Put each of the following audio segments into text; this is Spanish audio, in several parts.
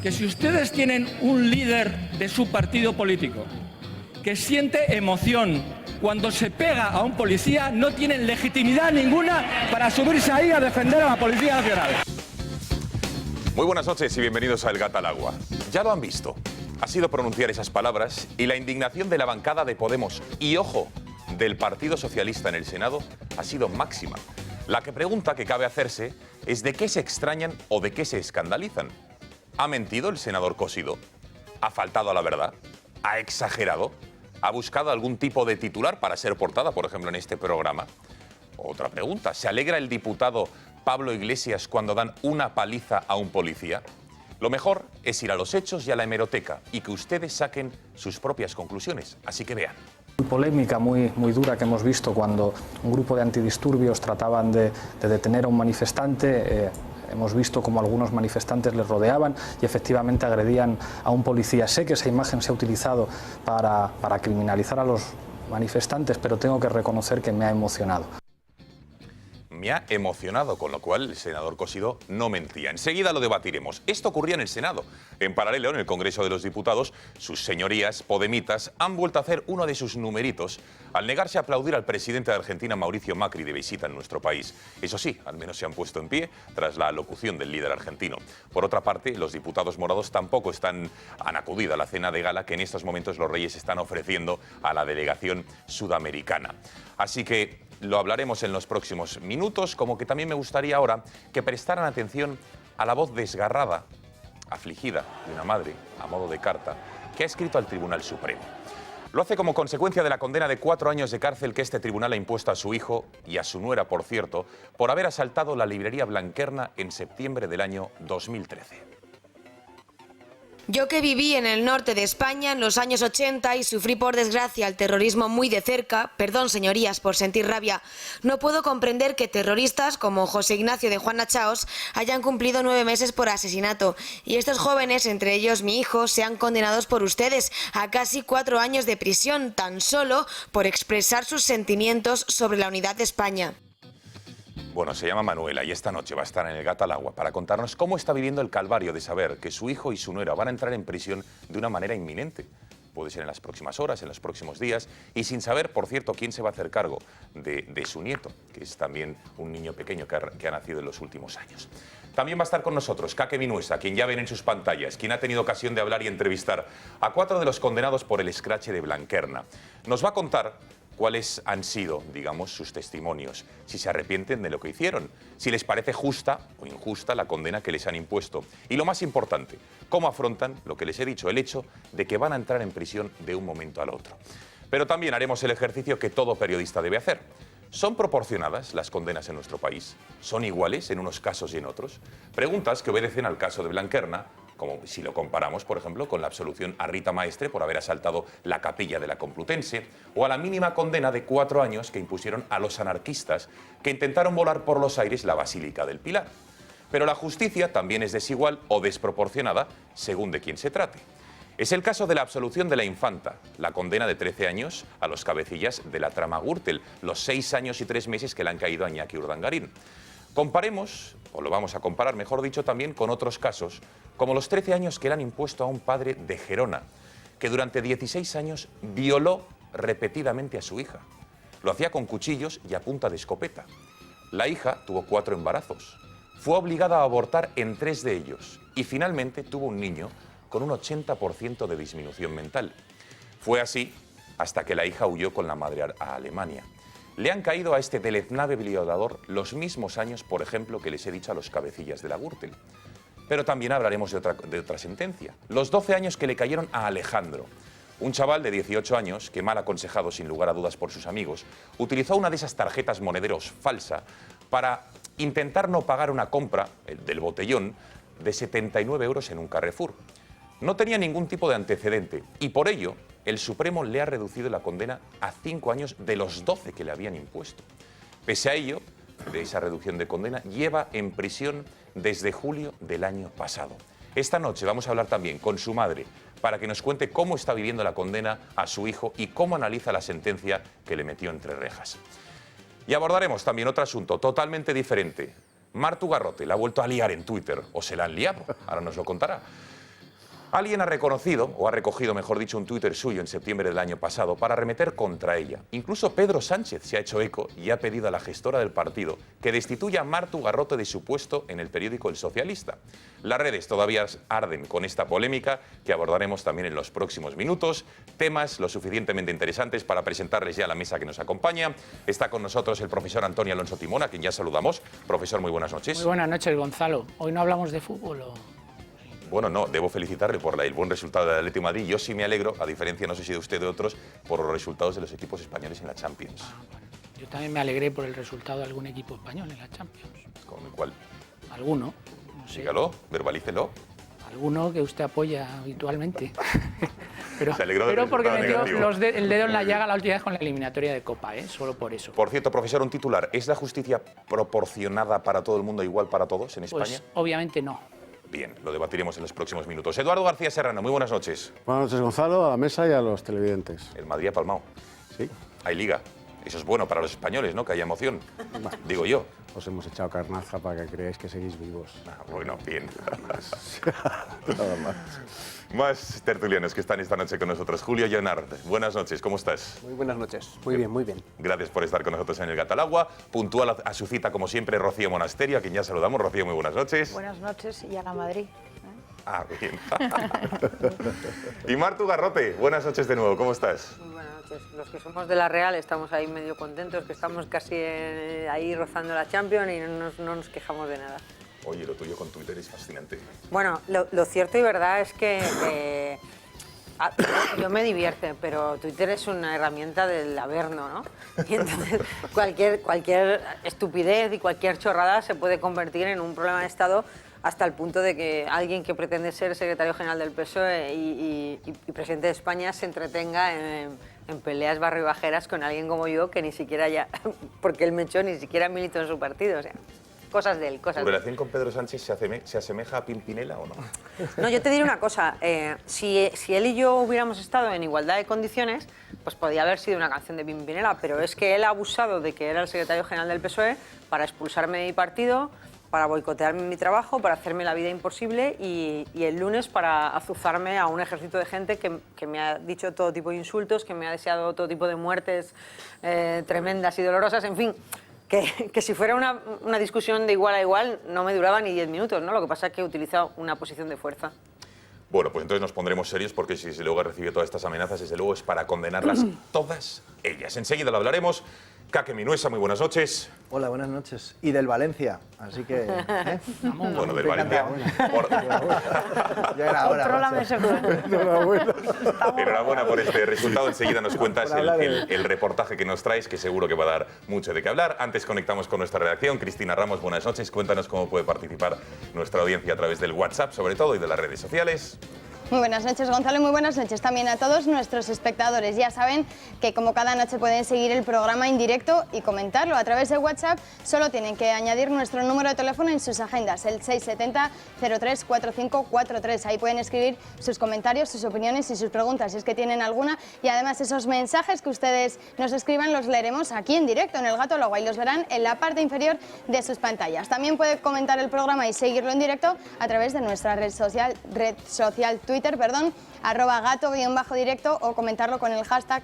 Que si ustedes tienen un líder de su partido político que siente emoción cuando se pega a un policía, no tienen legitimidad ninguna para subirse ahí a defender a la Policía Nacional. Muy buenas noches y bienvenidos a El Gato al Agua. Ya lo han visto. Ha sido pronunciar esas palabras y la indignación de la bancada de Podemos y, ojo, del Partido Socialista en el Senado ha sido máxima. La pregunta que cabe hacerse es de qué se extrañan o de qué se escandalizan. ¿Ha mentido el senador Cosidó? ¿Ha faltado a la verdad? ¿Ha exagerado? ¿Ha buscado algún tipo de titular para ser portada, por ejemplo, en este programa? Otra pregunta, ¿se alegra el diputado Pablo Iglesias cuando dan una paliza a un policía? Lo mejor es ir a los hechos y a la hemeroteca y que ustedes saquen sus propias conclusiones. Así que vean. Polémica muy dura que hemos visto cuando un grupo de antidisturbios trataban de detener a un manifestante. Hemos visto cómo algunos manifestantes les rodeaban y efectivamente agredían a un policía. Sé que esa imagen se ha utilizado para criminalizar a los manifestantes, pero tengo que reconocer que me ha emocionado. Me ha emocionado, con lo cual el senador Cosidó no mentía. Enseguida lo debatiremos. Esto ocurría en el Senado. En paralelo, en el Congreso de los Diputados, sus señorías podemitas han vuelto a hacer uno de sus numeritos al negarse a aplaudir al presidente de Argentina, Mauricio Macri, de visita en nuestro país. Eso sí, al menos se han puesto en pie tras la alocución del líder argentino. Por otra parte, los diputados morados tampoco han acudido a la cena de gala que en estos momentos los Reyes están ofreciendo a la delegación sudamericana. Así que lo hablaremos en los próximos minutos, como que también me gustaría ahora que prestaran atención a la voz desgarrada, afligida de una madre, a modo de carta, que ha escrito al Tribunal Supremo. Lo hace como consecuencia de la condena de 4 años de cárcel que este tribunal ha impuesto a su hijo y a su nuera, por cierto, por haber asaltado la librería Blanquerna en septiembre del año 2013. Yo que viví en el norte de España en los años 80 y sufrí por desgracia el terrorismo muy de cerca, perdón señorías por sentir rabia, no puedo comprender que terroristas como José Ignacio de Juana Chaos hayan cumplido 9 meses por asesinato y estos jóvenes, entre ellos mi hijo, sean condenados por ustedes a casi 4 años de prisión tan solo por expresar sus sentimientos sobre la unidad de España. Bueno, se llama Manuela y esta noche va a estar en El Gato al Agua para contarnos cómo está viviendo el calvario de saber que su hijo y su nuera van a entrar en prisión de una manera inminente. Puede ser en las próximas horas, en los próximos días, y sin saber, por cierto, quién se va a hacer cargo de su nieto, que es también un niño pequeño que ha nacido en los últimos años. También va a estar con nosotros Kake Minuesa, quien ya ven en sus pantallas, quien ha tenido ocasión de hablar y entrevistar a 4 de los condenados por el escrache de Blanquerna. Nos va a contar cuáles han sido, digamos, sus testimonios, si se arrepienten de lo que hicieron, si les parece justa o injusta la condena que les han impuesto. Y lo más importante, cómo afrontan lo que les he dicho, el hecho de que van a entrar en prisión de un momento al otro. Pero también haremos el ejercicio que todo periodista debe hacer. ¿Son proporcionadas las condenas en nuestro país? ¿Son iguales en unos casos y en otros? Preguntas que obedecen al caso de Blanquerna, como si lo comparamos, por ejemplo, con la absolución a Rita Maestre por haber asaltado la capilla de la Complutense, o a la mínima condena de 4 años que impusieron a los anarquistas que intentaron volar por los aires la Basílica del Pilar. Pero la justicia también es desigual o desproporcionada según de quién se trate. Es el caso de la absolución de la infanta, la condena de 13 años a los cabecillas de la trama Gürtel, los 6 años y 3 meses que le han caído a Iñaki Urdangarín. Comparemos, o lo vamos a comparar, mejor dicho, también con otros casos, como los 13 años que le han impuesto a un padre de Gerona, que durante 16 años violó repetidamente a su hija. Lo hacía con cuchillos y a punta de escopeta. La hija tuvo 4 embarazos. Fue obligada a abortar en 3 de ellos y finalmente tuvo un niño con un 80% de disminución mental. Fue así hasta que la hija huyó con la madre a Alemania. Le han caído a este deleznable violador los mismos años, por ejemplo, que les he dicho a los cabecillas de la Gürtel. Pero también hablaremos de otra sentencia. Los 12 años que le cayeron a Alejandro, un chaval de 18 años que, mal aconsejado sin lugar a dudas por sus amigos, utilizó una de esas tarjetas monederos falsa para intentar no pagar una compra, del botellón, de 79 euros en un Carrefour. No tenía ningún tipo de antecedente y por ello el Supremo le ha reducido la condena a 5 años de los 12 que le habían impuesto. Pese a ello, de esa reducción de condena, lleva en prisión desde julio del año pasado. Esta noche vamos a hablar también con su madre para que nos cuente cómo está viviendo la condena a su hijo y cómo analiza la sentencia que le metió entre rejas. Y abordaremos también otro asunto totalmente diferente. Martu Garrote la ha vuelto a liar en Twitter, o se la han liado, ahora nos lo contará. Alguien ha reconocido, o ha recogido, mejor dicho, un Twitter suyo en septiembre del año pasado para arremeter contra ella. Incluso Pedro Sánchez se ha hecho eco y ha pedido a la gestora del partido que destituya a Martu Garrote de su puesto en el periódico El Socialista. Las redes todavía arden con esta polémica que abordaremos también en los próximos minutos. Temas lo suficientemente interesantes para presentarles ya a la mesa que nos acompaña. Está con nosotros el profesor Antonio Alonso Timón, a quien ya saludamos. Profesor, muy buenas noches. Muy buenas noches, Gonzalo. Hoy no hablamos de fútbol, ¿o? Bueno, no, debo felicitarle por el buen resultado del Atlético de Madrid. Yo sí me alegro, a diferencia, no sé si de usted o de otros, por los resultados de los equipos españoles en la Champions. Bueno, yo también me alegré por el resultado de algún equipo español en la Champions. ¿Con el cual? Alguno, no sé. Dígalo, verbalícelo. Alguno que usted apoya habitualmente. pero Se alegró del pero porque resultado metió negativo. el dedo en la llaga la última vez con la eliminatoria de Copa, solo por eso. Por cierto, profesor, un titular. ¿Es la justicia proporcionada para todo el mundo, igual para todos en España? Pues obviamente no. Bien, lo debatiremos en los próximos minutos. Eduardo García Serrano, muy buenas noches. Buenas noches, Gonzalo, a la mesa y a los televidentes. El Madrid ha palmado. Sí, Hay liga. Eso es bueno para los españoles, ¿no? Que haya emoción. Digo yo. os hemos echado carnaza para que creáis que seguís vivos. Ah, bueno, bien. Nada más. Más tertulianos que están esta noche con nosotros. Julio Leonard, buenas noches, ¿cómo estás? Muy buenas noches. Muy bien, muy bien. Gracias por estar con nosotros en el Gato al Agua. Puntual a su cita, como siempre, Rocío Monasterio, a quien ya saludamos. Rocío, muy buenas noches. Buenas noches y a la Madrid. Ah, bien. Y Martu Garrote, buenas noches de nuevo, ¿cómo estás? Muy buenas noches. Los que somos de la Real estamos ahí medio contentos, que estamos casi ahí rozando la Champions y no nos quejamos de nada. Oye, lo tuyo con Twitter es fascinante. Bueno, lo cierto y verdad es que yo me divierte, pero Twitter es una herramienta del Averno, ¿no? Y entonces cualquier estupidez y cualquier chorrada se puede convertir en un problema de Estado, hasta el punto de que alguien que pretende ser secretario general del PSOE y presidente de España se entretenga en peleas barribajeras con alguien como yo, que ni siquiera ya, porque él me echó, ni siquiera militó en su partido, o sea, cosas de él, cosas ¿Tu de él. relación con Pedro Sánchez se asemeja a Pimpinela o no? No, yo te diré una cosa, si él y yo hubiéramos estado en igualdad de condiciones, pues podía haber sido una canción de Pimpinela, pero es que él ha abusado de que era el secretario general del PSOE para expulsarme de mi partido, para boicotearme mi trabajo, para hacerme la vida imposible y el lunes para azuzarme a un ejército de gente que me ha dicho todo tipo de insultos, que me ha deseado todo tipo de muertes tremendas y dolorosas, en fin, que si fuera una discusión de igual a igual no me duraba ni 10 minutos, ¿no? Lo que pasa es que he utilizado una posición de fuerza. Bueno, pues entonces nos pondremos serios porque si luego recibe todas estas amenazas, desde luego es para condenarlas todas ellas. Enseguida lo hablaremos. Kake Minuesa, muy buenas noches. Hola, buenas noches. Y del Valencia, así que... Bueno, del Me Valencia. Ya era hora. Contrólame ese juego. Enhorabuena por este resultado. Enseguida nos cuentas el reportaje que nos traes, que seguro que va a dar mucho de qué hablar. Antes conectamos con nuestra redacción. Cristina Ramos, buenas noches. Cuéntanos cómo puede participar nuestra audiencia a través del WhatsApp, sobre todo, y de las redes sociales. Muy buenas noches, Gonzalo, y muy buenas noches también a todos nuestros espectadores. Ya saben que como cada noche pueden seguir el programa en directo y comentarlo a través de WhatsApp. Solo tienen que añadir nuestro número de teléfono en sus agendas, el 670 03 4543. Ahí pueden escribir sus comentarios, sus opiniones y sus preguntas, si es que tienen alguna. Y además esos mensajes que ustedes nos escriban los leeremos aquí en directo en El Gato al Agua y los verán en la parte inferior de sus pantallas. También puede comentar el programa y seguirlo en directo a través de nuestra red social Twitter, @gato_directo o comentarlo con el hashtag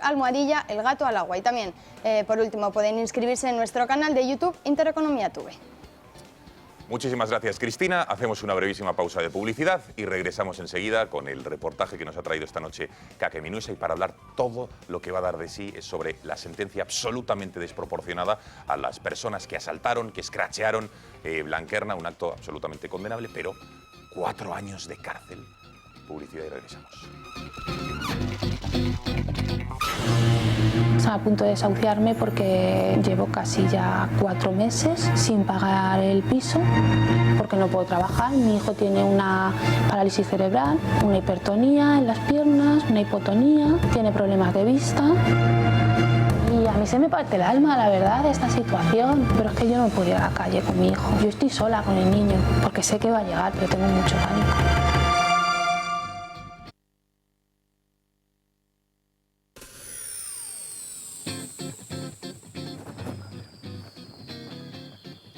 #elgatoalagua. Y también, por último, pueden inscribirse en nuestro canal de YouTube Intereconomía Tuve. Muchísimas gracias, Cristina. Hacemos una brevísima pausa de publicidad y regresamos enseguida con el reportaje que nos ha traído esta noche Kake Minuesa, y para hablar todo lo que va a dar de sí es sobre la sentencia absolutamente desproporcionada a las personas que asaltaron, que escrachearon Blanquerna, un acto absolutamente condenable, pero 4 años de cárcel. Publicidad y regresamos. Están a punto de desahuciarme porque llevo casi ya 4 meses sin pagar el piso, porque no puedo trabajar. Mi hijo tiene una parálisis cerebral, una hipertonía en las piernas, una hipotonía, tiene problemas de vista. Y a mí se me parte el alma, la verdad, de esta situación. Pero es que yo no puedo ir a la calle con mi hijo. Yo estoy sola con el niño, porque sé que va a llegar, pero tengo mucho pánico.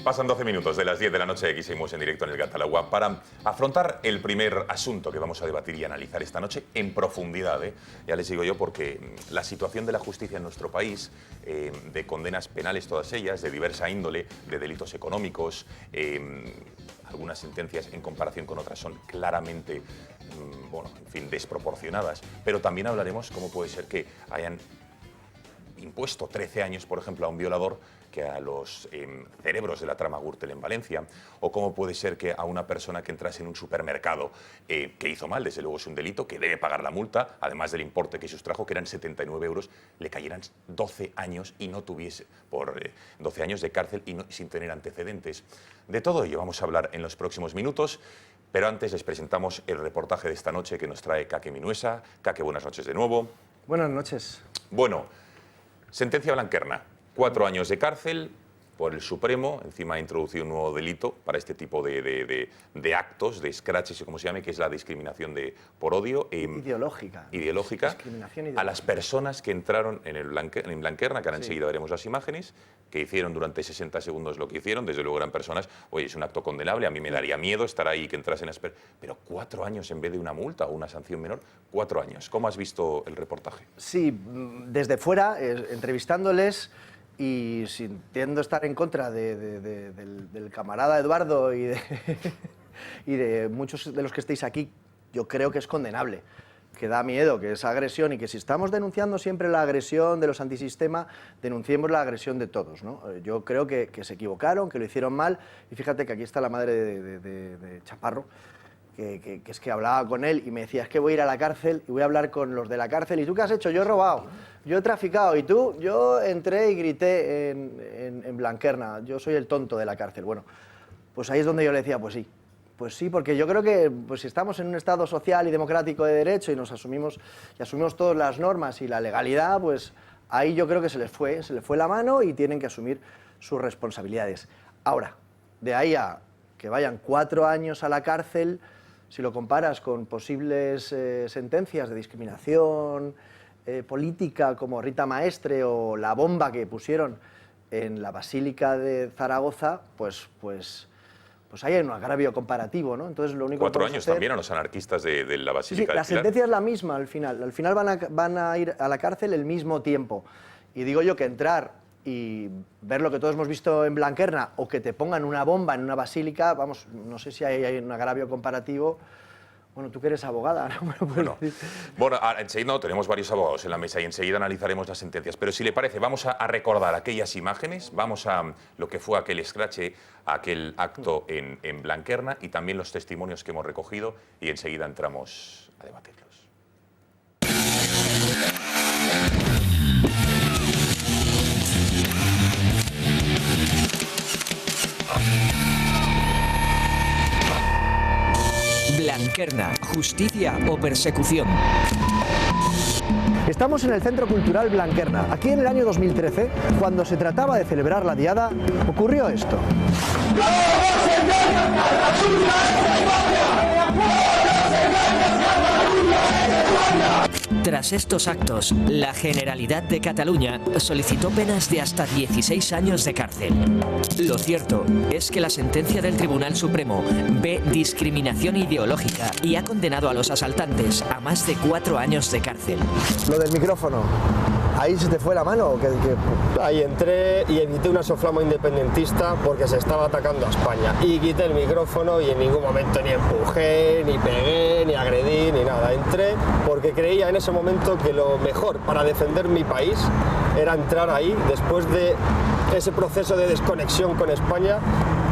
Pasan 12 minutos de las 10 de la noche, aquí seguimos en directo en el Gata al Agua para afrontar el primer asunto que vamos a debatir y analizar esta noche en profundidad. Ya les digo yo, porque la situación de la justicia en nuestro país, de condenas penales todas ellas, de diversa índole, de delitos económicos, algunas sentencias en comparación con otras son claramente, bueno, en fin, desproporcionadas, pero también hablaremos cómo puede ser que hayan impuesto 13 años, por ejemplo, a un violador que a los cerebros de la trama Gürtel en Valencia, o cómo puede ser que a una persona que entrase en un supermercado que hizo mal, desde luego es un delito, que debe pagar la multa, además del importe que sustrajo, que eran 79 euros, le cayeran 12 años y no tuviese, por 12 años de cárcel y no, sin tener antecedentes. De todo ello vamos a hablar en los próximos minutos, pero antes les presentamos el reportaje de esta noche que nos trae Kake Minuesa. Kake, buenas noches de nuevo. Buenas noches. Bueno, sentencia Blanquerna. 4 años de cárcel por el Supremo, encima ha introducido un nuevo delito para este tipo de actos, de scratches, como se llame, que es la discriminación por odio. Ideológica. Discriminación ideológica. A las personas que entraron en Blanquerna, que ahora enseguida veremos las imágenes, que hicieron durante 60 segundos lo que hicieron, desde luego eran personas, oye, es un acto condenable, a mí me daría miedo estar ahí y que entrasen a esperar, pero 4 años en vez de una multa o una sanción menor, 4 años. ¿Cómo has visto el reportaje? Sí, desde fuera, entrevistándoles y sintiendo estar en contra del camarada Eduardo y de muchos de los que estéis aquí, yo creo que es condenable, que da miedo, que es agresión, y que si estamos denunciando siempre la agresión de los antisistema, denunciemos la agresión de todos, ¿no? Yo creo que se equivocaron, que lo hicieron mal, y fíjate que aquí está la madre de Chaparro, que es que hablaba con él y me decía, es que voy a ir a la cárcel y voy a hablar con los de la cárcel. ¿Y tú qué has hecho? Yo he robado, yo he traficado. ¿Y tú? Yo entré y grité en Blanquerna, yo soy el tonto de la cárcel. Bueno, pues ahí es donde yo le decía, pues sí, porque yo creo que pues, si estamos en un Estado social y democrático de derecho y asumimos todas las normas y la legalidad, pues ahí yo creo que se les fue la mano y tienen que asumir sus responsabilidades. Ahora, de ahí a que vayan 4 años a la cárcel, si lo comparas con posibles sentencias de discriminación política como Rita Maestre o la bomba que pusieron en la Basílica de Zaragoza, pues ahí hay un agravio comparativo, ¿no? Entonces, lo único 4 años también a los anarquistas de la Basílica del Pilar. La sentencia es la misma al final. Al final van a ir a la cárcel el mismo tiempo. Y digo yo que entrar y ver lo que todos hemos visto en Blanquerna o que te pongan una bomba en una basílica, vamos, no sé si hay un agravio comparativo. Bueno, tú que eres abogada, ¿no? Bueno, enseguida no, tenemos varios abogados en la mesa y enseguida analizaremos las sentencias. Pero si le parece, vamos a recordar aquellas imágenes, vamos a lo que fue aquel escrache, aquel acto en Blanquerna y también los testimonios que hemos recogido y enseguida entramos a debatirlos. Blanquerna, justicia o persecución. Estamos en el Centro Cultural Blanquerna. Aquí en el año 2013, cuando se trataba de celebrar la diada, ocurrió esto. Tras estos actos, la Generalidad de Cataluña solicitó penas de hasta 16 años de cárcel. Lo cierto es que la sentencia del Tribunal Supremo ve discriminación ideológica y ha condenado a los asaltantes a más de 4 años de cárcel. Lo del micrófono, ¿ahí se te fue la mano? Ahí entré y edité una soflama independentista porque se estaba atacando a España. Y quité el micrófono y en ningún momento ni empujé, ni pegué, ni agredí, ni nada. Entré porque creía en ese momento que lo mejor para defender mi país era entrar ahí después de ese proceso de desconexión con España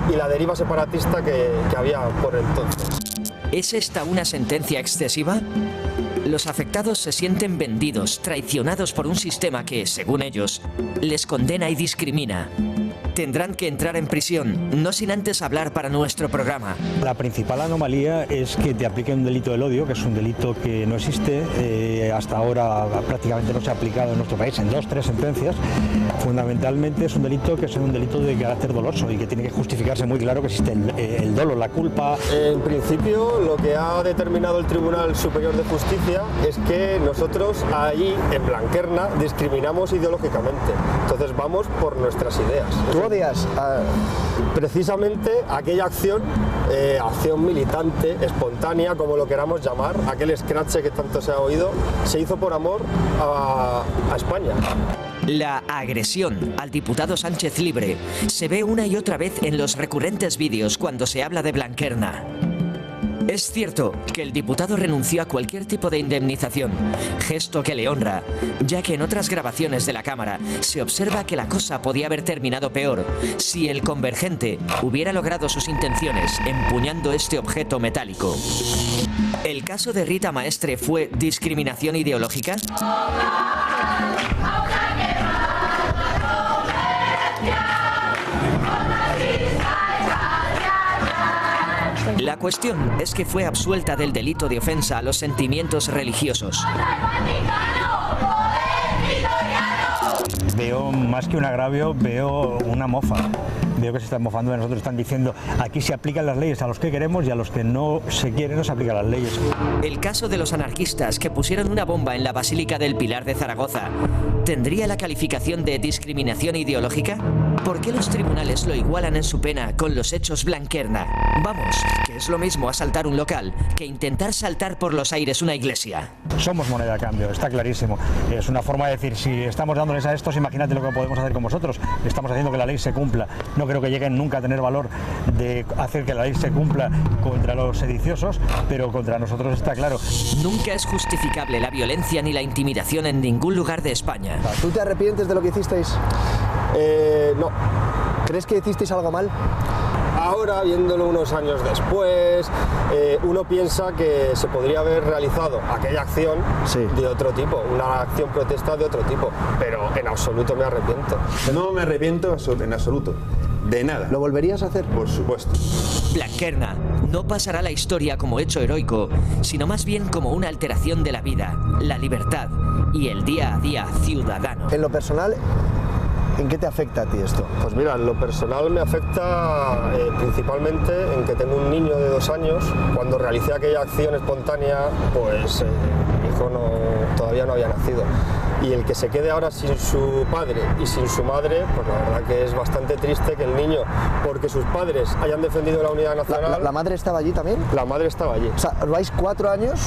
y la deriva separatista que había por entonces. ¿Es esta una sentencia excesiva? Los afectados se sienten vendidos, traicionados por un sistema que, según ellos, les condena y discrimina. Tendrán que entrar en prisión, no sin antes hablar para nuestro programa. La principal anomalía es que te apliquen un delito del odio, que es un delito que no existe, hasta ahora prácticamente no se ha aplicado en nuestro país en 2 o 3 sentencias. Fundamentalmente es un delito que es un delito de carácter doloso y que tiene que justificarse muy claro que existe el dolo, la culpa. En principio, lo que ha determinado el Tribunal Superior de Justicia es que nosotros ahí, en Blanquerna, discriminamos ideológicamente. Entonces vamos por nuestras ideas. ¿Tú odias precisamente aquella acción, acción militante, espontánea, como lo queramos llamar, aquel escrache que tanto se ha oído, se hizo por amor a España? La agresión al diputado Sánchez Libre se ve una y otra vez en los recurrentes vídeos cuando se habla de Blanquerna. Es cierto que el diputado renunció a cualquier tipo de indemnización, gesto que le honra, ya que en otras grabaciones de la Cámara se observa que la cosa podía haber terminado peor si el convergente hubiera logrado sus intenciones empuñando este objeto metálico. ¿El caso de Rita Maestre fue discriminación ideológica? La cuestión es que fue absuelta del delito de ofensa a los sentimientos religiosos. Veo más que un agravio, veo una mofa. Veo que se están mofando de nosotros, están diciendo aquí se aplican las leyes a los que queremos y a los que no se quieren no se aplican las leyes. El caso de los anarquistas que pusieron una bomba en la Basílica del Pilar de Zaragoza, ¿tendría la calificación de discriminación ideológica? ¿Por qué los tribunales lo igualan en su pena con los hechos Blanquerna? Vamos, que es lo mismo asaltar un local que intentar saltar por los aires una iglesia. Somos moneda a cambio, está clarísimo. Es una forma de decir, si estamos dándoles a estos, imagínate lo que podemos hacer con vosotros. Estamos haciendo que la ley se cumpla. No creo que lleguen nunca a tener valor de hacer que la ley se cumpla contra los sediciosos, pero contra nosotros está claro. Nunca es justificable la violencia ni la intimidación en ningún lugar de España. ¿Tú te arrepientes de lo que hicisteis? No. ¿Crees que hicisteis algo mal? Ahora, viéndolo unos años después, uno piensa que se podría haber realizado aquella acción de otro tipo, una acción protesta de otro tipo, pero en absoluto me arrepiento. No me arrepiento en absoluto, de nada. ¿Lo volverías a hacer? Por supuesto. Blanquerna no pasará a la historia como hecho heroico, sino más bien como una alteración de la vida, la libertad y el día a día ciudadano. En lo personal, ¿en qué te afecta a ti esto? Pues mira, en lo personal me afecta principalmente en que tengo un niño de 2 años. Cuando realicé aquella acción espontánea, pues mi hijo todavía no había nacido. Y el que se quede ahora sin su padre y sin su madre, pues la verdad que es bastante triste que el niño, porque sus padres hayan defendido la unidad nacional... ¿La madre estaba allí también? La madre estaba allí. O sea, ¿vais 4 años?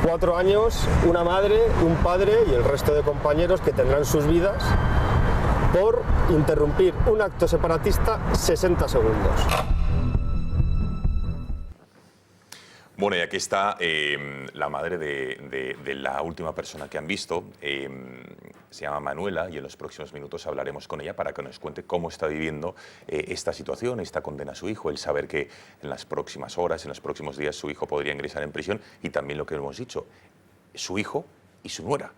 4 años, una madre, un padre y el resto de compañeros que tendrán sus vidas por interrumpir un acto separatista 60 segundos. Bueno, y aquí está la madre de la última persona que han visto. Se llama Manuela y en los próximos minutos hablaremos con ella para que nos cuente cómo está viviendo esta situación, esta condena a su hijo, el saber que en las próximas horas, en los próximos días su hijo podría ingresar en prisión y también lo que hemos dicho, su hijo y su nuera.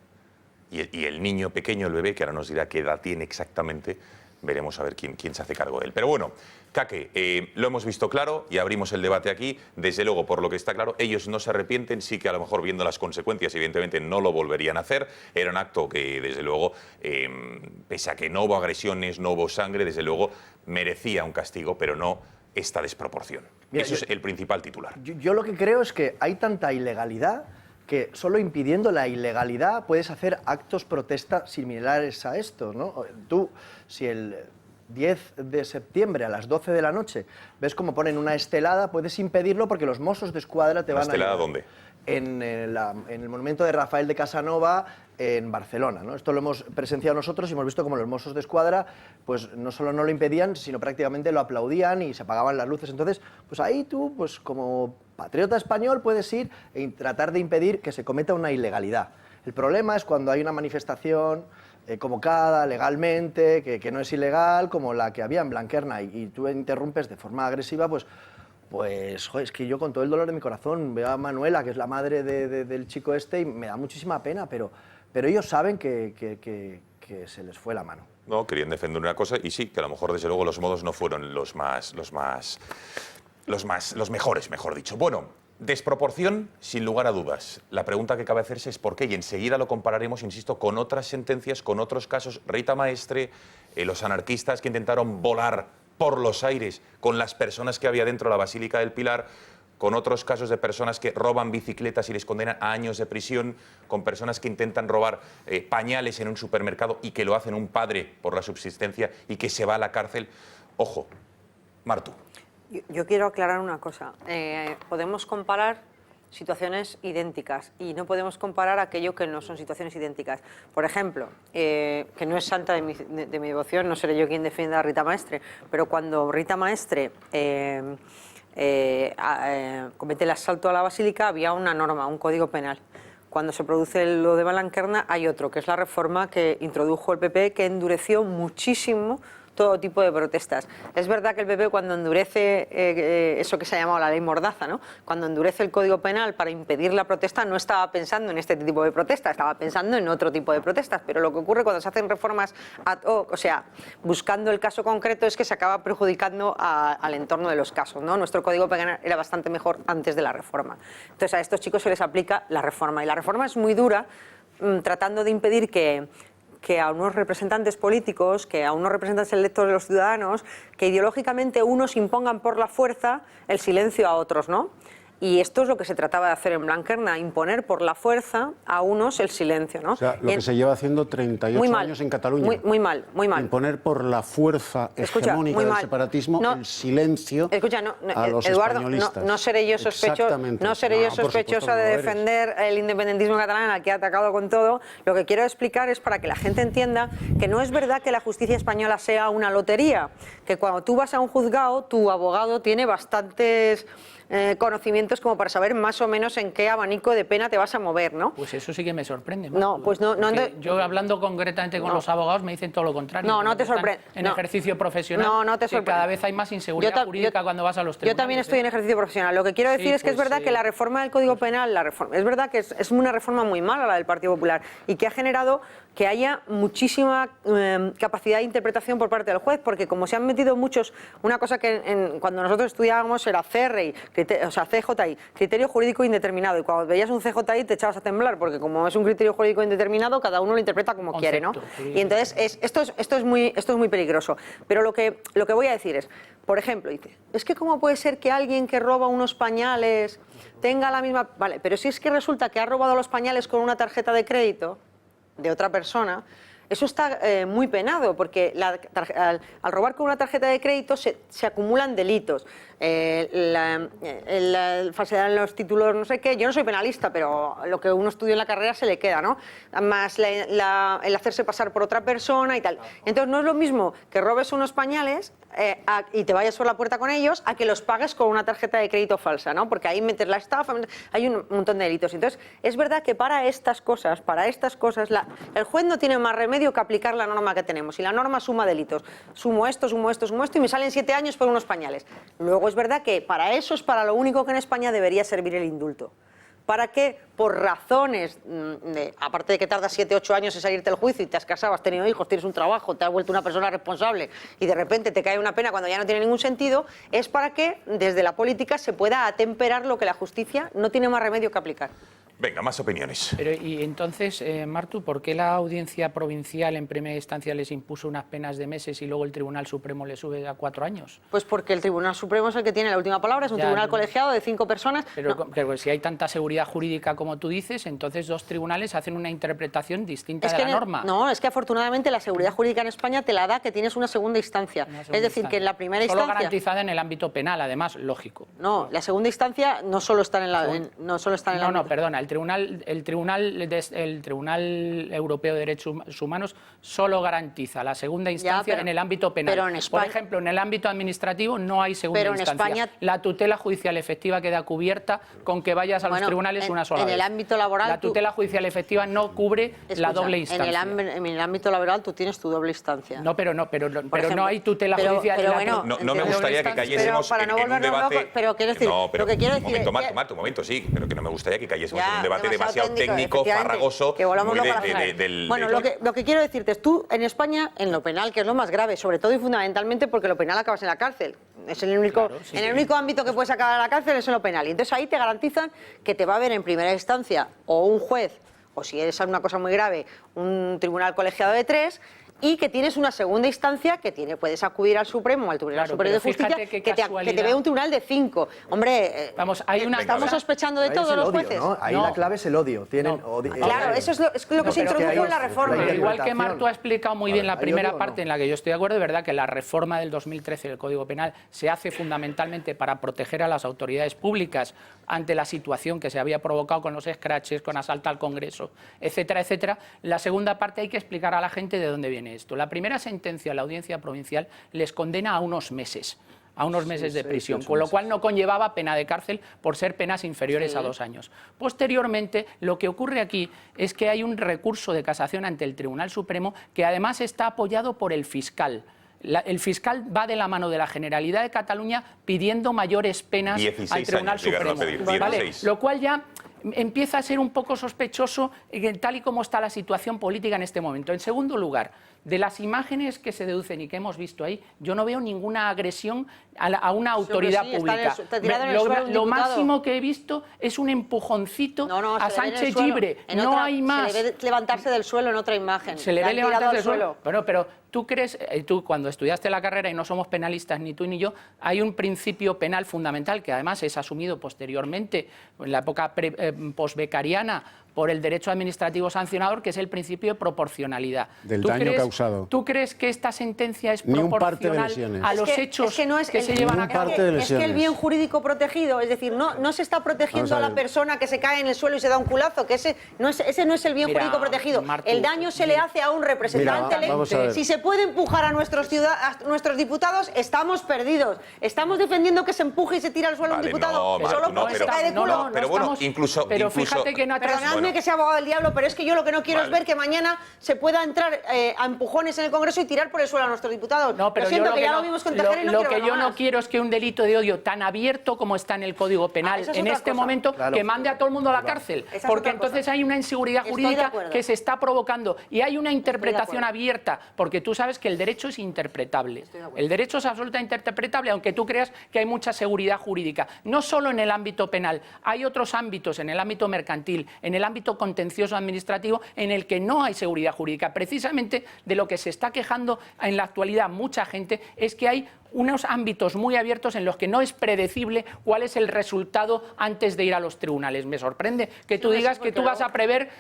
Y el niño pequeño, el bebé, que ahora nos dirá qué edad tiene exactamente, veremos a ver quién se hace cargo de él. Pero bueno, Kake, lo hemos visto claro y abrimos el debate aquí. Desde luego, por lo que está claro, ellos no se arrepienten, sí que a lo mejor viendo las consecuencias, evidentemente no lo volverían a hacer. Era un acto que, desde luego, pese a que no hubo agresiones, no hubo sangre, desde luego merecía un castigo, pero no esta desproporción. Mira, eso es el principal titular. Yo lo que creo es que hay tanta ilegalidad que solo impidiendo la ilegalidad puedes hacer actos protesta similares a estos, ¿no? Tú, si el 10 de septiembre a las 12 de la noche ves cómo ponen una estelada, puedes impedirlo porque los Mossos de Escuadra te van a... ¿Estelada dónde? En el monumento de Rafael de Casanova en Barcelona, ¿no? Esto lo hemos presenciado nosotros y hemos visto cómo los Mossos de Escuadra pues no solo no lo impedían, sino prácticamente lo aplaudían y se apagaban las luces. Entonces, pues ahí tú, pues como patriota español, puedes ir e tratar de impedir que se cometa una ilegalidad. El problema es cuando hay una manifestación convocada legalmente, que no es ilegal, como la que había en Blanquerna, y tú interrumpes de forma agresiva, pues Pues, joder, es que yo con todo el dolor de mi corazón veo a Manuela, que es la madre del chico este, y me da muchísima pena, pero ellos saben que se les fue la mano. No, querían defender una cosa y sí, que a lo mejor desde luego los modos no fueron los mejores, mejor dicho. Bueno, desproporción sin lugar a dudas. La pregunta que cabe hacerse es por qué, y enseguida lo compararemos, insisto, con otras sentencias, con otros casos. Rita Maestre, los anarquistas que intentaron volar por los aires con las personas que había dentro de la Basílica del Pilar, con otros casos de personas que roban bicicletas y les condenan a años de prisión, con personas que intentan robar pañales en un supermercado y que lo hacen un padre por la subsistencia y que se va a la cárcel. Ojo, Martu. Yo quiero aclarar una cosa. Podemos comparar situaciones idénticas y no podemos comparar aquello que no son situaciones idénticas. Por ejemplo, que no es santa de mi devoción, no seré yo quien defienda a Rita Maestre, pero cuando Rita Maestre comete el asalto a la Basílica, había una norma, un código penal. Cuando se produce lo de Blanquerna hay otro, que es la reforma que introdujo el PP, que endureció muchísimo todo tipo de protestas. Es verdad que el PP, cuando endurece eso que se ha llamado la ley Mordaza, ¿no? Cuando endurece el Código Penal para impedir la protesta, no estaba pensando en este tipo de protestas, estaba pensando en otro tipo de protestas. Pero lo que ocurre cuando se hacen reformas ad hoc, o sea, buscando el caso concreto, es que se acaba perjudicando al entorno de los casos, ¿no? Nuestro Código Penal era bastante mejor antes de la reforma. Entonces a estos chicos se les aplica la reforma. Y la reforma es muy dura, tratando de impedir que a unos representantes políticos, que a unos representantes electos de los ciudadanos, que ideológicamente unos impongan por la fuerza el silencio a otros, ¿no? Y esto es lo que se trataba de hacer en Blanquerna, imponer por la fuerza a unos el silencio, ¿no? O sea, lo que se lleva haciendo 38 años en Cataluña. Muy mal, muy mal. Imponer por la fuerza hegemónica del separatismo el silencio a los españolistas. No seré yo sospechosa de defender el independentismo catalán, al que he atacado con todo. Lo que quiero explicar es para que la gente entienda que no es verdad que la justicia española sea una lotería, que cuando tú vas a un juzgado, tu abogado tiene bastantes conocimientos como para saber más o menos en qué abanico de pena te vas a mover, ¿no? Pues eso sí que me sorprende. No, pues no. Yo hablando concretamente con los abogados me dicen todo lo contrario. No te sorprende. En ejercicio profesional. No te sorprende. Cada vez hay más inseguridad jurídica cuando vas a los tribunales. Yo también estoy en ejercicio profesional. Lo que quiero decir es que es verdad que la reforma del Código Penal, es verdad que es una reforma muy mala la del Partido Popular y que ha generado que haya muchísima capacidad de interpretación por parte del juez, porque como se han metido muchos, una cosa que cuando nosotros estudiábamos era CRI, o sea, CJI, criterio jurídico indeterminado, y cuando veías un CJI te echabas a temblar, porque como es un criterio jurídico indeterminado, cada uno lo interpreta como quiere, ¿no? Y entonces esto es muy peligroso. Pero lo que voy a decir es, por ejemplo, dice, es que cómo puede ser que alguien que roba unos pañales tenga la misma... Vale, pero si es que resulta que ha robado los pañales con una tarjeta de crédito de otra persona, eso está muy penado, porque al robar con una tarjeta de crédito se acumulan delitos. Falsedad en los títulos, no sé qué. Yo no soy penalista, pero lo que uno estudia en la carrera se le queda, ¿no? Más el hacerse pasar por otra persona y tal. Entonces no es lo mismo que robes unos pañales y te vayas por la puerta con ellos a que los pagues con una tarjeta de crédito falsa, ¿no? Porque ahí metes la estafa, hay un montón de delitos. Entonces es verdad que para estas cosas, el juez no tiene más remedio que aplicar la norma que tenemos. Y la norma suma delitos. Sumo esto y me salen 7 años por unos pañales. Luego es verdad que para eso es para lo único que en España debería servir el indulto. Para que, por razones, aparte de que tardas 7 u 8 años en salirte del juicio y te has casado, has tenido hijos, tienes un trabajo, te has vuelto una persona responsable y de repente te cae una pena cuando ya no tiene ningún sentido, es para que desde la política se pueda atemperar lo que la justicia no tiene más remedio que aplicar. Venga, más opiniones. Pero y entonces, Martu, ¿por qué la Audiencia Provincial en primera instancia les impuso unas penas de meses y luego el Tribunal Supremo le sube a 4 años? Pues porque el Tribunal Supremo es el que tiene la última palabra, es un tribunal colegiado de 5 personas. Pero si hay tanta seguridad jurídica como tú dices, entonces 2 tribunales hacen una interpretación distinta de la norma. No, es que afortunadamente la seguridad jurídica en España te la da que tienes una segunda instancia. Es decir, que en la primera instancia... Solo garantizada en el ámbito penal, además, lógico. No, la segunda instancia no solo está en la... perdona, el el Tribunal Europeo de Derechos Humanos solo garantiza la segunda instancia en el ámbito penal. Pero en España, por ejemplo, en el ámbito administrativo no hay segunda instancia. España, la tutela judicial efectiva queda cubierta con que vayas a los tribunales una sola vez. En el ámbito laboral, la tutela judicial efectiva no cubre la doble instancia. En el ámbito laboral tú tienes tu doble instancia. No, pero no hay tutela judicial. No me gustaría que cayésemos en un debate. Pero quiero decir, lo que quiero decir. Un momento, sí, pero que no me gustaría que cayésemos en un debate demasiado técnico, farragoso. Bueno, lo que quiero decirte es, tú en España, en lo penal, que es lo más grave, sobre todo y fundamentalmente porque lo penal acabas en la cárcel. Es el único, en el único ámbito que puedes acabar en la cárcel es en lo penal. Y entonces ahí te garantizan que te va a ver en primera instancia o un juez, o si es una cosa muy grave, un tribunal colegiado de 3, y que tienes una segunda instancia que puedes acudir al Supremo, al Tribunal Superior de Justicia, que te ve un tribunal de 5. Hombre, estamos sospechando de todos los jueces. ¿No? Ahí la clave es el odio. Claro, eso es lo que se introdujo en la reforma. Igual que Martu ha explicado muy bien la primera parte en la que yo estoy de acuerdo, es verdad que la reforma del 2013 del Código Penal se hace fundamentalmente para proteger a las autoridades públicas ante la situación que se había provocado con los escraches, con asalto al Congreso, etcétera, etcétera. La segunda parte hay que explicar a la gente de dónde viene esto. La primera sentencia a la Audiencia Provincial les condena a unos meses de prisión, con lo cual no conllevaba pena de cárcel por ser penas inferiores a 2 años. Posteriormente, lo que ocurre aquí es que hay un recurso de casación ante el Tribunal Supremo que además está apoyado por el fiscal. El fiscal va de la mano de la Generalidad de Cataluña pidiendo mayores penas al Tribunal Supremo. ¿Vale? Lo cual ya empieza a ser un poco sospechoso tal y como está la situación política en este momento. En segundo lugar, de las imágenes que se deducen y que hemos visto ahí, yo no veo ninguna agresión a una autoridad pública. Lo máximo que he visto es un empujoncito a Sánchez Llibre. No hay más. Se le ve levantarse del suelo en otra imagen. Se le ve levantarse del suelo. Pero tú crees, tú cuando estudiaste la carrera, y no somos penalistas ni tú ni yo, hay un principio penal fundamental que además es asumido posteriormente en la época posbecariana por el derecho administrativo sancionador, que es el principio de proporcionalidad. Del daño causado. ¿Tú crees que esta sentencia es proporcional a los hechos que se llevan a cabo? Es que el bien jurídico protegido, es decir, no se está protegiendo a la persona que se cae en el suelo y se da un culazo, que ese no es el bien jurídico protegido. Martu, el daño se le hace a un representante electo. Si se puede empujar a nuestros diputados, estamos perdidos. Estamos defendiendo que se empuje y se tira al suelo un diputado solo porque se cae de culo. Pero bueno, incluso fíjate que no ha Perdonadme que sea abogado del diablo, pero es que yo lo que no quiero es ver que mañana se pueda entrar a empujones en el Congreso y tirar por el suelo a nuestros diputados. No, pero lo que ya lo vimos con Tejera y no quiero Lo que yo no quiero es que un delito de odio tan abierto como está en el Código Penal en este momento, que mande a todo el mundo a la cárcel, porque entonces hay una inseguridad jurídica que se está provocando y hay una interpretación abierta, porque tú sabes que el derecho es interpretable. El derecho es absolutamente interpretable, aunque tú creas que hay mucha seguridad jurídica. No solo en el ámbito penal, hay otros ámbitos, en el ámbito mercantil, en el ámbito contencioso administrativo, en el que no hay seguridad jurídica. Precisamente de lo que se está quejando en la actualidad mucha gente es que hay unos ámbitos muy abiertos en los que no es predecible cuál es el resultado antes de ir a los tribunales. Me sorprende que tú digas que tú vas a prever,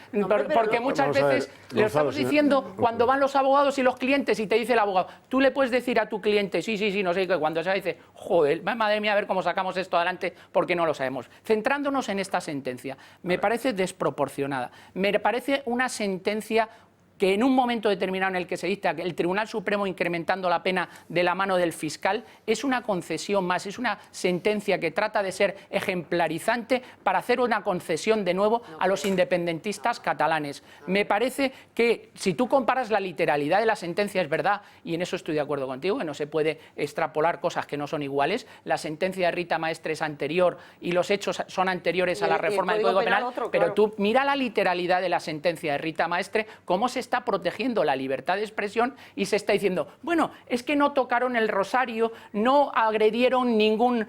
porque muchas veces lo estamos diciendo cuando van los abogados y los clientes y te dice el abogado, tú le puedes decir a tu cliente, sí, no sé qué, cuando se dice, joder, madre mía, a ver cómo sacamos esto adelante, porque no lo sabemos. Centrándonos en esta sentencia, me parece desproporcionada, me parece una sentencia que en un momento determinado en el que se dicta que el Tribunal Supremo incrementando la pena de la mano del fiscal es una concesión más, es una sentencia que trata de ser ejemplarizante para hacer una concesión de nuevo a los independentistas catalanes. Me parece que si tú comparas la literalidad de la sentencia, es verdad, y en eso estoy de acuerdo contigo, que no se puede extrapolar cosas que no son iguales. La sentencia de Rita Maestre es anterior y los hechos son anteriores a la reforma del Código Penal, pero tú mira la literalidad de la sentencia de Rita Maestre, cómo se está protegiendo la libertad de expresión y se está diciendo, bueno, es que no tocaron el rosario, no agredieron ningún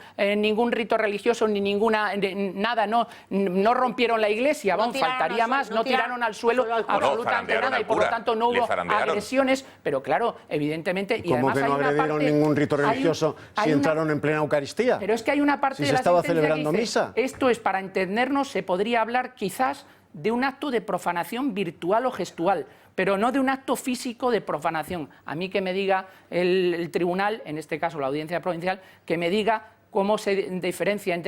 rito religioso ni nada, no rompieron la iglesia, faltaría más, no tiraron al suelo absolutamente nada y por lo tanto no hubo agresiones, pero claro, evidentemente... ¿Cómo que no agredieron ningún rito religioso si entraron en plena Eucaristía? Pero es que hay una parte de la sentencia celebrando que dice, misa. Esto es, para entendernos, se podría hablar quizás de un acto de profanación virtual o gestual, pero no de un acto físico de profanación. A mí que me diga el tribunal, en este caso la Audiencia Provincial, que me diga cómo se diferencia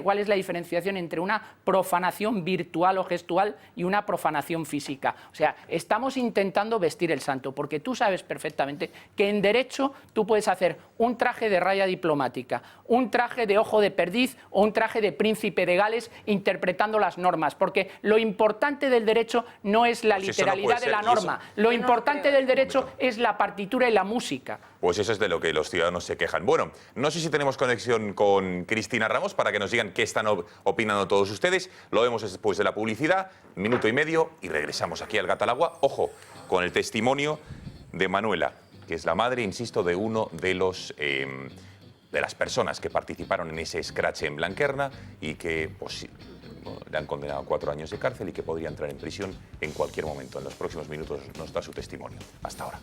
cuál es la diferenciación entre una profanación virtual o gestual y una profanación física. O sea, estamos intentando vestir el santo, porque tú sabes perfectamente que en derecho tú puedes hacer un traje de raya diplomática, un traje de ojo de perdiz o un traje de príncipe de Gales interpretando las normas, porque lo importante del derecho no es la literalidad de la norma, lo importante del derecho es la partitura y la música. Pues eso es de lo que los ciudadanos se quejan. Bueno, no sé si tenemos conexión con Cristina Ramos para que nos digan qué están opinando todos ustedes. Lo vemos después de la publicidad, minuto y medio, y regresamos aquí al Gata al Agua. Ojo, con el testimonio de Manuela, que es la madre, insisto, de uno de las personas que participaron en ese escrache en Blanquerna y que pues, le han condenado a 4 años de cárcel y que podría entrar en prisión en cualquier momento. En los próximos minutos nos da su testimonio. Hasta ahora.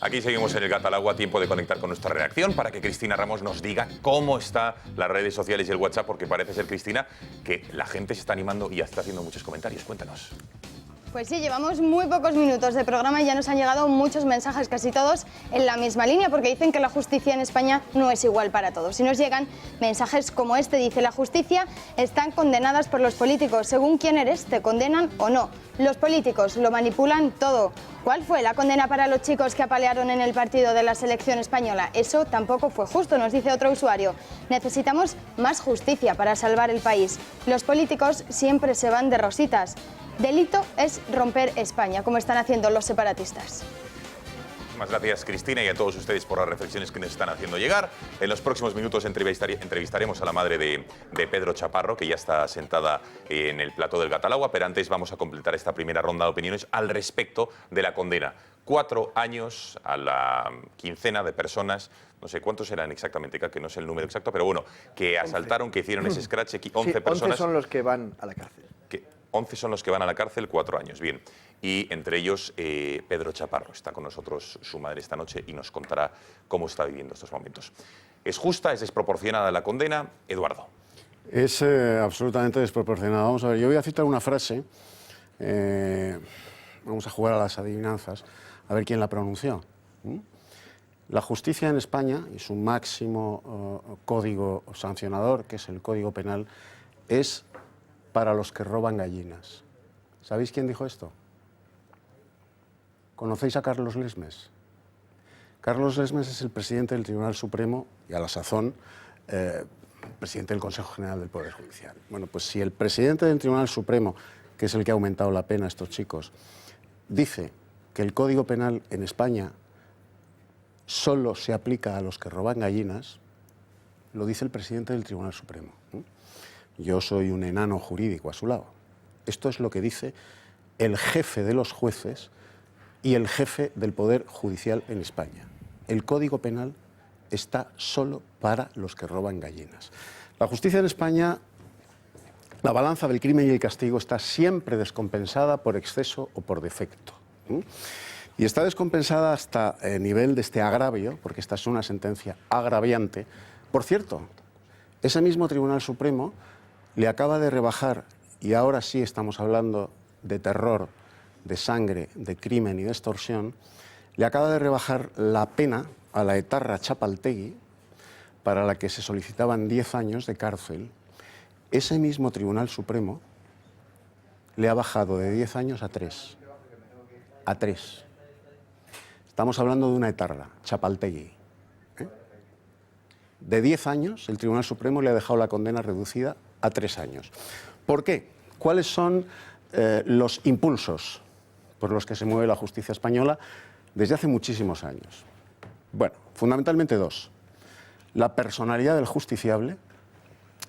Aquí seguimos en el Gata al Agua, tiempo de conectar con nuestra redacción para que Cristina Ramos nos diga cómo están las redes sociales y el WhatsApp, porque parece ser, Cristina, que la gente se está animando y está haciendo muchos comentarios. Cuéntanos. Pues sí, llevamos muy pocos minutos de programa y ya nos han llegado muchos mensajes, casi todos en la misma línea, porque dicen que la justicia en España no es igual para todos. Y nos llegan mensajes como este, dice: la justicia están condenadas por los políticos. Según quién eres, te condenan o no. Los políticos lo manipulan todo. ¿Cuál fue la condena para los chicos que apalearon en el partido de la selección española? Eso tampoco fue justo, nos dice otro usuario. Necesitamos más justicia para salvar el país. Los políticos siempre se van de rositas. Delito es romper España, como están haciendo los separatistas. Muchas gracias, Cristina, y a todos ustedes por las reflexiones que nos están haciendo llegar. En los próximos minutos entrevistaremos a la madre de Pedro Chaparro, que ya está sentada en el plató del Gata al Agua, pero antes vamos a completar esta primera ronda de opiniones al respecto de la condena. 4 años a la quincena de personas, no sé cuántos eran exactamente, que no sé el número exacto, pero bueno, que asaltaron, que hicieron ese scratch, 11 personas. 11 son los que van a la cárcel. 11 son los que van a la cárcel, 4 años, bien. Y entre ellos Pedro Chaparro. Está con nosotros su madre esta noche y nos contará cómo está viviendo estos momentos. ¿Es justa, es desproporcionada la condena? Eduardo. Es absolutamente desproporcionada. Vamos a ver, yo voy a citar una frase, vamos a jugar a las adivinanzas, a ver quién la pronunció. La justicia en España y su máximo código sancionador, que es el Código Penal, es para los que roban gallinas. ¿Sabéis quién dijo esto? ¿Conocéis a Carlos Lesmes? Carlos Lesmes es el presidente del Tribunal Supremo y a la sazón presidente del Consejo General del Poder Judicial. Bueno, pues si el presidente del Tribunal Supremo, que es el que ha aumentado la pena a estos chicos, dice que el Código Penal en España solo se aplica a los que roban gallinas, lo dice el presidente del Tribunal Supremo. Yo soy un enano jurídico a su lado. Esto es lo que dice el jefe de los jueces y el jefe del Poder Judicial en España. El Código Penal está solo para los que roban gallinas. La justicia en España, la balanza del crimen y el castigo está siempre descompensada por exceso o por defecto. Y está descompensada hasta el nivel de este agravio, porque esta es una sentencia agraviante. Por cierto, ese mismo Tribunal Supremo le acaba de rebajar, y ahora sí estamos hablando de terror, de sangre, de crimen y de extorsión, le acaba de rebajar la pena a la etarra Txapaltegui, para la que se solicitaban 10 años de cárcel. Ese mismo Tribunal Supremo le ha bajado de 10 años a 3. A 3. Estamos hablando de una etarra, Txapaltegui. De 10 años, el Tribunal Supremo le ha dejado la condena reducida a 3 años. ¿Por qué? ¿Cuáles son los impulsos por los que se mueve la justicia española desde hace muchísimos años? Bueno, fundamentalmente 2. La personalidad del justiciable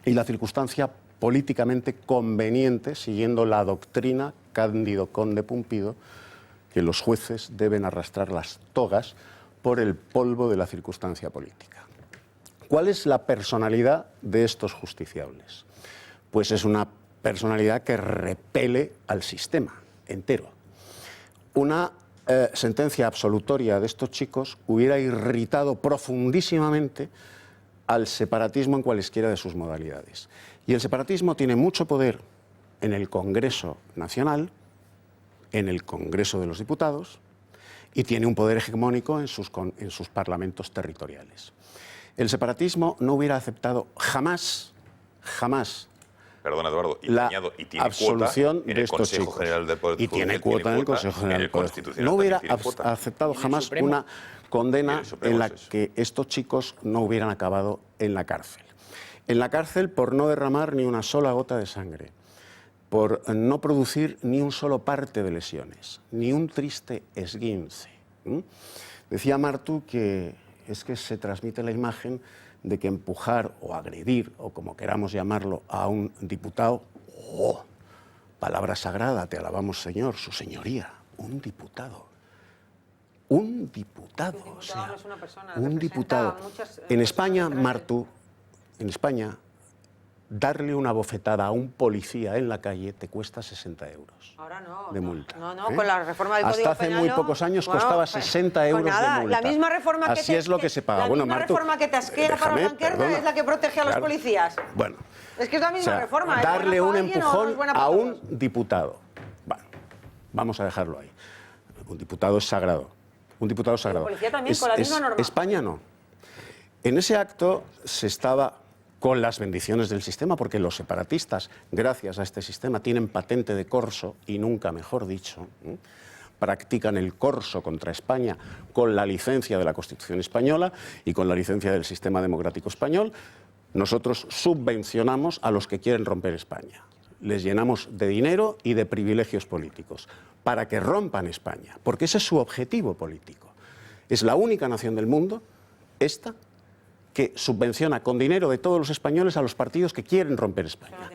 y la circunstancia políticamente conveniente, siguiendo la doctrina Cándido Conde Pumpido, que los jueces deben arrastrar las togas por el polvo de la circunstancia política. ¿Cuál es la personalidad de estos justiciables? Pues es una personalidad que repele al sistema entero. Una sentencia absolutoria de estos chicos hubiera irritado profundísimamente al separatismo en cualesquiera de sus modalidades. Y el separatismo tiene mucho poder en el Congreso Nacional, en el Congreso de los Diputados, y tiene un poder hegemónico en sus parlamentos territoriales. El separatismo no hubiera aceptado jamás, Perdona, Eduardo, y la añado, y tiene absolución cuota en de el estos Consejo chicos. General del Poder Y tiene cuota en el Consejo General del Poder Judicial. No hubiera aceptado jamás una condena en la que estos chicos no hubieran acabado en la cárcel. En la cárcel por no derramar ni una sola gota de sangre, por no producir ni un solo parte de lesiones, ni un triste esguince. Decía Martu que es que se transmite la imagen de que empujar o agredir, o como queramos llamarlo, a un diputado, ¡oh! Palabra sagrada, te alabamos, Señor, su señoría, un diputado. Un diputado, o sea, no es una persona, un diputado. En España, Martu, en España, darle una bofetada a un policía en la calle te cuesta 60 euros de multa. No, con la reforma del Código Hasta hace Penal, muy pocos años costaba 60 euros de multa. La misma reforma que Así es lo que se paga. La misma reforma que te asquea para Blanquerna es la que protege a los policías. Bueno. Es que es la misma reforma. Darle un empujón a un diputado. Bueno, vamos a dejarlo ahí. Un diputado es sagrado. Un diputado es sagrado. La policía también, con la misma norma. España no. En ese acto se estaba con las bendiciones del sistema, porque los separatistas, gracias a este sistema, tienen patente de corso, y nunca mejor dicho, practican el corso contra España con la licencia de la Constitución española y con la licencia del sistema democrático español. Nosotros subvencionamos a los que quieren romper España. Les llenamos de dinero y de privilegios políticos para que rompan España, porque ese es su objetivo político. Es la única nación del mundo, esta, que subvenciona con dinero de todos los españoles a los partidos que quieren romper España.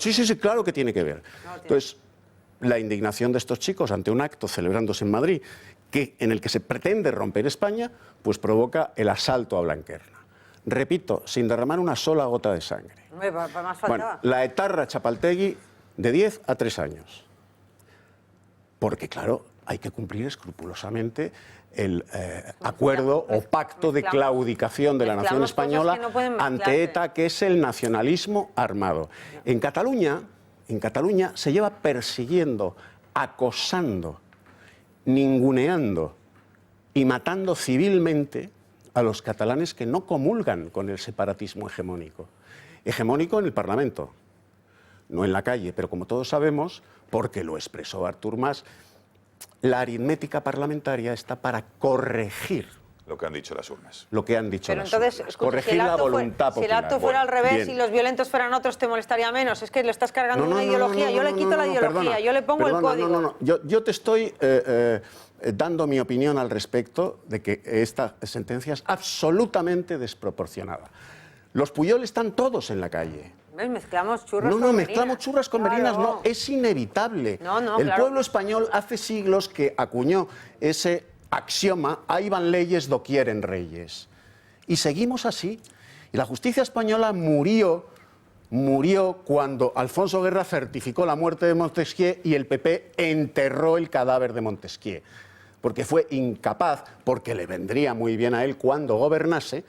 Sí, claro que tiene que ver. Entonces, la indignación de estos chicos ante un acto celebrándose en Madrid en el que se pretende romper España, pues provoca el asalto a Blanquerna. Repito, sin derramar una sola gota de sangre. Bueno, la etarra Chapaltegui de 10 a 3 años. Porque, claro, hay que cumplir escrupulosamente el acuerdo o pacto de claudicación de la nación española ante ETA, que es el nacionalismo armado. En Cataluña se lleva persiguiendo, acosando, ninguneando y matando civilmente a los catalanes que no comulgan con el separatismo hegemónico. Hegemónico en el Parlamento, no en la calle, pero como todos sabemos, porque lo expresó Artur Mas, la aritmética parlamentaria está para corregir lo que han dicho las urnas. Lo que han dicho pero las entonces, urnas. Corregir la voluntad popular. Si el acto fuera al revés y los violentos fueran otros, ¿te molestaría menos? Es que le estás cargando una ideología. Yo le quito la ideología, yo le pongo el código. Yo te estoy dando mi opinión al respecto de que esta sentencia es absolutamente desproporcionada. Los Puyol están todos en la calle. Mezclamos churras con merinas. Mezclamos churras con merinas, no, es inevitable. El pueblo español hace siglos que acuñó ese axioma: ahí van leyes, doquieren reyes. Y seguimos así. Y la justicia española murió cuando Alfonso Guerra certificó la muerte de Montesquieu y el PP enterró el cadáver de Montesquieu. Porque fue incapaz, porque le vendría muy bien a él cuando gobernase,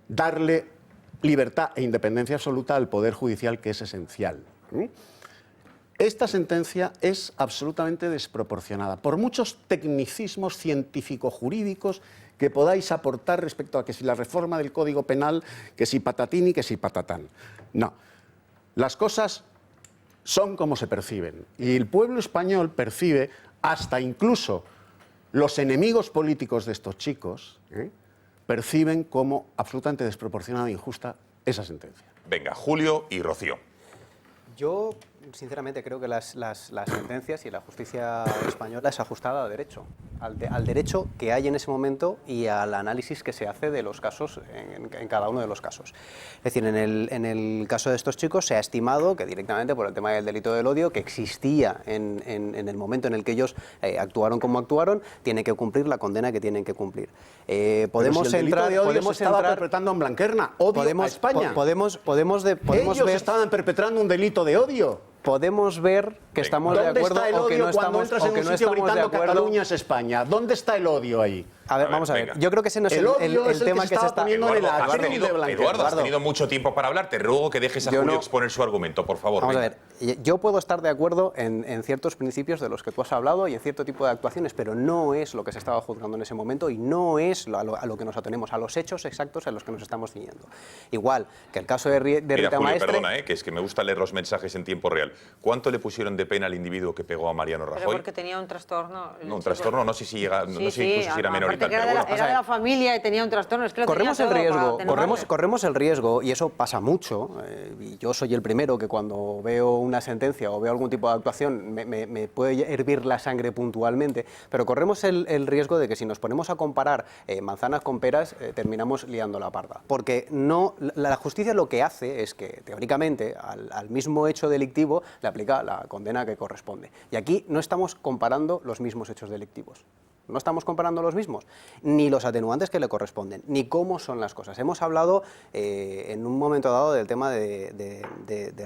darle libertad e independencia absoluta al Poder Judicial, que es esencial. Esta sentencia es absolutamente desproporcionada, por muchos tecnicismos científico-jurídicos que podáis aportar respecto a que si la reforma del Código Penal, que si patatín y que si patatán. No, las cosas son como se perciben, y el pueblo español percibe, hasta incluso los enemigos políticos de estos chicos, perciben como absolutamente desproporcionada e injusta esa sentencia. Venga, Julio y Rocío. Yo, sinceramente, creo que las sentencias y la justicia española es ajustada a derecho, al derecho que hay en ese momento y al análisis que se hace de los casos en cada uno de los casos. Es decir, en el caso de estos chicos se ha estimado que directamente por el tema del delito del odio, que existía en el momento en el que ellos actuaron como actuaron, tienen que cumplir la condena que tienen que cumplir. Podemos entrar, de odio se estaba perpetrando en Blanquerna, odio a España. Ellos estaban perpetrando un delito de odio. Podemos ver que estamos de ¿Dónde acuerdo está el o que odio no cuando estamos, entras en un sitio gritando Cataluña es España? ¿Dónde está el odio ahí? A ver, vamos a ver. Yo creo que ese no es el tema que se está poniendo en el Eduardo, has tenido mucho tiempo para hablar. Te ruego que dejes a Julio exponer su argumento, por favor. Vamos a ver. Yo puedo estar de acuerdo en ciertos principios de los que tú has hablado y en cierto tipo de actuaciones, pero no es lo que se estaba juzgando en ese momento y no es a lo que nos atenemos, a los hechos exactos en los que nos estamos ciñendo. Igual que el caso de Rita Julio, Maestre... perdona, que es que me gusta leer los mensajes en tiempo real. ¿Cuánto le pusieron de pena al individuo que pegó a Mariano Rajoy? Pero porque tenía un trastorno. No, un trastorno, no sé si llega, no sé incluso si era menor y tal. Era de la familia y tenía un trastorno. Es que corremos el riesgo, y eso pasa mucho, y yo soy el primero que cuando veo una sentencia o veo algún tipo de actuación me puede hervir la sangre puntualmente, pero corremos el riesgo de que si nos ponemos a comparar manzanas con peras, terminamos liando la parda. Porque no, la justicia lo que hace es que, teóricamente, al mismo hecho delictivo le aplica la condena que corresponde. Y aquí no estamos comparando los mismos hechos delictivos. No estamos comparando los mismos, ni los atenuantes que le corresponden, ni cómo son las cosas. Hemos hablado en un momento dado del tema de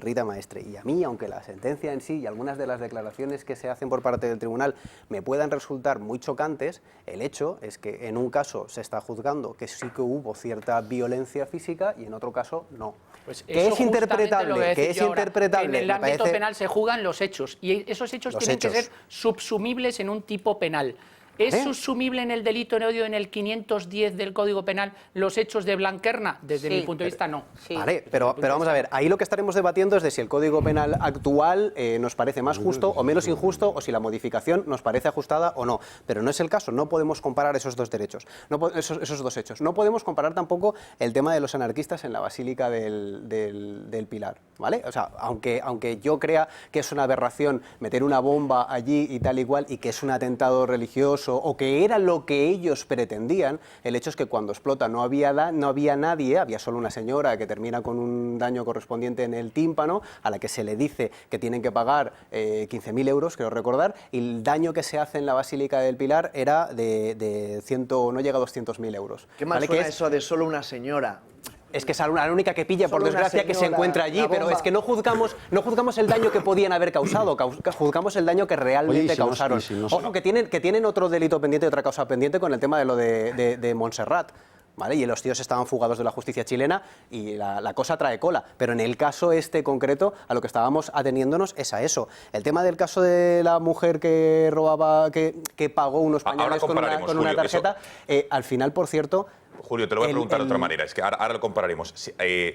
Rita Maestre, y a mí, aunque la sentencia en sí y algunas de las declaraciones que se hacen por parte del tribunal me puedan resultar muy chocantes, el hecho es que en un caso se está juzgando que sí que hubo cierta violencia física y en otro caso no. Pues que es interpretable, en el ámbito penal se juzgan los hechos y esos hechos tienen que ser subsumibles en un tipo penal. ¿Es subsumible en el delito de odio en el 510 del Código Penal los hechos de Blanquerna? Desde mi punto de vista, no. Vale, pero vamos a ver, ahí lo que estaremos debatiendo es de si el Código Penal actual nos parece más justo o menos injusto, o si la modificación nos parece ajustada o no. Pero no es el caso, no podemos comparar esos dos derechos, esos dos hechos. No podemos comparar tampoco el tema de los anarquistas en la Basílica del Pilar, ¿vale? O sea, aunque yo crea que es una aberración meter una bomba allí y tal igual, y que es un atentado religioso, o que era lo que ellos pretendían, el hecho es que cuando explota no había nadie, había solo una señora que termina con un daño correspondiente en el tímpano, a la que se le dice que tienen que pagar 15.000 euros, creo recordar, y el daño que se hace en la Basílica del Pilar era no llega a 200.000 euros. ¿Qué más suena eso de solo una señora? Es que es la única que pilla, por desgracia, que se encuentra allí, pero es que no juzgamos el daño que podían haber causado, juzgamos el daño que realmente causaron. Ojo, que tienen otro delito pendiente, otra causa pendiente con el tema de lo de Montserrat. ¿Vale? Y los tíos estaban fugados de la justicia chilena y la cosa trae cola. Pero en el caso este concreto, a lo que estábamos ateniéndonos es a eso. El tema del caso de la mujer que robaba, que pagó unos pañales con una tarjeta, al final, por cierto... Julio, te lo voy a preguntar de otra manera, es que ahora lo compararemos.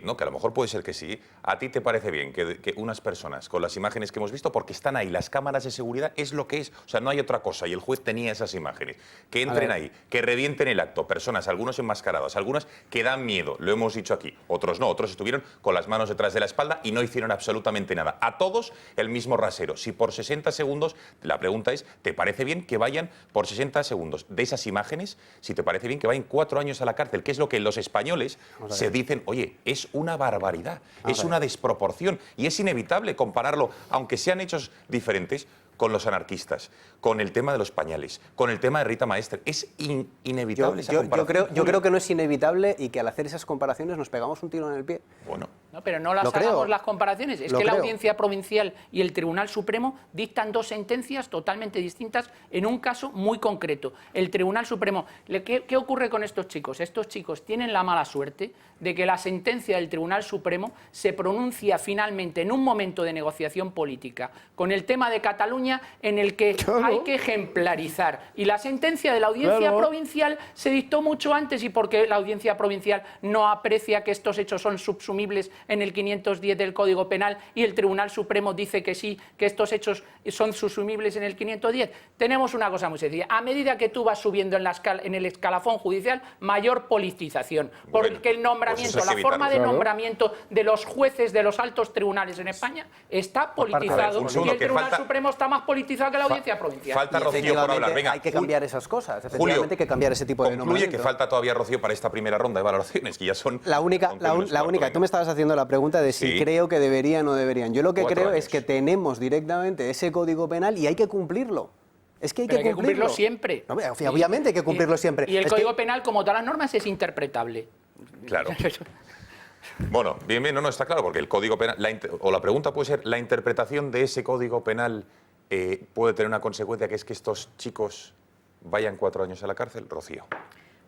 No, que a lo mejor puede ser que sí. ¿A ti te parece bien que unas personas, con las imágenes que hemos visto, porque están ahí las cámaras de seguridad, es lo que es? O sea, no hay otra cosa, y el juez tenía esas imágenes. Que entren ahí, que revienten el acto, personas, algunos enmascarados, algunas que dan miedo, lo hemos dicho aquí, otros no, otros estuvieron con las manos detrás de la espalda y no hicieron absolutamente nada. A todos el mismo rasero. Si por 60 segundos, la pregunta es, ¿te parece bien que vayan por 60 segundos de esas imágenes? Si te parece bien que vayan 4 años a la cárcel, que es lo que los españoles se dicen, oye, es una barbaridad, es una desproporción y es inevitable compararlo, aunque sean hechos diferentes, con los anarquistas, con el tema de los pañales, con el tema de Rita Maestre. Es inevitable esa comparación. Yo creo que no es inevitable y que al hacer esas comparaciones nos pegamos un tiro en el pie. Bueno. No, pero no las hagamos las comparaciones. Es que la Audiencia Provincial y el Tribunal Supremo dictan dos sentencias totalmente distintas en un caso muy concreto. El Tribunal Supremo... ¿Qué ocurre con estos chicos? Estos chicos tienen la mala suerte de que la sentencia del Tribunal Supremo se pronuncia finalmente en un momento de negociación política con el tema de Cataluña, en el que hay que ejemplarizar. Y la sentencia de la Audiencia Provincial se dictó mucho antes, y porque la Audiencia Provincial no aprecia que estos hechos son subsumibles en el 510 del Código Penal, y el Tribunal Supremo dice que sí, que estos hechos son subsumibles en el 510. Tenemos una cosa muy sencilla. A medida que tú vas subiendo en el escalafón judicial, mayor politización. Porque el nombramiento, la forma de nombramiento de los jueces de los altos tribunales en España está politizado, y el Tribunal Supremo está más politizado que la Audiencia Provincial. Falta Rocío por hablar. Venga, hay que cambiar esas cosas. Efectivamente, hay que cambiar ese tipo de nombramientos. Concluye que falta todavía, Rocío, para esta primera ronda de valoraciones, que ya son... La única. Tú me estabas haciendo la pregunta de si creo que deberían o no deberían. Yo lo que creo es que tenemos directamente ese Código Penal y hay que cumplirlo. Es que hay que cumplirlo siempre. No, obviamente hay que cumplirlo siempre. Y el Código Penal, como todas las normas, es interpretable. Claro. Bueno, bien, no, está claro, porque el Código Penal, la pregunta puede ser, ¿la interpretación de ese Código Penal puede tener una consecuencia, que es que estos chicos vayan 4 años a la cárcel? Rocío.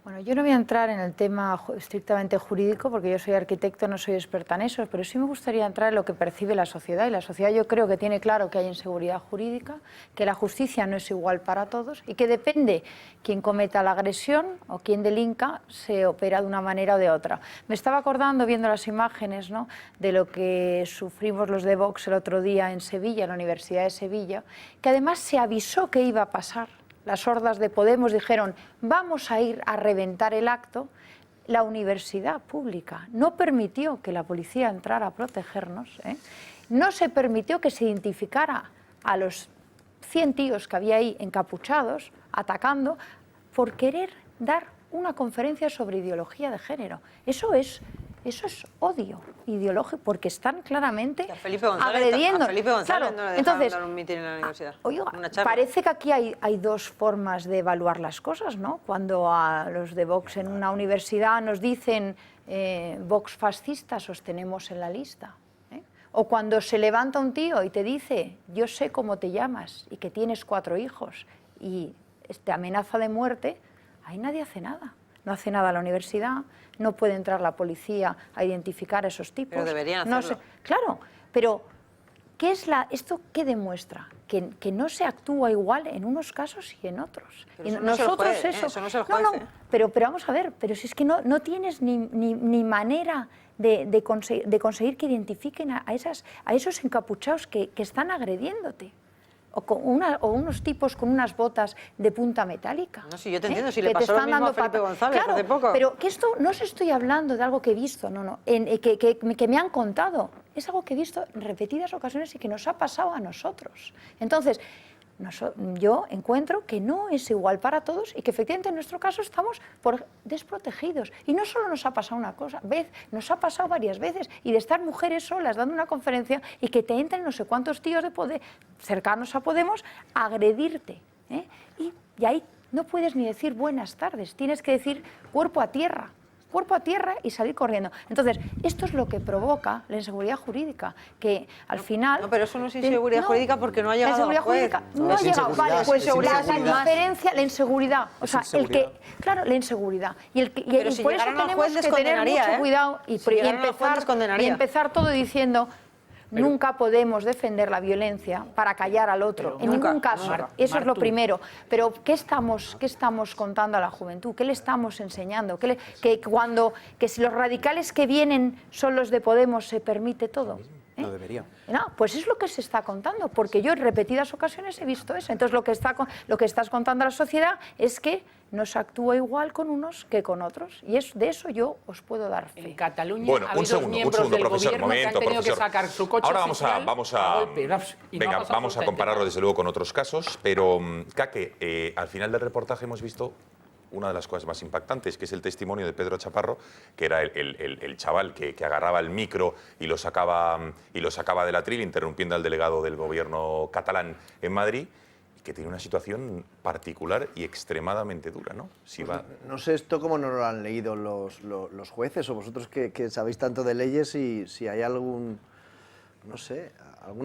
Bueno, yo no voy a entrar en el tema estrictamente jurídico, porque yo soy arquitecto, no soy experta en eso, pero sí me gustaría entrar en lo que percibe la sociedad. Y la sociedad yo creo que tiene claro que hay inseguridad jurídica, que la justicia no es igual para todos y que depende quién cometa la agresión o quién delinca, se opera de una manera o de otra. Me estaba acordando, viendo las imágenes, ¿no?, de lo que sufrimos los de Vox el otro día en Sevilla, en la Universidad de Sevilla, que además se avisó que iba a pasar. Las hordas de Podemos dijeron, vamos a ir a reventar el acto. La universidad pública no permitió que la policía entrara a protegernos, no se permitió que se identificara a los 100 tíos que había ahí encapuchados, atacando, por querer dar una conferencia sobre ideología de género. Eso es odio ideológico, porque están claramente agrediendo. A Felipe González claro, no le entonces, dar un mitin en la universidad. Oiga, parece que aquí hay dos formas de evaluar las cosas, ¿no? Cuando a los de Vox en una universidad nos dicen Vox fascista, sostenemos en la lista. O cuando se levanta un tío y te dice, yo sé cómo te llamas y que tienes 4 hijos y te amenaza de muerte, ahí nadie hace nada. No hace nada la universidad, no puede entrar la policía a identificar a esos tipos. Pero deberían hacerlo. Claro, pero ¿esto qué demuestra? Que no se actúa igual en unos casos y en otros. Pero y eso no nosotros es el juez, eso no es el juez. Pero vamos a ver, pero si es que no tienes ni manera de conseguir que identifiquen a esos encapuchados que están agrediéndote. O unos tipos con unas botas de punta metálica. No, sí, yo te entiendo, si le pasó lo mismo a Felipe González hace poco. Pero que esto no os estoy hablando de algo que he visto, que me han contado. Es algo que he visto en repetidas ocasiones y que nos ha pasado a nosotros. Entonces, yo encuentro que no es igual para todos y que efectivamente en nuestro caso estamos desprotegidos. Y no solo nos ha pasado una vez, nos ha pasado varias veces. Y de estar mujeres solas dando una conferencia y que te entren no sé cuántos tíos de poder, cercanos a Podemos, a agredirte. Y ahí no puedes ni decir buenas tardes, tienes que decir cuerpo a tierra y salir corriendo. Entonces, esto es lo que provoca la inseguridad jurídica, que al final... No, pero eso no es inseguridad jurídica porque no ha llegado al juez. No ha llegado, vale, pues la inseguridad, o sea, la inseguridad. Y por eso tenemos que tener mucho cuidado y empezar todo diciendo... Nunca podemos defender la violencia para callar al otro, en ningún caso. Eso es lo primero. Pero ¿qué estamos contando a la juventud? ¿Qué le estamos enseñando? Que si los radicales que vienen son los de Podemos, se permite todo. No debería. No, pues es lo que se está contando, porque yo en repetidas ocasiones he visto eso. Entonces lo que estás contando a la sociedad es que no se actúa igual con unos que con otros. Y de eso yo os puedo dar fe. En Cataluña ha habido miembros del gobierno que han tenido que sacar su coche oficial a golpe. Vamos a compararlo desde luego con otros casos, pero Kake, al final del reportaje hemos visto una de las cosas más impactantes, que es el testimonio de Pedro Chaparro, que era el chaval que agarraba el micro y lo sacaba del atril, interrumpiendo al delegado del gobierno catalán en Madrid, y que tiene una situación particular y extremadamente dura, ¿no? No sé esto cómo no lo han leído los jueces, o vosotros que sabéis tanto de leyes, y si hay alguna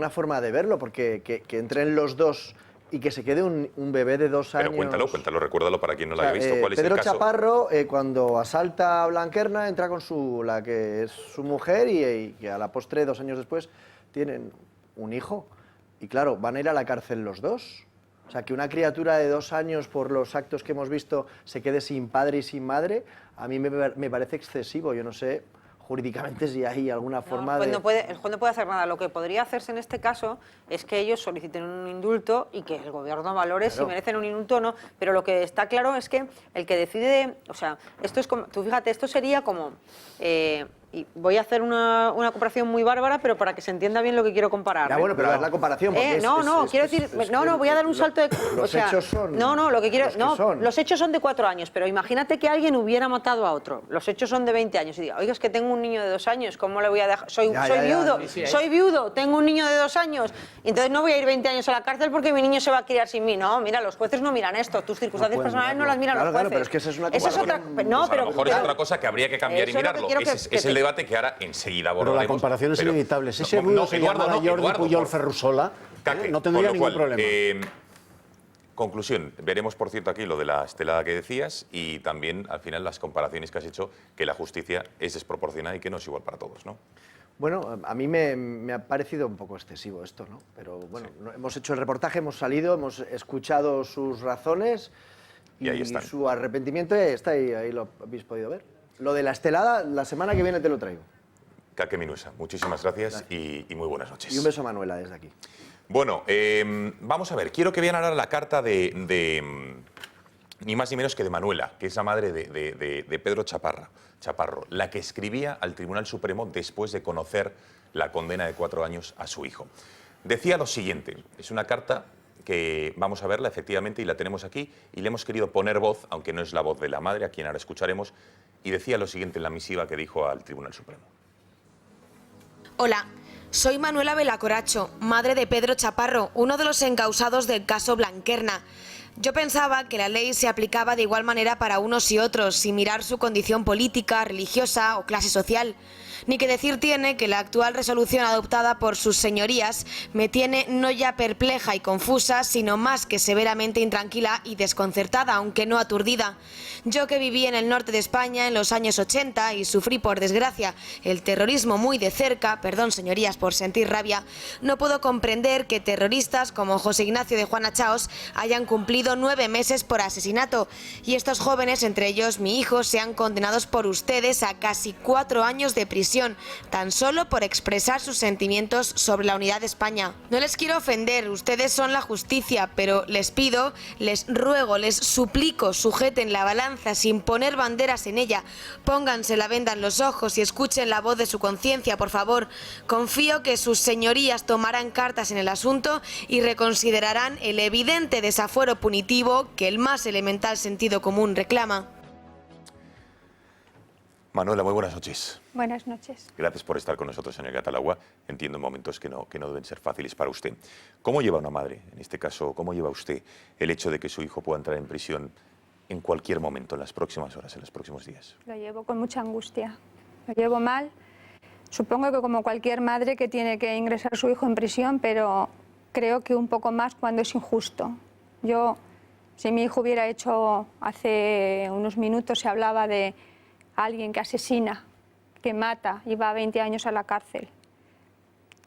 forma de verlo, porque que entren los dos y que se quede un bebé de 2 años... Pero cuéntalo, recuérdalo para quien no lo haya visto. ¿Cuál es el Pedro caso? Chaparro, cuando asalta a Blanquerna, entra con la que es su mujer y que a la postre, 2 años después, tienen un hijo. Y claro, van a ir a la cárcel los dos. O sea, que una criatura de 2 años, por los actos que hemos visto, se quede sin padre y sin madre, a mí me parece excesivo. Yo no sé jurídicamente si hay alguna forma de... El juez no puede hacer nada. Lo que podría hacerse en este caso es que ellos soliciten un indulto y que el gobierno valore si merecen un indulto o no. Pero lo que está claro es que el que decide... O sea, esto es como... Tú fíjate, esto sería como... y voy a hacer una comparación muy bárbara, pero para que se entienda bien lo que quiero comparar. Ya, bueno, pero es la comparación. Voy a dar un salto de... Los hechos son... los hechos son de 4 años, pero imagínate que alguien hubiera matado a otro. Los hechos son de 20 años. Y diga, oiga, es que tengo un niño de 2 años, ¿cómo le voy a dejar? Soy viudo, tengo un niño de 2 años, entonces no voy a ir 20 años a la cárcel porque mi niño se va a criar sin mí. No, mira, los jueces no miran esto, tus circunstancias personales no las miran los jueces. Claro, pero es que esa es una comparación... a lo mejor es otra cosa que habría que cambiar y mirarlo. Es el debate que ahora enseguida abordaremos. Pero la comparación es inevitable. Si ese ruido se llamara Jordi Pujol Ferrusola, no tendría ningún problema. Conclusión, veremos por cierto aquí lo de la estelada que decías y también al final las comparaciones que has hecho, que la justicia es desproporcionada y que no es igual para todos, ¿no? Bueno, a mí me ha parecido un poco excesivo esto, ¿no? Pero bueno, hemos hecho el reportaje, hemos salido, hemos escuchado sus razones y ahí están. Su arrepentimiento está ahí lo habéis podido ver. Lo de la estelada, la semana que viene te lo traigo. Kake Minuesa, muchísimas gracias y muy buenas noches. Y un beso a Manuela desde aquí. Bueno, vamos a ver, quiero que vean ahora la carta de ni más ni menos que de Manuela, que es la madre de Pedro Chaparro, la que escribía al Tribunal Supremo después de conocer la condena de 4 años a su hijo. Decía lo siguiente, es una carta que vamos a verla efectivamente y la tenemos aquí y le hemos querido poner voz, aunque no es la voz de la madre, a quien ahora escucharemos, y decía lo siguiente en la misiva que dijo al Tribunal Supremo. Hola. Soy Manuela Velacoracho, madre de Pedro Chaparro, uno de los encausados del caso Blanquerna. Yo pensaba que la ley se aplicaba de igual manera para unos y otros, sin mirar su condición política, religiosa o clase social. Ni que decir tiene que la actual resolución adoptada por sus señorías me tiene no ya perpleja y confusa, sino más que severamente intranquila y desconcertada, aunque no aturdida. Yo que viví en el norte de España en los años 80 y sufrí, por desgracia, el terrorismo muy de cerca, perdón señorías por sentir rabia, no puedo comprender que terroristas como José Ignacio de Juana Chaos hayan cumplido 9 meses por asesinato y estos jóvenes, entre ellos mi hijo, sean condenados por ustedes a casi 4 años de prisión, tan solo por expresar sus sentimientos sobre la unidad de España. No les quiero ofender, ustedes son la justicia, pero les pido, les ruego, les suplico, sujeten la balanza sin poner banderas en ella, pónganse la venda en los ojos y escuchen la voz de su conciencia, por favor. Confío que sus señorías tomarán cartas en el asunto y reconsiderarán el evidente desafuero punitivo que el más elemental sentido común reclama. Manuela, muy buenas noches. Buenas noches. Gracias por estar con nosotros en el Gatalagua. Entiendo en momentos que no deben ser fáciles para usted. ¿Cómo lleva una madre, en este caso, cómo lleva usted el hecho de que su hijo pueda entrar en prisión en cualquier momento, en las próximas horas, en los próximos días? Lo llevo con mucha angustia, lo llevo mal. Supongo que como cualquier madre que tiene que ingresar a su hijo en prisión, pero creo que un poco más cuando es injusto. Si mi hijo hubiera hecho, hace unos minutos se hablaba de alguien que asesina, que mata y va 20 años a la cárcel.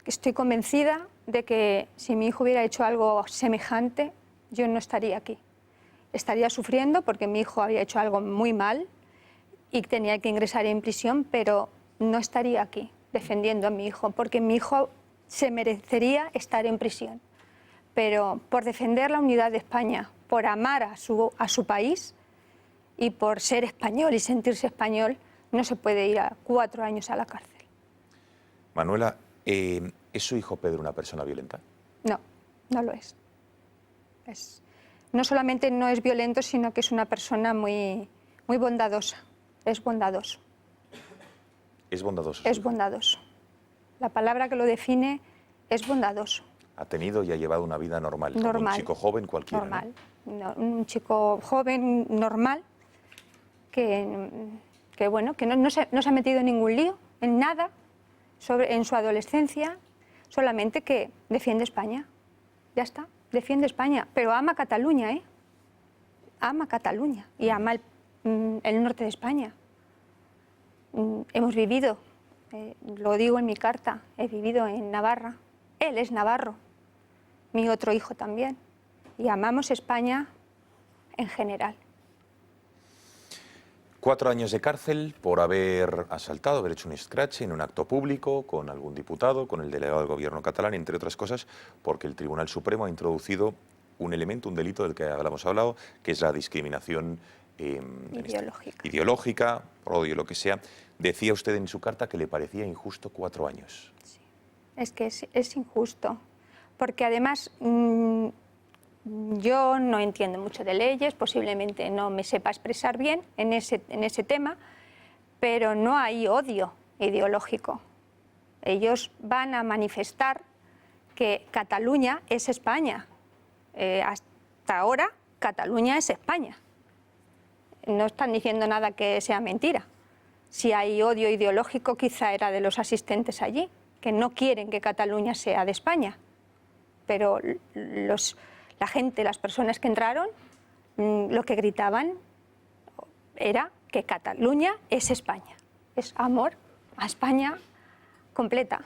Estoy convencida de que si mi hijo hubiera hecho algo semejante, yo no estaría aquí. Estaría sufriendo porque mi hijo había hecho algo muy mal y tenía que ingresar en prisión, pero no estaría aquí defendiendo a mi hijo, porque mi hijo se merecería estar en prisión. Pero por defender la unidad de España, por amar a su país, y por ser español y sentirse español, no se puede ir a 4 años a la cárcel. Manuela, ¿es su hijo Pedro una persona violenta? No, no lo es. No solamente no es violento, sino que es una persona muy bondadosa. Es bondadoso. ¿Es bondadoso? Es bondadoso. La palabra que lo define es bondadoso. Ha tenido y ha llevado una vida normal, como un chico joven cualquiera. Normal. ¿No? Un chico joven, normal, que bueno, que no se ha metido en ningún lío, en nada, en su adolescencia, solamente que defiende España. Ya está, defiende España, pero ama Cataluña, ¿eh? Ama Cataluña y ama el norte de España. Hemos vivido, lo digo en mi carta, he vivido en Navarra. Él es navarro, mi otro hijo también, y amamos España en general. 4 años de cárcel por haber asaltado, haber hecho un scratch en un acto público con algún diputado, con el delegado del gobierno catalán, entre otras cosas, porque el Tribunal Supremo ha introducido un elemento, un delito del que hemos hablado, que es la discriminación ideológica, odio, lo que sea. Decía usted en su carta que le parecía injusto 4 años. Sí. Es que es injusto, porque además yo no entiendo mucho de leyes, posiblemente no me sepa expresar bien en ese tema, pero no hay odio ideológico. Ellos van a manifestar que Cataluña es España. Hasta ahora, Cataluña es España. No están diciendo nada que sea mentira. Si hay odio ideológico, quizá era de los asistentes allí, que no quieren que Cataluña sea de España. Pero la gente, las personas que entraron, lo que gritaban era que Cataluña es España. Es amor a España completa.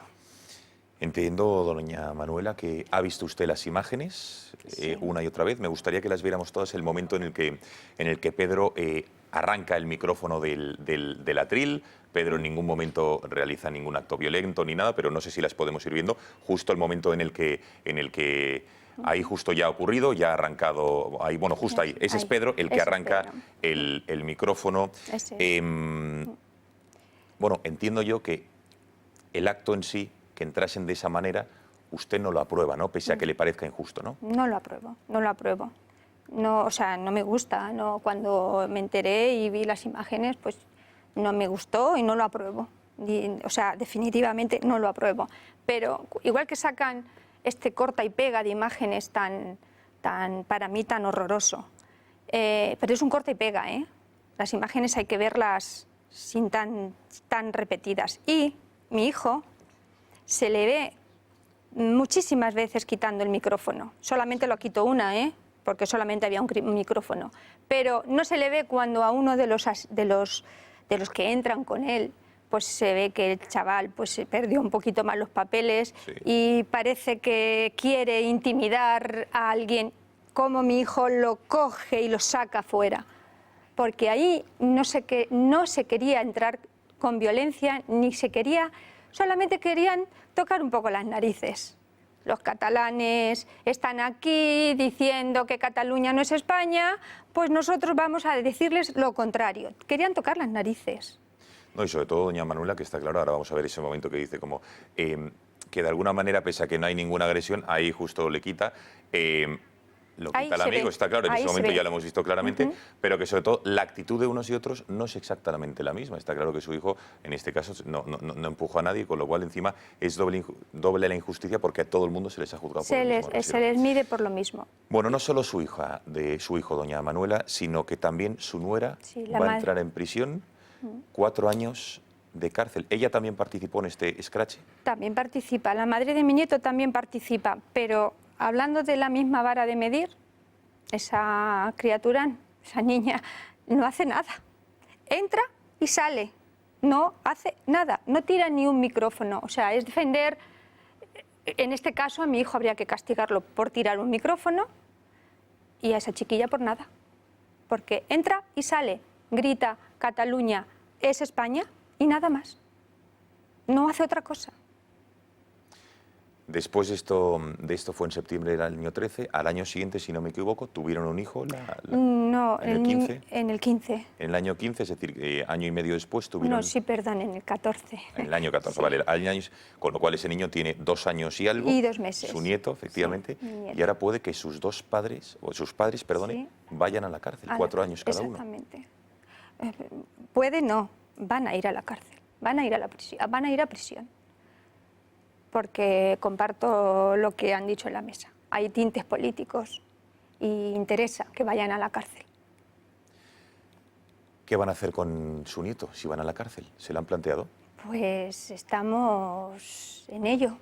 Entiendo, doña Manuela, que ha visto usted las imágenes una y otra vez. Me gustaría que las viéramos todas el momento en el que Pedro arranca el micrófono del atril. Pedro en ningún momento realiza ningún acto violento ni nada, pero no sé si las podemos ir viendo. Justo el momento en el que ahí justo ya ha ocurrido, ya ha arrancado, ahí, bueno, justo ahí. Ese es Pedro, el que arranca el micrófono. Bueno, entiendo yo que el acto en sí, que entrasen de esa manera, usted no lo aprueba, ¿no? Pese a que le parezca injusto, ¿no? No lo apruebo, no lo apruebo. No, o sea, no me gusta. No, cuando me enteré y vi las imágenes, pues no me gustó y no lo apruebo. O sea, definitivamente no lo apruebo. Pero igual que sacan este corta y pega de imágenes para mí tan horroroso, pero es un corta y pega, ¿eh? Las imágenes hay que verlas sin tan repetidas. Y mi hijo se le ve muchísimas veces quitando el micrófono. Solamente lo quitó una, porque solamente había un micrófono. Pero no se le ve cuando a uno de los que entran con él, pues se ve que el chaval pues se perdió un poquito más los papeles y parece que quiere intimidar a alguien, como mi hijo lo coge y lo saca fuera. Porque ahí no se quería entrar con violencia, ni se quería... Solamente querían tocar un poco las narices. Los catalanes están aquí diciendo que Cataluña no es España, pues nosotros vamos a decirles lo contrario. Querían tocar las narices. No, y sobre todo, doña Manuela, que está claro, ahora vamos a ver ese momento que dice como que de alguna manera, pese a que no hay ninguna agresión, ahí justo le quita... lo quita el amigo, está claro, en ese momento ya lo hemos visto claramente, pero que sobre todo la actitud de unos y otros no es exactamente la misma. Está claro que su hijo, en este caso, no empujó a nadie, con lo cual encima es doble la injusticia porque a todo el mundo se les ha juzgado por lo mismo. Se les mide por lo mismo. Bueno, no solo su hijo, doña Manuela, sino que también su nuera va a entrar en prisión, 4 años de cárcel. ¿Ella también participó en este escrache? También participa, la madre de mi nieto también participa, pero... Hablando de la misma vara de medir, esa criatura, esa niña, no hace nada. Entra y sale, no hace nada, no tira ni un micrófono. O sea, es defender, en este caso a mi hijo habría que castigarlo por tirar un micrófono y a esa chiquilla por nada. Porque entra y sale, grita, Cataluña es España y nada más. No hace otra cosa. Después de esto fue en septiembre del año 13, al año siguiente, si no me equivoco, tuvieron un hijo. No, ¿en el 15? En el 15. En el año 15, es decir, año y medio después tuvieron... No, sí, perdón, en el 14. En el año 14, vale, con lo cual ese niño tiene 2 años y algo. Y 2 meses. Su nieto, efectivamente, y ahora puede que sus padres, vayan a la cárcel, 4 años cada uno. Exactamente. Puede no, van a ir a la cárcel, van a ir a prisión. Porque comparto lo que han dicho en la mesa. Hay tintes políticos y interesa que vayan a la cárcel. ¿Qué van a hacer con su nieto si van a la cárcel? ¿Se lo han planteado? Pues estamos en ello,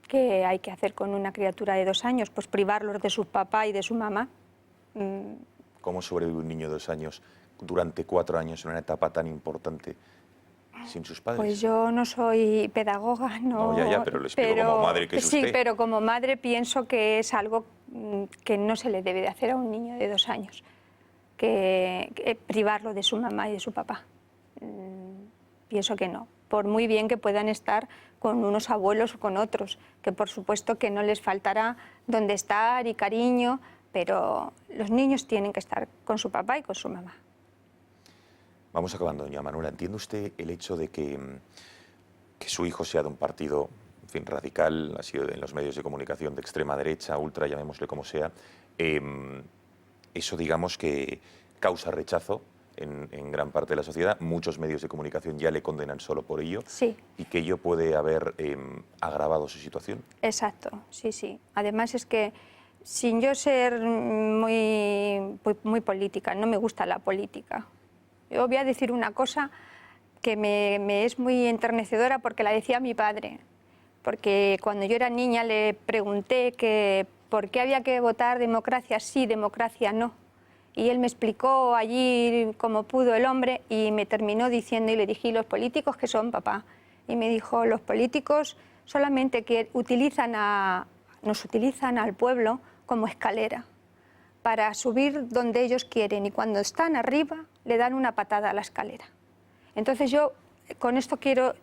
¿Qué hay que hacer con una criatura de 2 años? Pues privarlos de su papá y de su mamá. ¿Cómo sobrevive un niño de 2 años durante 4 años en una etapa tan importante sin sus padres? Pues yo no soy pedagoga, no. Ya, pero lo explico como madre que es usted. Sí, pero como madre pienso que es algo que no se le debe de hacer a un niño de 2 años, que privarlo de su mamá y de su papá. Pienso que no. Por muy bien que puedan estar con unos abuelos o con otros, que por supuesto que no les faltará donde estar y cariño, pero los niños tienen que estar con su papá y con su mamá. Vamos acabando, doña Manuela. ¿Entiende usted el hecho de que su hijo sea de un partido, en fin, radical, ha sido en los medios de comunicación de extrema derecha, ultra, llamémosle como sea? Eso, digamos, que causa rechazo en gran parte de la sociedad. Muchos medios de comunicación ya le condenan solo por ello. Sí. Y que ello puede haber agravado su situación. Exacto, sí. Además es que sin yo ser muy política, no me gusta la política. Yo voy a decir una cosa que me es muy enternecedora porque la decía mi padre. Porque cuando yo era niña le pregunté que por qué había que votar democracia sí, democracia no. Y él me explicó allí como pudo el hombre y me terminó diciendo, y le dije, ¿y los políticos qué son, papá? Y me dijo, los políticos solamente que nos utilizan al pueblo como escalera para subir donde ellos quieren y cuando están arriba le dan una patada a la escalera. Entonces yo con esto quiero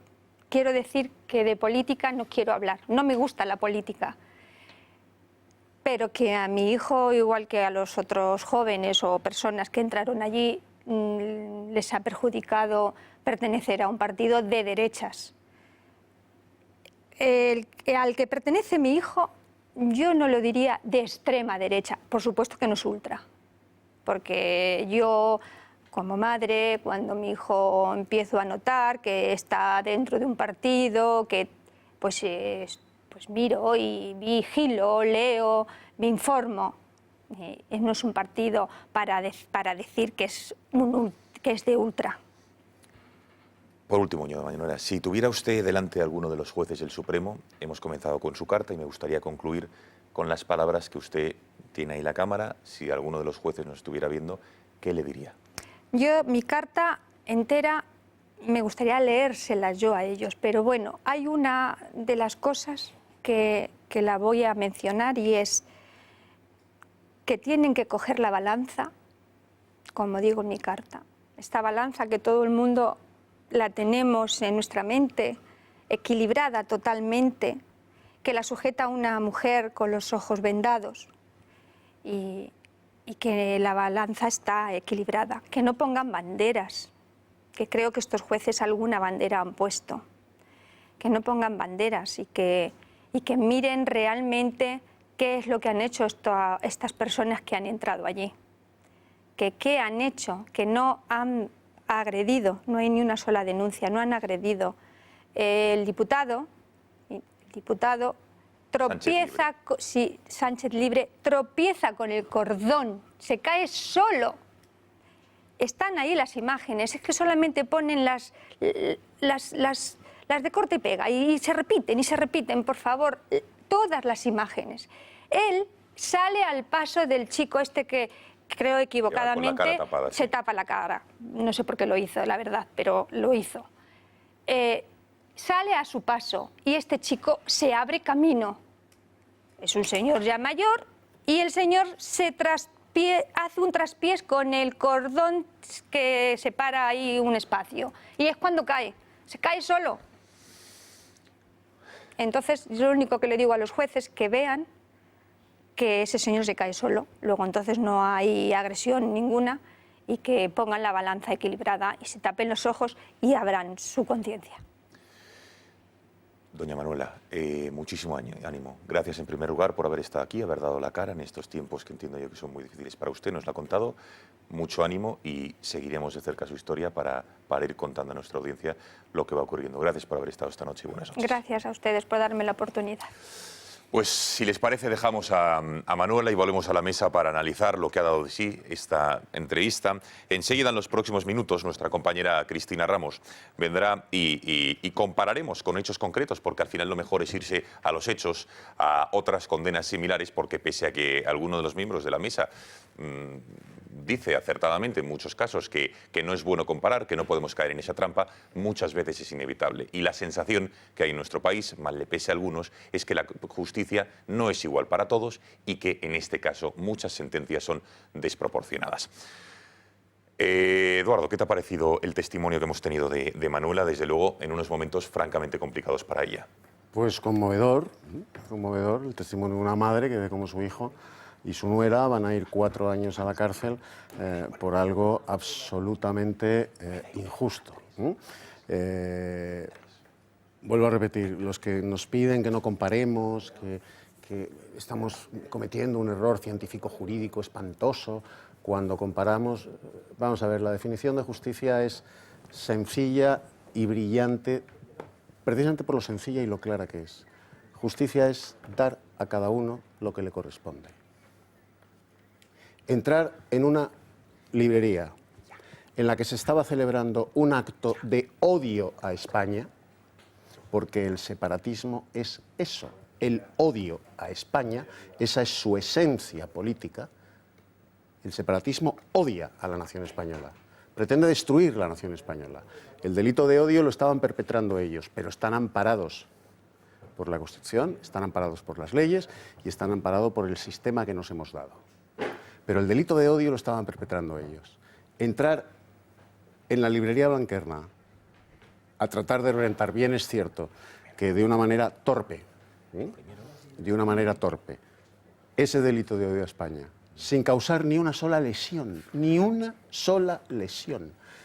decir que de política no quiero hablar, no me gusta la política, pero que a mi hijo, igual que a los otros jóvenes o personas que entraron allí, les ha perjudicado pertenecer a un partido de derechas. Al que pertenece mi hijo, yo no lo diría de extrema derecha, por supuesto que no es ultra, porque yo como madre, cuando mi hijo empiezo a notar que está dentro de un partido, que pues miro y vigilo, leo, me informo. No es un partido para decir que es de ultra. Por último, doña Manuela, si tuviera usted delante a alguno de los jueces del Supremo, hemos comenzado con su carta y me gustaría concluir con las palabras que usted tiene ahí la cámara. Si alguno de los jueces nos estuviera viendo, ¿qué le diría? Yo, mi carta entera, me gustaría leérselas yo a ellos, pero bueno, hay una de las cosas que la voy a mencionar y es que tienen que coger la balanza, como digo en mi carta, esta balanza que todo el mundo la tenemos en nuestra mente, equilibrada totalmente, que la sujeta una mujer con los ojos vendados y que la balanza está equilibrada, que no pongan banderas, que creo que estos jueces alguna bandera han puesto, que no pongan banderas y que miren realmente qué es lo que han hecho estas personas que han entrado allí, que qué han hecho, que no han agredido, no hay ni una sola denuncia, no han agredido. El diputado tropieza, Sánchez Libre tropieza con el cordón, se cae solo. Están ahí las imágenes, es que solamente ponen las de corte y pega y se repiten, por favor, todas las imágenes. Él sale al paso del chico este que creo equivocadamente se tapa la cara. No sé por qué lo hizo, la verdad, pero lo hizo. Sale a su paso y este chico se abre camino. Es un señor ya mayor y el señor hace un traspiés con el cordón que separa ahí un espacio. Y es cuando cae, se cae solo. Entonces, yo lo único que le digo a los jueces que vean que ese señor se cae solo, luego entonces no hay agresión ninguna y que pongan la balanza equilibrada y se tapen los ojos y abran su conciencia. Doña Manuela, muchísimo ánimo. Gracias en primer lugar por haber estado aquí, haber dado la cara en estos tiempos que entiendo yo que son muy difíciles para usted. Nos lo ha contado, mucho ánimo y seguiremos de cerca su historia para ir contando a nuestra audiencia lo que va ocurriendo. Gracias por haber estado esta noche y buenas noches. Gracias a ustedes por darme la oportunidad. Pues si les parece dejamos a Manuela y volvemos a la mesa para analizar lo que ha dado de sí esta entrevista. Enseguida en los próximos minutos nuestra compañera Cristina Ramos vendrá y compararemos con hechos concretos porque al final lo mejor es irse a los hechos, a otras condenas similares porque pese a que alguno de los miembros de la mesa dice acertadamente en muchos casos que no es bueno comparar, que no podemos caer en esa trampa, muchas veces es inevitable. Y la sensación que hay en nuestro país, mal le pese a algunos, es que la justicia no es igual para todos y que en este caso muchas sentencias son desproporcionadas. Eduardo, ¿qué te ha parecido el testimonio que hemos tenido de Manuela, desde luego en unos momentos francamente complicados para ella? Pues conmovedor el testimonio de una madre que ve cómo su hijo y su nuera van a ir 4 años a la cárcel por algo absolutamente injusto. Vuelvo a repetir, los que nos piden que no comparemos, que estamos cometiendo un error científico-jurídico espantoso cuando comparamos, vamos a ver, la definición de justicia es sencilla y brillante, precisamente por lo sencilla y lo clara que es. Justicia es dar a cada uno lo que le corresponde. entrar en una librería en la que se estaba celebrando un acto de odio a España, porque el separatismo es eso, el odio a España, esa es su esencia política. El separatismo odia a la nación española, pretende destruir la nación española. El delito de odio lo estaban perpetrando ellos, pero están amparados por la Constitución, están amparados por las leyes y están amparados por el sistema que nos hemos dado. Pero el delito de odio lo estaban perpetrando ellos. Entrar en la librería Blanquerna a tratar de rentar, bien es cierto, que de una manera torpe, ese delito de odio a España, sin causar ni una sola lesión,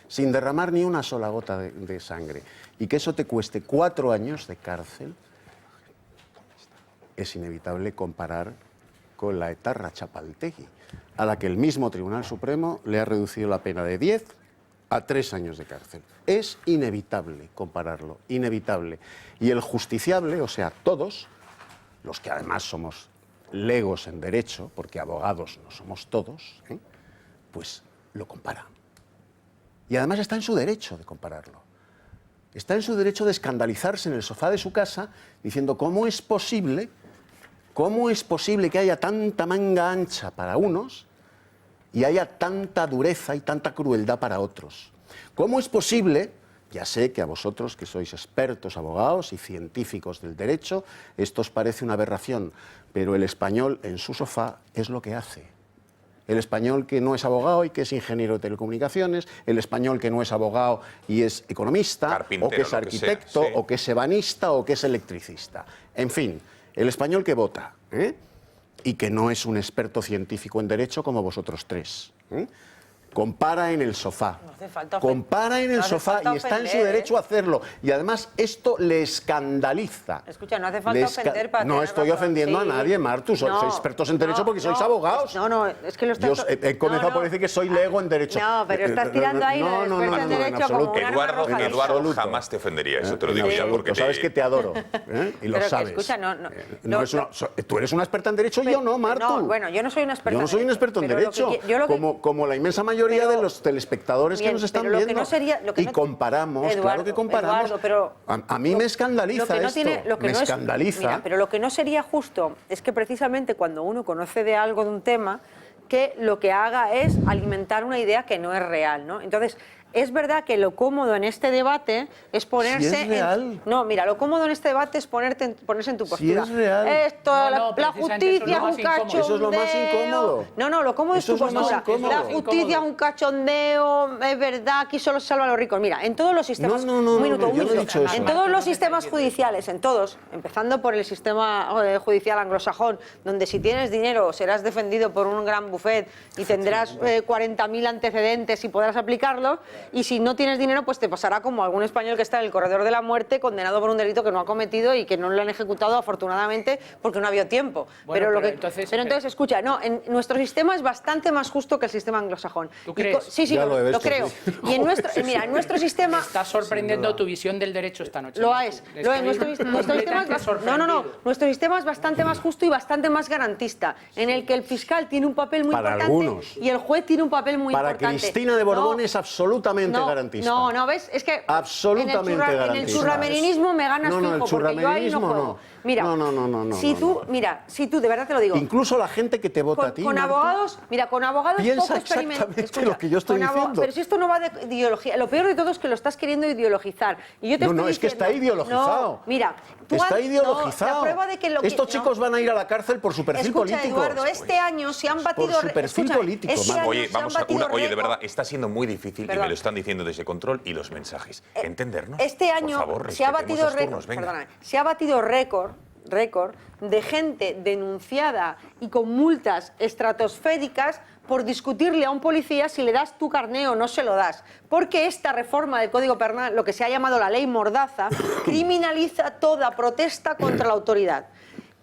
sin derramar ni una sola gota de sangre, y que eso te cueste 4 años de cárcel, es inevitable comparar con la etarra Txapeltegui, a la que el mismo Tribunal Supremo le ha reducido la pena de 10 a 3 años de cárcel. Es inevitable compararlo, inevitable. Y el justiciable, o sea, todos, los que además somos legos en derecho, porque abogados no somos todos, pues lo compara. Y además está en su derecho de compararlo. Está en su derecho de escandalizarse en el sofá de su casa diciendo ¿cómo es posible que haya tanta manga ancha para unos y haya tanta dureza y tanta crueldad para otros? ¿Cómo es posible? Ya sé que a vosotros, que sois expertos abogados y científicos del derecho, esto os parece una aberración, pero el español en su sofá es lo que hace. El español que no es abogado y que es ingeniero de telecomunicaciones, el español que no es abogado y es economista, carpintero, o que es arquitecto, o que es ebanista, o que es electricista. En fin, el español que vota, y que no es un experto científico en derecho como vosotros tres. Compara en el sofá. No hace falta compara en el sofá y está en su derecho a hacerlo. Y además esto le escandaliza. Escucha, no hace falta ofender para No estoy ofendiendo a nadie, Martu. Sois expertos en derecho porque sois abogados. No, es que lo estás... Yo he comenzado por decir que soy lego en derecho. No, pero estás tirando ahí lo de experto en derecho como un arma arrojadiza. Eduardo jamás te ofendería, eso te lo digo ya. Porque sabes que te adoro, y lo sabes. Escucha, tú eres una experta en derecho y yo no, Martu. No, bueno, yo no soy una experta en derecho. Yo no soy un experto en derecho, como la inmensa mayoría de los telespectadores que nos están viendo. Y comparamos, claro que comparamos. A mí me escandaliza esto, me escandaliza. Mira, pero lo que no sería justo es que precisamente cuando uno conoce de algo, de un tema, que lo que haga es alimentar una idea que no es real, ¿no? Entonces, es verdad que lo cómodo en este debate es ponerse... Si es real. No, mira, lo cómodo en este debate es ponerse en tu postura. Si es real. Esto, la justicia es un cachondeo. Eso es lo más incómodo. No, lo cómodo es tu postura. La justicia es un cachondeo, es verdad, aquí solo se salvan los ricos. Mira, en todos los sistemas... En todos los sistemas judiciales, en todos, empezando por el sistema judicial anglosajón, donde si tienes dinero serás defendido por un gran bufet y tendrás 40.000 antecedentes y podrás aplicarlos. Y si no tienes dinero, pues te pasará como algún español que está en el corredor de la muerte, condenado por un delito que no ha cometido y que no lo han ejecutado, afortunadamente, porque no ha habido tiempo. Bueno, pero entonces, escucha, no, nuestro sistema es bastante más justo que el sistema anglosajón. ¿Tú crees? Sí, lo creo. Y en nuestro sistema... Me está sorprendiendo tu visión del derecho esta noche. Lo es. Nuestro sistema es bastante más justo y bastante más garantista, en el que el fiscal tiene un papel muy importante y el juez tiene un papel muy importante. Para Cristina de Borbón es absolutamente garantista. No, ¿ves? Es que absolutamente garantista. En el churramerinismo me ganas fijo, el porque yo ahí no juego. Mira, si tú, de verdad te lo digo. Incluso la gente que te vota a ti, con abogados, piensa exactamente lo que yo estoy diciendo. Pero si esto no va de ideología, lo peor de todo es que lo estás queriendo ideologizar. Y yo te estoy es que está ideologizado. No, mira, está ideologizado. La prueba de que estos chicos van a ir a la cárcel por su perfil político. Eduardo, este año se han batido... Por su perfil político. Oye, de verdad, está siendo muy difícil y me lo están diciendo desde control y los mensajes. ¿Entendernos? Este año se ha batido récord de gente denunciada y con multas estratosféricas por discutirle a un policía si le das tu carné o no se lo das. Porque esta reforma del Código Penal, lo que se ha llamado la ley Mordaza, criminaliza toda protesta contra la autoridad,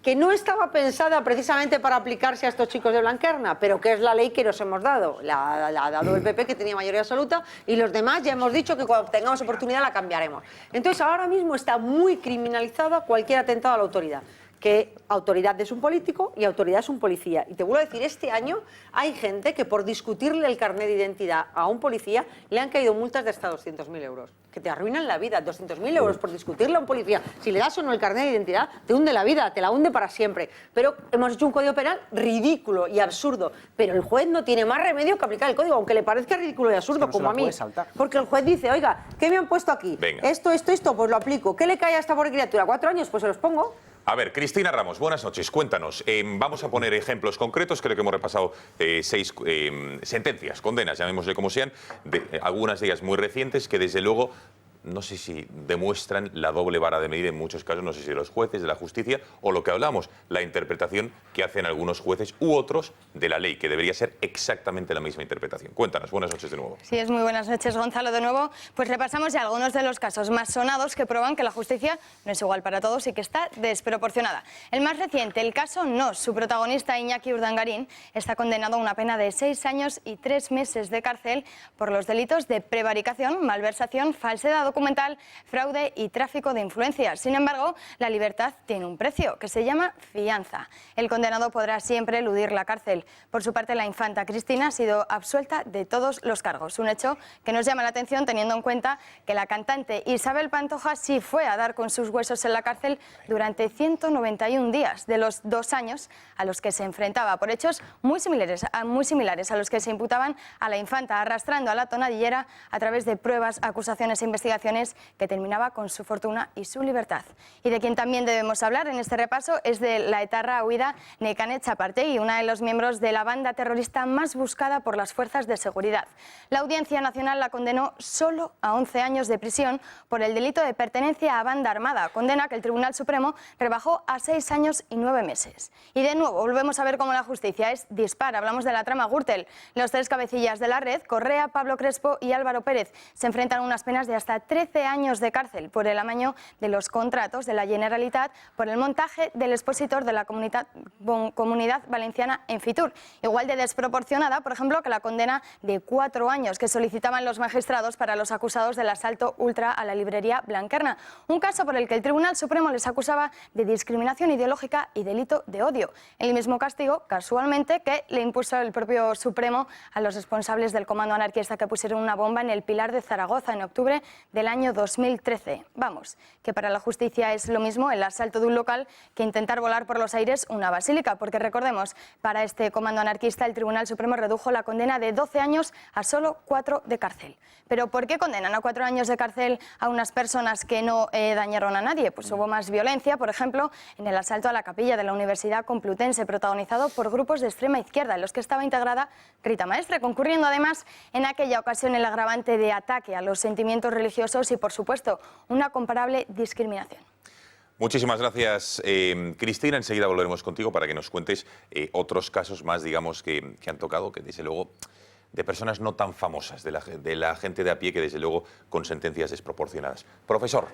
que no estaba pensada precisamente para aplicarse a estos chicos de Blanquerna, pero que es la ley que nos hemos dado. La ha dado el PP, que tenía mayoría absoluta, y los demás ya hemos dicho que cuando tengamos oportunidad la cambiaremos. Entonces, ahora mismo está muy criminalizada cualquier atentado a la autoridad. que autoridad es un político y autoridad es un policía. Y te vuelvo a decir, este año hay gente que por discutirle el carnet de identidad a un policía le han caído multas de hasta 200.000 euros. Que te arruinan la vida, 200.000 euros por discutirle a un policía. Si le das o no el carnet de identidad, te hunde la vida, te la hunde para siempre. Pero hemos hecho un código penal ridículo y absurdo. Pero el juez no tiene más remedio que aplicar el código, aunque le parezca ridículo y absurdo, como a mí. Porque el juez dice, oiga, ¿qué me han puesto aquí? Venga. Esto, pues lo aplico. ¿Qué le cae a esta pobre criatura? 4 años, pues se los pongo. A ver, Cristina Ramos, buenas noches. Cuéntanos. Vamos a poner ejemplos concretos. Creo que hemos repasado 6 sentencias, condenas, llamémosle como sean, algunas de ellas muy recientes, que desde luego no sé si demuestran la doble vara de medir en muchos casos, no sé si de los jueces, de la justicia, o lo que hablamos, la interpretación que hacen algunos jueces u otros de la ley, que debería ser exactamente la misma interpretación. Cuéntanos, buenas noches de nuevo. Sí, es muy buenas noches, Gonzalo, de nuevo. Pues repasamos ya algunos de los casos más sonados que prueban que la justicia no es igual para todos y que está desproporcionada. El más reciente, el caso Nos. Su protagonista, Iñaki Urdangarín, está condenado a una pena de 6 años y 3 meses de cárcel por los delitos de prevaricación, malversación, falsedad documental, fraude y tráfico de influencias. Sin embargo, la libertad tiene un precio, que se llama fianza. El condenado podrá siempre eludir la cárcel. Por su parte, la infanta Cristina ha sido absuelta de todos los cargos. Un hecho que nos llama la atención teniendo en cuenta que la cantante Isabel Pantoja sí fue a dar con sus huesos en la cárcel durante 191 días, de los 2 años a los que se enfrentaba, por hechos muy similares a los que se imputaban a la infanta, arrastrando a la tonadillera a través de pruebas, acusaciones e investigaciones que terminaba con su fortuna y su libertad. Y de quien también debemos hablar en este repaso es de la etarra huida Nekane Txapartegi, una de los miembros de la banda terrorista más buscada por las fuerzas de seguridad. La Audiencia Nacional la condenó solo a 11 años de prisión por el delito de pertenencia a banda armada, condena que el Tribunal Supremo rebajó a 6 años y 9 meses. Y de nuevo volvemos a ver cómo la justicia es dispar. Hablamos de la trama Gürtel. Los 3 cabecillas de la red, Correa, Pablo Crespo y Álvaro Pérez, se enfrentan a unas penas de hasta 13 años de cárcel por el amaño de los contratos de la Generalitat por el montaje del expositor de la Comunidad Valenciana en Fitur. Igual de desproporcionada, por ejemplo, que la condena de 4 años que solicitaban los magistrados para los acusados del asalto ultra a la librería Blanquerna. Un caso por el que el Tribunal Supremo les acusaba de discriminación ideológica y delito de odio. El mismo castigo, casualmente, que le impuso el propio Supremo a los responsables del comando anarquista que pusieron una bomba en el Pilar de Zaragoza en octubre del año 2013. Vamos, que para la justicia es lo mismo el asalto de un local que intentar volar por los aires una basílica, porque recordemos, para este comando anarquista el Tribunal Supremo redujo la condena de 12 años a solo 4 de cárcel. ¿Pero por qué condenan a 4 años de cárcel a unas personas que no dañaron a nadie? Pues hubo más violencia, por ejemplo, en el asalto a la capilla de la Universidad Complutense, protagonizado por grupos de extrema izquierda, en los que estaba integrada Rita Maestre, concurriendo además en aquella ocasión el agravante de ataque a los sentimientos religiosos y, por supuesto, una comparable discriminación. Muchísimas gracias, Cristina. Enseguida volveremos contigo para que nos cuentes otros casos más, digamos, que han tocado, que desde luego de personas no tan famosas, de la gente de a pie, que desde luego con sentencias desproporcionadas. Profesor.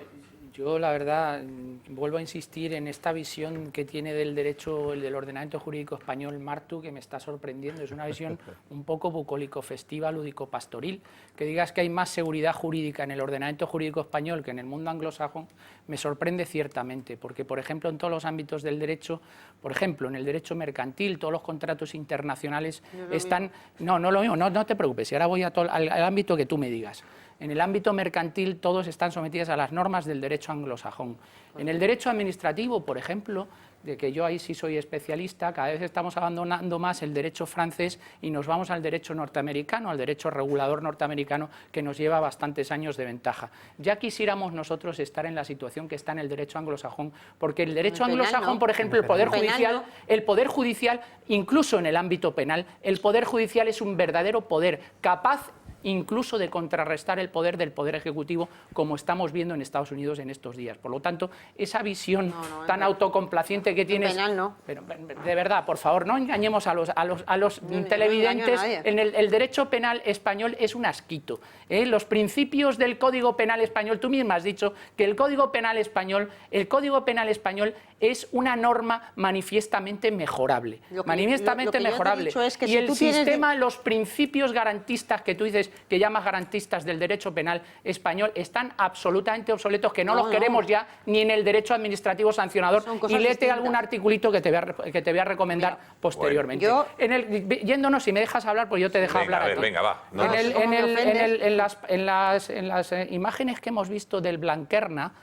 Yo, la verdad, vuelvo a insistir en esta visión que tiene del derecho, el del ordenamiento jurídico español, Martu, que me está sorprendiendo. Es una visión un poco bucólico-festiva, lúdico-pastoril. Que digas que hay más seguridad jurídica en el ordenamiento jurídico español que en el mundo anglosajón, me sorprende ciertamente, porque, por ejemplo, en todos los ámbitos del derecho, por ejemplo, en el derecho mercantil, todos los contratos internacionales están... No lo mismo, no te preocupes, y ahora voy al ámbito que tú me digas. En el ámbito mercantil todos están sometidos a las normas del derecho anglosajón. En el derecho administrativo, por ejemplo, de que yo ahí sí soy especialista, cada vez estamos abandonando más el derecho francés y nos vamos al derecho norteamericano, al derecho regulador norteamericano, que nos lleva bastantes años de ventaja. Ya quisiéramos nosotros estar en la situación que está en el derecho anglosajón, porque el derecho anglosajón, por ejemplo, el Poder Judicial, incluso en el ámbito penal, el Poder Judicial es un verdadero poder capaz incluso de contrarrestar el poder del Poder Ejecutivo, como estamos viendo en Estados Unidos en estos días. Por lo tanto, esa visión tan autocomplaciente que tienes... Penal no. Pero, de verdad, por favor, no engañemos a los televidentes. En el derecho penal español es un asquito. Los principios del Código Penal español, tú misma has dicho que el Código Penal español es una norma manifiestamente mejorable. Manifiestamente mejorable. Es que y el sistema, los principios garantistas que tú dices, que llamas garantistas del derecho penal español están absolutamente obsoletos, que no los queremos ya ni en el derecho administrativo sancionador. Y léete algún articulito que te voy a recomendar posteriormente. Yéndonos, si me dejas hablar, pues yo te dejo hablar a ti. Venga, va. En las imágenes que hemos visto del Blanquerna,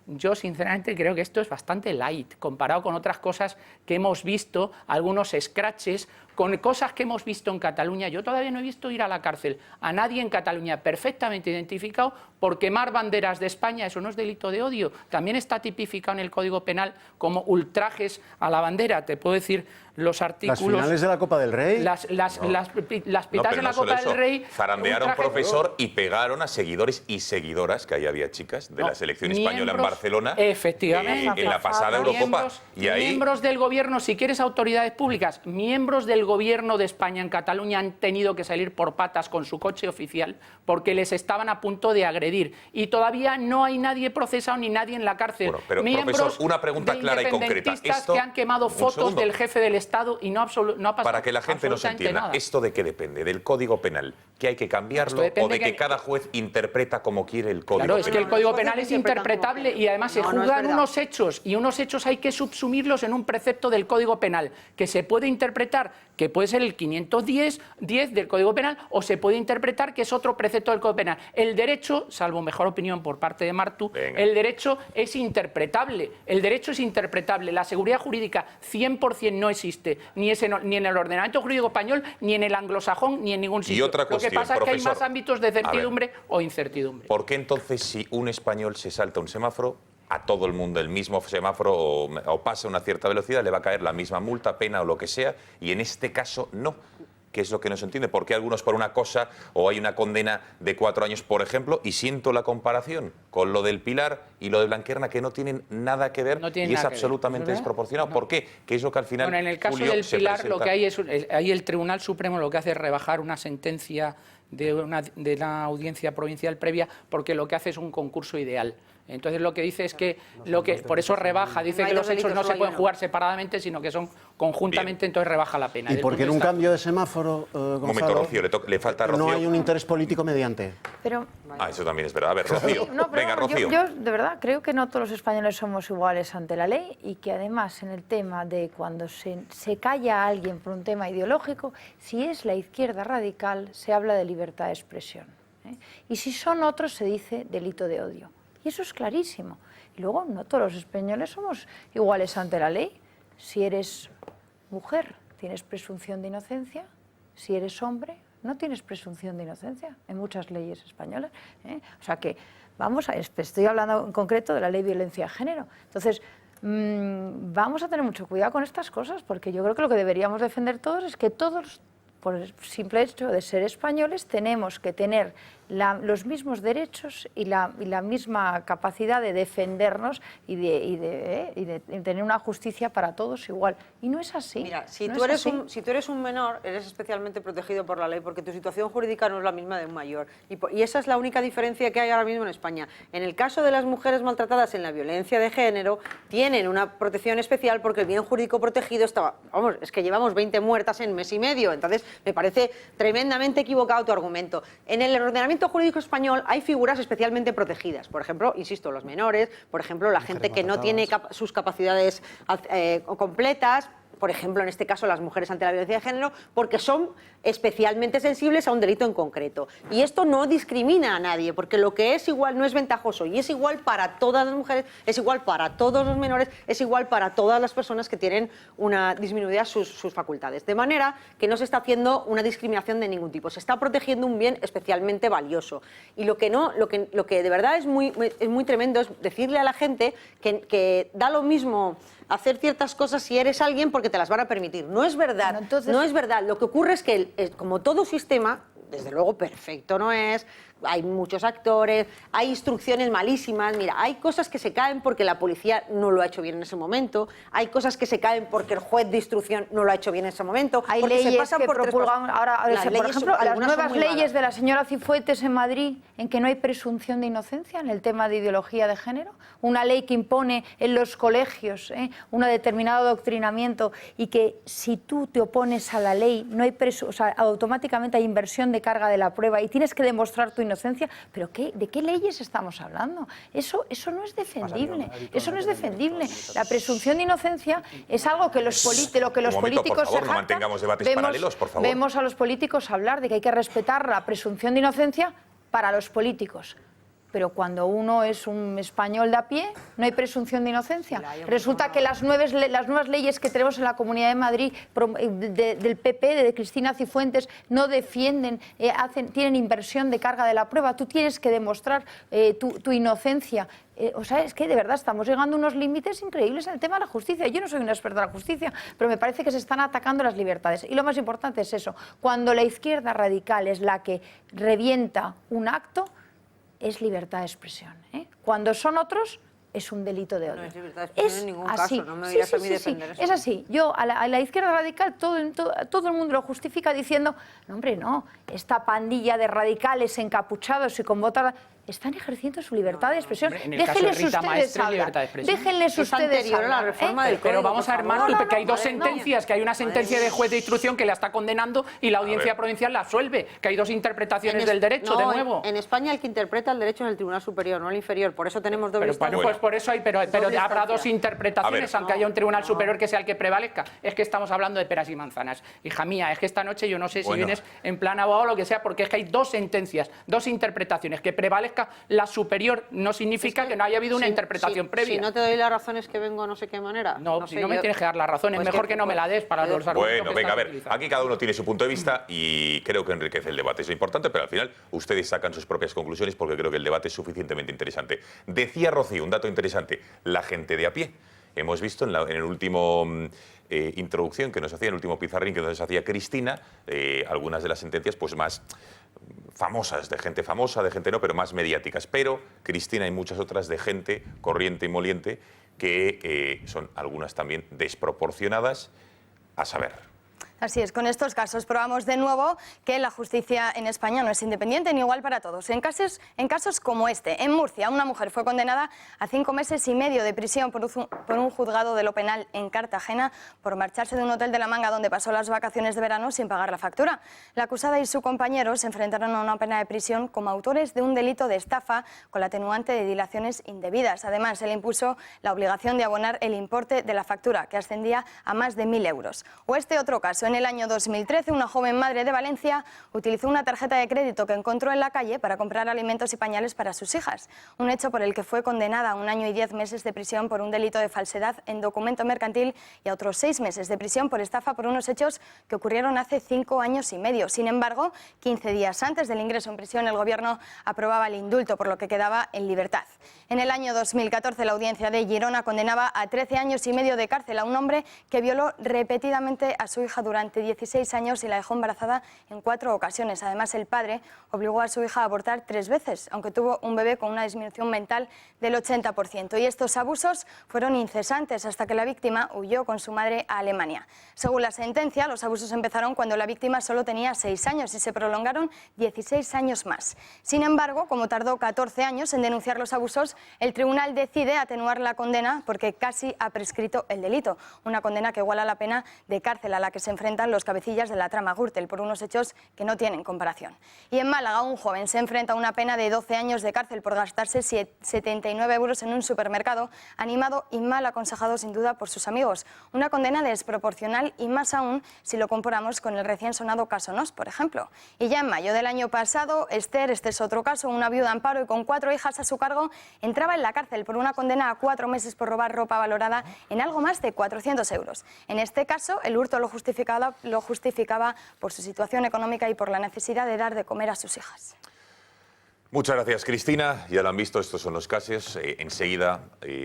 yo sinceramente creo que esto es bastante light comparado con otras cosas que hemos visto, algunos scratches, con cosas que hemos visto en Cataluña. Yo todavía no he visto ir a la cárcel a nadie en Cataluña perfectamente identificado por quemar banderas de España. Eso no es delito de odio. También está tipificado en el Código Penal como ultrajes a la bandera. Te puedo decir los artículos... ¿Las finales de la Copa del Rey? Las pitadas de la Copa del Rey... Zarandearon a un profesor y pegaron a seguidores y seguidoras, que ahí había chicas de la selección española en Barcelona. Efectivamente. En la pasada Eurocopa. Miembros del gobierno, si quieres autoridades públicas, miembros del gobierno de España en Cataluña han tenido que salir por patas con su coche oficial porque les estaban a punto de agredir. Y todavía no hay nadie procesado ni nadie en la cárcel. Bueno, pero, profesor, una pregunta clara y concreta. Esto, que han quemado fotos del jefe del Estado y no ha pasado. Para que la gente nos entienda, nada. ¿esto de qué depende? ¿Del Código Penal? ¿Que hay que cambiarlo o de que cada juez interpreta como quiere el Código Penal? Claro, es que el Código Penal es interpretable y además se juzgan unos hechos y unos hechos hay que subsumirlos en un precepto del Código Penal que se puede interpretar, que puede ser el 510 del Código Penal, o se puede interpretar que es otro precepto del Código Penal. El derecho, salvo mejor opinión por parte de Martú, el derecho es interpretable. El derecho es interpretable. La seguridad jurídica 100% no existe, ni en el ordenamiento jurídico español, ni en el anglosajón, ni en ningún sitio. Y otra cuestión, lo que pasa profesor, es que hay más ámbitos de certidumbre o incertidumbre. ¿Por qué entonces si un español se salta un semáforo, a todo el mundo el mismo semáforo o pasa a una cierta velocidad, le va a caer la misma multa, pena o lo que sea, y en este caso no? ¿Qué es lo que no se entiende? ¿Por qué algunos por una cosa o hay una condena de 4 años, por ejemplo? Y siento la comparación con lo del Pilar y lo de Blanquerna, que no tienen nada que ver y es absolutamente desproporcionado. ¿Por qué? ¿Qué es lo que al final, Bueno, en el caso Julio, del Pilar presenta? lo que hay es, ahí el Tribunal Supremo lo que hace es rebajar una sentencia de una audiencia provincial previa, porque lo que hace es un concurso ideal. Entonces lo que dice es que, por eso rebaja, dice que los hechos no se pueden jugar separadamente, sino que son conjuntamente, entonces rebaja la pena. ¿Y por qué en un cambio de semáforo, Gonzalo, un momento, Rocío, le falta a Rocío? no hay un interés político mediante? Pero... eso también es verdad. A ver, Rocío. Venga, Rocío. Yo de verdad creo que no todos los españoles somos iguales ante la ley y que además en el tema de cuando se calla a alguien por un tema ideológico, si es la izquierda radical se habla de libertad de expresión, ¿eh? Y si son otros se dice delito de odio. Y eso es clarísimo. Y luego, no todos los españoles somos iguales ante la ley. Si eres mujer, tienes presunción de inocencia. Si eres hombre, no tienes presunción de inocencia en muchas leyes españolas, ¿eh? O sea que, estoy hablando en concreto de la ley de violencia de género. Entonces, vamos a tener mucho cuidado con estas cosas, porque yo creo que lo que deberíamos defender todos es que todos, por el simple hecho de ser españoles, tenemos que tener los mismos derechos y la misma capacidad de defendernos y de tener una justicia para todos igual. Y no es así. Mira, si tú eres un menor, eres especialmente protegido por la ley, porque tu situación jurídica no es la misma de un mayor. Y esa es la única diferencia que hay ahora mismo en España. En el caso de las mujeres maltratadas en la violencia de género, tienen una protección especial porque el bien jurídico protegido estaba... Vamos, es que llevamos 20 muertas en mes y medio, entonces me parece tremendamente equivocado tu argumento. En el ordenamiento jurídico español hay figuras especialmente protegidas. Por ejemplo, insisto, los menores, por ejemplo, la gente que no tiene sus capacidades completas, por ejemplo, en este caso, las mujeres ante la violencia de género, porque son especialmente sensibles a un delito en concreto. Y esto no discrimina a nadie, porque lo que es igual no es ventajoso y es igual para todas las mujeres, es igual para todos los menores, es igual para todas las personas que tienen una disminuida sus facultades. De manera que no se está haciendo una discriminación de ningún tipo, se está protegiendo un bien especialmente valioso. Y lo que de verdad es muy tremendo es decirle a la gente que da lo mismo hacer ciertas cosas si eres alguien porque te las van a permitir. No es verdad. Bueno, entonces... No es verdad. Lo que ocurre es que, como todo sistema, desde luego perfecto no es, hay muchos actores, hay instrucciones malísimas. Mira, hay cosas que se caen porque la policía no lo ha hecho bien en ese momento, hay cosas que se caen porque el juez de instrucción no lo ha hecho bien en ese momento. Hay porque leyes se pasan que por propulgan ahora, por ejemplo, las nuevas leyes de la señora Cifuentes en Madrid, en que no hay presunción de inocencia en el tema de ideología de género, una ley que impone en los colegios un determinado adoctrinamiento y que si tú te opones a la ley no hay automáticamente hay inversión de carga de la prueba y tienes que demostrar tu inocencia. ¿Pero de qué leyes estamos hablando? Eso no es defendible. Eso no es defendible. La presunción de inocencia es algo que los políticos se jactan. No mantengamos debates paralelos, por favor. Vemos a los políticos hablar de que hay que respetar la presunción de inocencia para los políticos. Pero cuando uno es un español de a pie, no hay presunción de inocencia. Resulta que las nuevas leyes que tenemos en la Comunidad de Madrid del PP, de Cristina Cifuentes, no defienden, tienen inversión de carga de la prueba. Tú tienes que demostrar tu inocencia. O sea, es que de verdad estamos llegando a unos límites increíbles en el tema de la justicia. Yo no soy una experta en la justicia, pero me parece que se están atacando las libertades. Y lo más importante es eso. Cuando la izquierda radical es la que revienta un acto, es libertad de expresión. Cuando son otros, es un delito de odio. No es libertad de expresión en ningún caso, no me dirás a mí defender eso. Es así. Yo, a la izquierda radical, todo el mundo lo justifica diciendo, no, hombre, no, esta pandilla de radicales encapuchados y con botas están ejerciendo su libertad de expresión. Déjenles ustedes hablar. Déjenles ustedes hablar. La reforma del pero vamos a ver, Martu, que hay dos sentencias, que hay una sentencia de juez de instrucción que la está condenando y la audiencia provincial la absuelve, que hay dos interpretaciones del derecho, de nuevo. En España el que interpreta el derecho es el Tribunal Superior, no el inferior, por eso tenemos doble instancia. Pues por eso hay, pero habrá dos interpretaciones, aunque haya un Tribunal Superior que sea el que prevalezca. Es que estamos hablando de peras y manzanas. Hija mía, es que esta noche yo no sé si vienes en plan abogado o lo que sea, porque es que hay dos sentencias, dos interpretaciones, que prevalezca la superior no significa que no haya habido una interpretación previa. Si no te doy las razones que vengo no sé qué manera. No, si no me tienes que dar las razones, pues mejor que no me la des para los argumentos. Bueno, venga, a ver, aquí cada uno tiene su punto de vista y creo que enriquece el debate. Es lo importante, pero al final ustedes sacan sus propias conclusiones porque creo que el debate es suficientemente interesante. Decía Rocío, un dato interesante, la gente de a pie. Hemos visto en el último introducción que nos hacía, en el último pizarrín que nos hacía Cristina, algunas de las sentencias pues más famosas, de gente famosa, de gente no, pero más mediáticas. Pero, Cristina, hay muchas otras de gente corriente y moliente que son algunas también desproporcionadas, a saber. Así es, con estos casos probamos de nuevo que la justicia en España no es independiente ni igual para todos. En casos como este, en Murcia, una mujer fue condenada a 5 meses y medio de prisión por un juzgado de lo penal en Cartagena por marcharse de un hotel de La Manga donde pasó las vacaciones de verano sin pagar la factura. La acusada y su compañero se enfrentaron a una pena de prisión como autores de un delito de estafa con la atenuante de dilaciones indebidas. Además, se le impuso la obligación de abonar el importe de la factura, que ascendía a más de 1.000 euros. O este otro caso, en el año 2013, una joven madre de Valencia utilizó una tarjeta de crédito que encontró en la calle para comprar alimentos y pañales para sus hijas. Un hecho por el que fue condenada a 1 año y 10 meses de prisión por un delito de falsedad en documento mercantil y a otros 6 meses de prisión por estafa por unos hechos que ocurrieron hace 5 años y medio. Sin embargo, 15 días antes del ingreso en prisión, el Gobierno aprobaba el indulto, por lo que quedaba en libertad. En el año 2014, la audiencia de Girona condenaba a 13 años y medio de cárcel a un hombre que violó repetidamente a su hija durante 16 años y la dejó embarazada en 4 ocasiones. Además, el padre obligó a su hija a abortar 3 veces, aunque tuvo un bebé con una disminución mental del 80%. Y estos abusos fueron incesantes hasta que la víctima huyó con su madre a Alemania. Según la sentencia, los abusos empezaron cuando la víctima solo tenía 6 años y se prolongaron 16 años más. Sin embargo, como tardó 14 años en denunciar los abusos, el tribunal decide atenuar la condena porque casi ha prescrito el delito. Una condena que iguala la pena de cárcel a la que se enfrentan los cabecillas de la trama Gürtel por unos hechos que no tienen comparación. Y en Málaga, un joven se enfrenta a una pena de 12 años de cárcel por gastarse 79 euros en un supermercado, animado y mal aconsejado sin duda por sus amigos. Una condena desproporcional y más aún si lo comparamos con el recién sonado caso Nos, por ejemplo. Y ya en mayo del año pasado, Esther, este es otro caso, una viuda en paro y con 4 hijas a su cargo, entraba en la cárcel por una condena a 4 meses por robar ropa valorada en algo más de 400 euros. En este caso, el hurto lo justificaba por su situación económica y por la necesidad de dar de comer a sus hijas. Muchas gracias, Cristina. Ya lo han visto, estos son los casos. Enseguida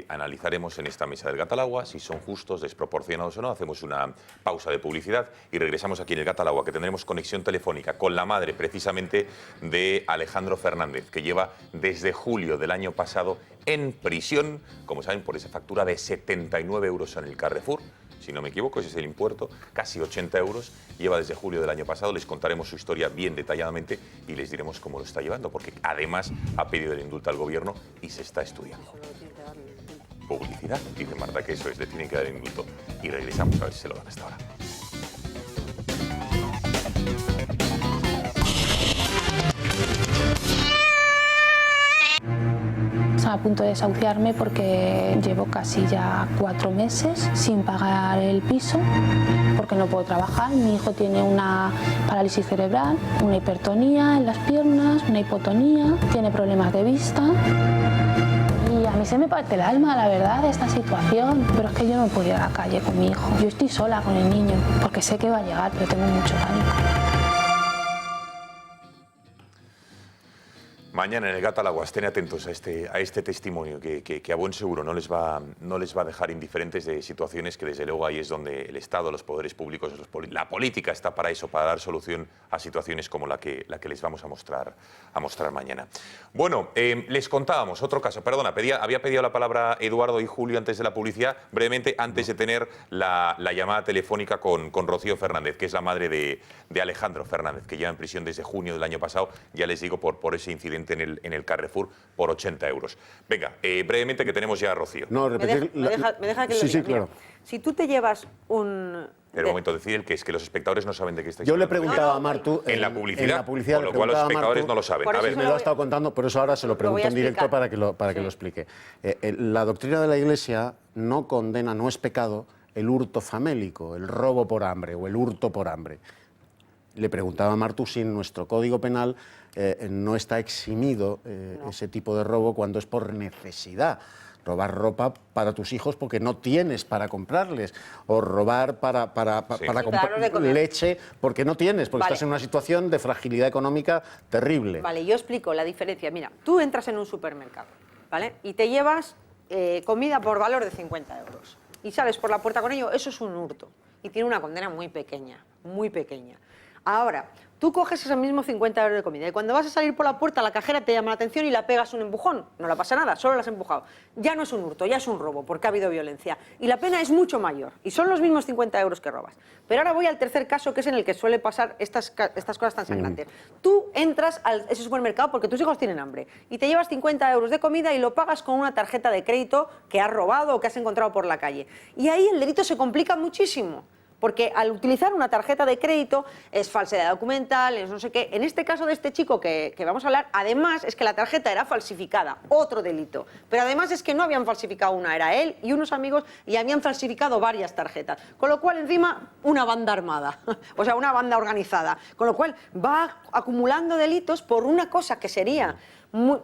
analizaremos en esta mesa del Gatalagua si son justos, desproporcionados o no. Hacemos una pausa de publicidad y regresamos aquí en el Gatalagua, que tendremos conexión telefónica con la madre, precisamente, de Alejandro Fernández, que lleva desde julio del año pasado en prisión, como saben, por esa factura de 79 euros en el Carrefour. Si no me equivoco, ese es el impuesto, casi 80 euros, lleva desde julio del año pasado. Les contaremos su historia bien detalladamente y les diremos cómo lo está llevando, porque además ha pedido el indulto al gobierno y se está estudiando. Publicidad, dice Marta, que eso es, le tienen que dar el indulto. Y regresamos a ver si se lo dan hasta ahora. A punto de desahuciarme porque llevo casi ya 4 meses sin pagar el piso, porque no puedo trabajar. Mi hijo tiene una parálisis cerebral, una hipertonía en las piernas, una hipotonía, tiene problemas de vista. Y a mí se me parte el alma, la verdad, de esta situación. Pero es que yo no puedo ir a la calle con mi hijo. Yo estoy sola con el niño, porque sé que va a llegar, pero tengo mucho pánico. Mañana en el Gatalagua, estén atentos a este testimonio que a buen seguro no les va a dejar indiferentes de situaciones que desde luego ahí es donde el Estado, los poderes públicos, la política está para eso, para dar solución a situaciones como la que les vamos a mostrar mañana. Bueno, les contábamos otro caso, perdona, había pedido la palabra Eduardo y Julio antes de la publicidad, brevemente antes de tener la llamada telefónica con Rocío Fernández, que es la madre de Alejandro Fernández, que lleva en prisión desde junio del año pasado, ya les digo, por ese incidente en el Carrefour por 80 euros. Venga, brevemente que tenemos ya a Rocío. No, repetir... ¿Me deja que lo diga? Sí, claro. Mira, si tú te llevas un... Pero un momento, decir que es que los espectadores no saben de qué estáis Yo le hablando. preguntaba a Martu en la publicidad, con lo cual los espectadores no lo saben. A ver, me lo ha estado contando, por eso ahora se lo pregunto en directo para que lo explique. La doctrina de la Iglesia no condena, no es pecado, el hurto famélico, el robo por hambre o el hurto por hambre. Le preguntaba a Martu si en nuestro Código Penal no está eximido ese tipo de robo cuando es por necesidad. Robar ropa para tus hijos porque no tienes para comprarles, o robar para comprar leche porque no tienes, porque estás en una situación de fragilidad económica terrible. Vale, yo explico la diferencia. Mira, tú entras en un supermercado, ¿vale? Y te llevas comida por valor de 50 euros y sales por la puerta con ello, eso es un hurto y tiene una condena muy pequeña, muy pequeña. Ahora, tú coges esos mismos 50 euros de comida y cuando vas a salir por la puerta la cajera te llama la atención y la pegas un empujón. No le pasa nada, solo la has empujado. Ya no es un hurto, ya es un robo porque ha habido violencia. Y la pena es mucho mayor y son los mismos 50 euros que robas. Pero ahora voy al tercer caso, que es en el que suele pasar estas cosas tan sangrantes. Tú entras a ese supermercado porque tus hijos tienen hambre y te llevas 50 euros de comida y lo pagas con una tarjeta de crédito que has robado o que has encontrado por la calle. Y ahí el delito se complica muchísimo. Porque al utilizar una tarjeta de crédito es falsedad documental, es no sé qué. En este caso de este chico que vamos a hablar, además es que la tarjeta era falsificada, otro delito. Pero además es que no habían falsificado una, era él y unos amigos y habían falsificado varias tarjetas. Con lo cual encima una banda armada, o sea, una banda organizada. Con lo cual va acumulando delitos por una cosa que sería...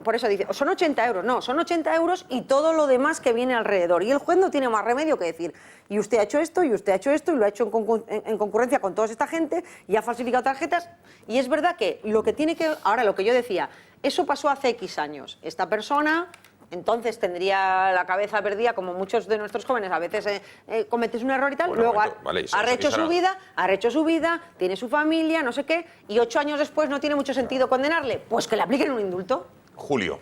por eso dice, son 80 euros, no, son 80 euros y todo lo demás que viene alrededor. Y el juez no tiene más remedio que decir, y usted ha hecho esto, y usted ha hecho esto, y lo ha hecho en concurrencia con toda esta gente, y ha falsificado tarjetas. Y es verdad que lo que tiene que... Ahora, lo que yo decía, eso pasó hace X años. Esta persona... Entonces tendría la cabeza perdida, como muchos de nuestros jóvenes a veces cometes un error y tal, luego ha rehecho su vida, tiene su familia, no sé qué, y 8 años después no tiene mucho sentido condenarle, pues que le apliquen un indulto. Julio.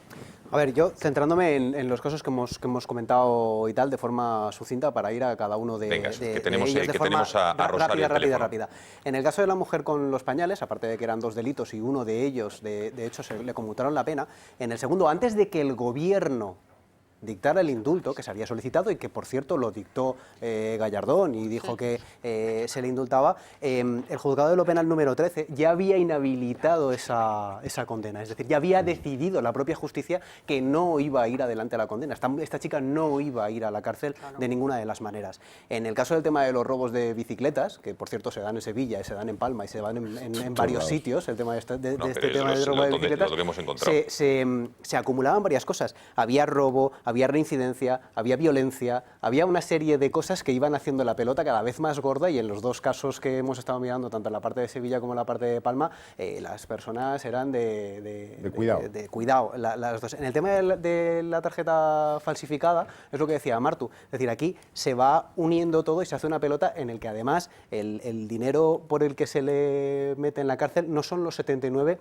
A ver, yo centrándome en los casos que hemos comentado y tal, de forma sucinta, para ir a cada uno de ellos de forma rápida. En el caso de la mujer con los pañales, aparte de que eran 2 delitos y uno de ellos, de hecho, se le conmutaron la pena, en el segundo, antes de que el gobierno dictara el indulto que se había solicitado y que, por cierto, lo dictó Gallardón y dijo que se le indultaba, el juzgado de lo penal número 13 ya había inhabilitado esa condena, es decir, ya había decidido la propia justicia que no iba a ir adelante a la condena. Esta chica no iba a ir a la cárcel de ninguna de las maneras. En el caso del tema de los robos de bicicletas, que por cierto se dan en Sevilla, y se dan en Palma y se dan en varios sitios, el tema de este tema de robo de bicicletas, se acumulaban varias cosas. Había robo, había reincidencia, había violencia, había una serie de cosas que iban haciendo la pelota cada vez más gorda, y en los dos casos que hemos estado mirando, tanto en la parte de Sevilla como en la parte de Palma, las personas eran de cuidado. De cuidado, las dos. En el tema de la tarjeta falsificada, es lo que decía Martu, es decir, aquí se va uniendo todo y se hace una pelota en el que además el dinero por el que se le mete en la cárcel no son los 79,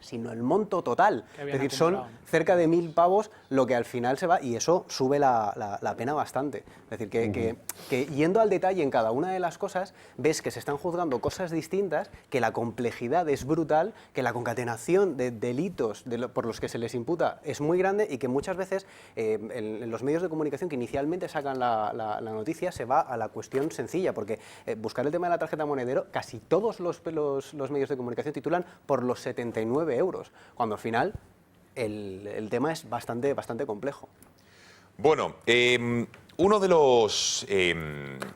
sino el monto total. Es decir, son cerca de 1.000 pavos lo que al final se va, y eso sube la pena bastante. Es decir, que yendo al detalle en cada una de las cosas, ves que se están juzgando cosas distintas, que la complejidad es brutal, que la concatenación de delitos por los que se les imputa es muy grande, y que muchas veces en los medios de comunicación que inicialmente sacan la noticia se va a la cuestión sencilla, porque buscar el tema de la tarjeta monedero, casi todos los medios de comunicación titulan por los 79 euros, cuando al final el tema es bastante complejo. Bueno, uno de los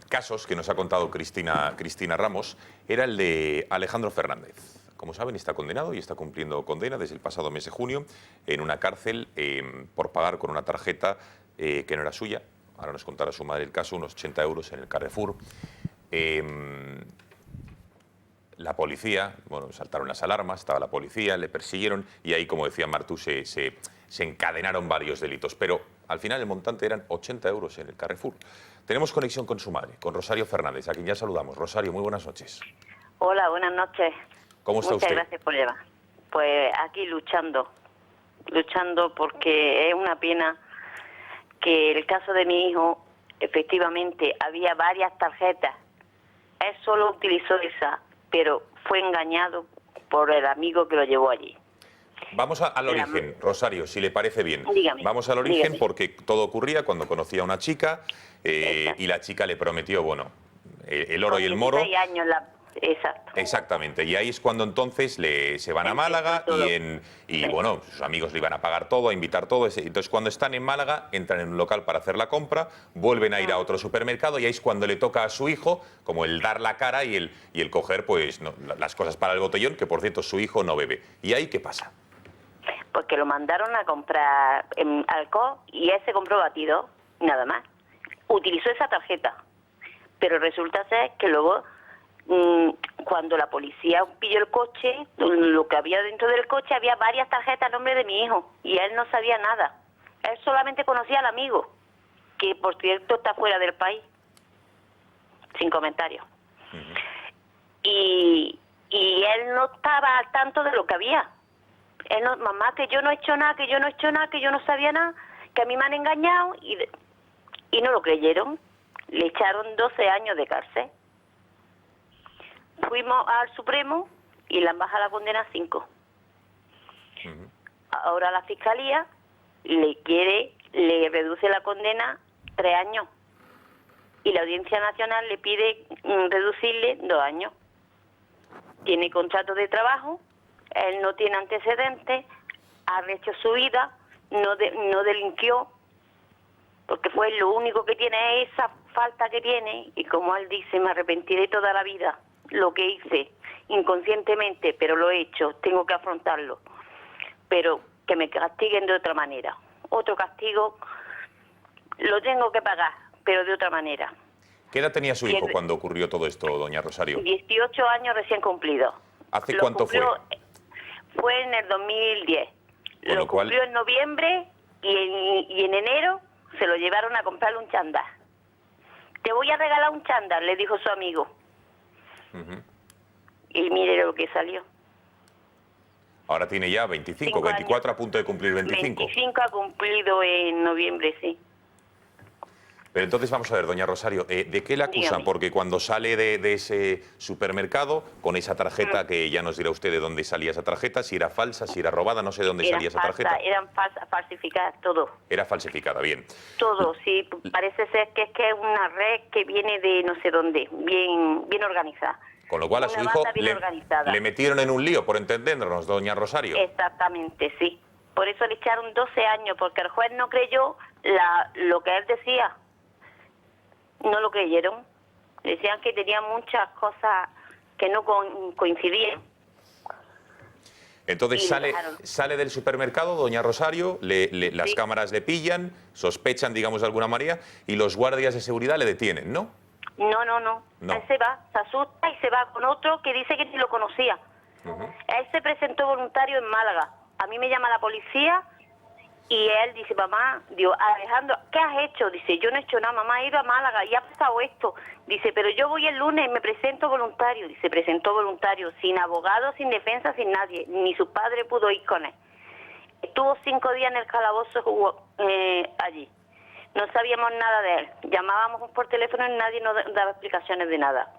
casos que nos ha contado Cristina Ramos era el de Alejandro Fernández. Como saben, está condenado y está cumpliendo condena desde el pasado mes de junio en una cárcel por pagar con una tarjeta que no era suya. Ahora nos contará su madre el caso, unos 80 euros en el Carrefour. La policía, bueno, saltaron las alarmas, estaba la policía, le persiguieron y ahí, como decía Martú, se encadenaron varios delitos. Pero al final el montante eran 80 euros en el Carrefour. Tenemos conexión con su madre, con Rosario Fernández, a quien ya saludamos. Rosario, muy buenas noches. Hola, buenas noches. ¿Cómo está usted? Muchas gracias por llevar. Pues aquí luchando porque es una pena que el caso de mi hijo, efectivamente, había varias tarjetas. Él solo utilizó esa, pero fue engañado por el amigo que lo llevó allí. Vamos al origen, Rosario, si le parece bien. Dígame, Vamos al origen, dígame. porque todo ocurría cuando conocía a una chica y la chica le prometió, bueno, el oro y el moro. 16 años, exacto. Exactamente, y ahí es cuando entonces se van a Málaga y bueno, sus amigos le iban a pagar todo, a invitar todo. Entonces cuando están en Málaga, entran en un local para hacer la compra, vuelven a ir a otro supermercado y ahí es cuando le toca a su hijo como el dar la cara y el coger pues las cosas para el botellón, que por cierto su hijo no bebe. ¿Y ahí qué pasa? Porque lo mandaron a comprar alcohol y él se compró batido, nada más. Utilizó esa tarjeta, pero resulta ser que luego cuando la policía pilló el coche, lo que había dentro del coche había varias tarjetas a nombre de mi hijo y él no sabía nada. Él solamente conocía al amigo, que por cierto está fuera del país, sin comentarios. Y él no estaba al tanto de lo que había. Él no, mamá, que yo no he hecho nada, que yo no he hecho nada, que yo no sabía nada, que a mí me han engañado, y no lo creyeron. Le echaron 12 años de cárcel. Fuimos al Supremo y le han bajado la condena a 5. Ahora la Fiscalía le reduce la condena 3 años. Y la Audiencia Nacional le pide reducirle 2 años. Tiene contrato de trabajo, él no tiene antecedentes, ha hecho su vida, no delinquió, porque fue lo único que tiene, esa falta que tiene, y como él dice, me arrepentiré toda la vida. Lo que hice inconscientemente, pero lo he hecho, tengo que afrontarlo. Pero que me castiguen de otra manera. Otro castigo lo tengo que pagar, pero de otra manera. ¿Qué edad tenía su hijo cuando ocurrió todo esto, doña Rosario? 18 años recién cumplidos. ¿Hace cuánto fue? Fue en el 2010. Con lo cumplió en noviembre y en enero se lo llevaron a comprarle un chándal. Te voy a regalar un chándal, le dijo su amigo. Y mire lo que salió. Ahora tiene ya 25, 24 a punto de cumplir 25. 25 ha cumplido en noviembre, sí. Pero entonces vamos a ver, doña Rosario, ¿de qué le acusan? Dígame. Porque cuando sale de ese supermercado con esa tarjeta, que ya nos dirá usted de dónde salía esa tarjeta, si era falsa, si era robada, no sé de dónde salía esa tarjeta. Eran falsificadas, todo. Era falsificada, bien. Todo, sí. Parece ser que es una red que viene de no sé dónde, bien organizada. Con lo cual a su Una hijo banda bien organizada. le metieron en un lío, por entendernos, doña Rosario. Exactamente, sí. Por eso le echaron 12 años, porque el juez no creyó lo que él decía. No lo creyeron. Decían que tenía muchas cosas que no coincidían. Entonces sale del supermercado, doña Rosario, las cámaras le pillan, sospechan, digamos, de alguna manera, y los guardias de seguridad le detienen, ¿no? No. Él se va, se asusta y se va con otro que dice que ni lo conocía. Él se presentó voluntario en Málaga. A mí me llama la policía y él dice, mamá, digo, Alejandro, ¿qué has hecho? Dice, yo no he hecho nada, mamá, he ido a Málaga y ha pasado esto. Dice, pero yo voy el lunes y me presento voluntario. Dice, presentó voluntario, sin abogado, sin defensa, sin nadie. Ni su padre pudo ir con él. Estuvo 5 días en el calabozo allí. No sabíamos nada de él. Llamábamos por teléfono y nadie nos daba explicaciones de nada.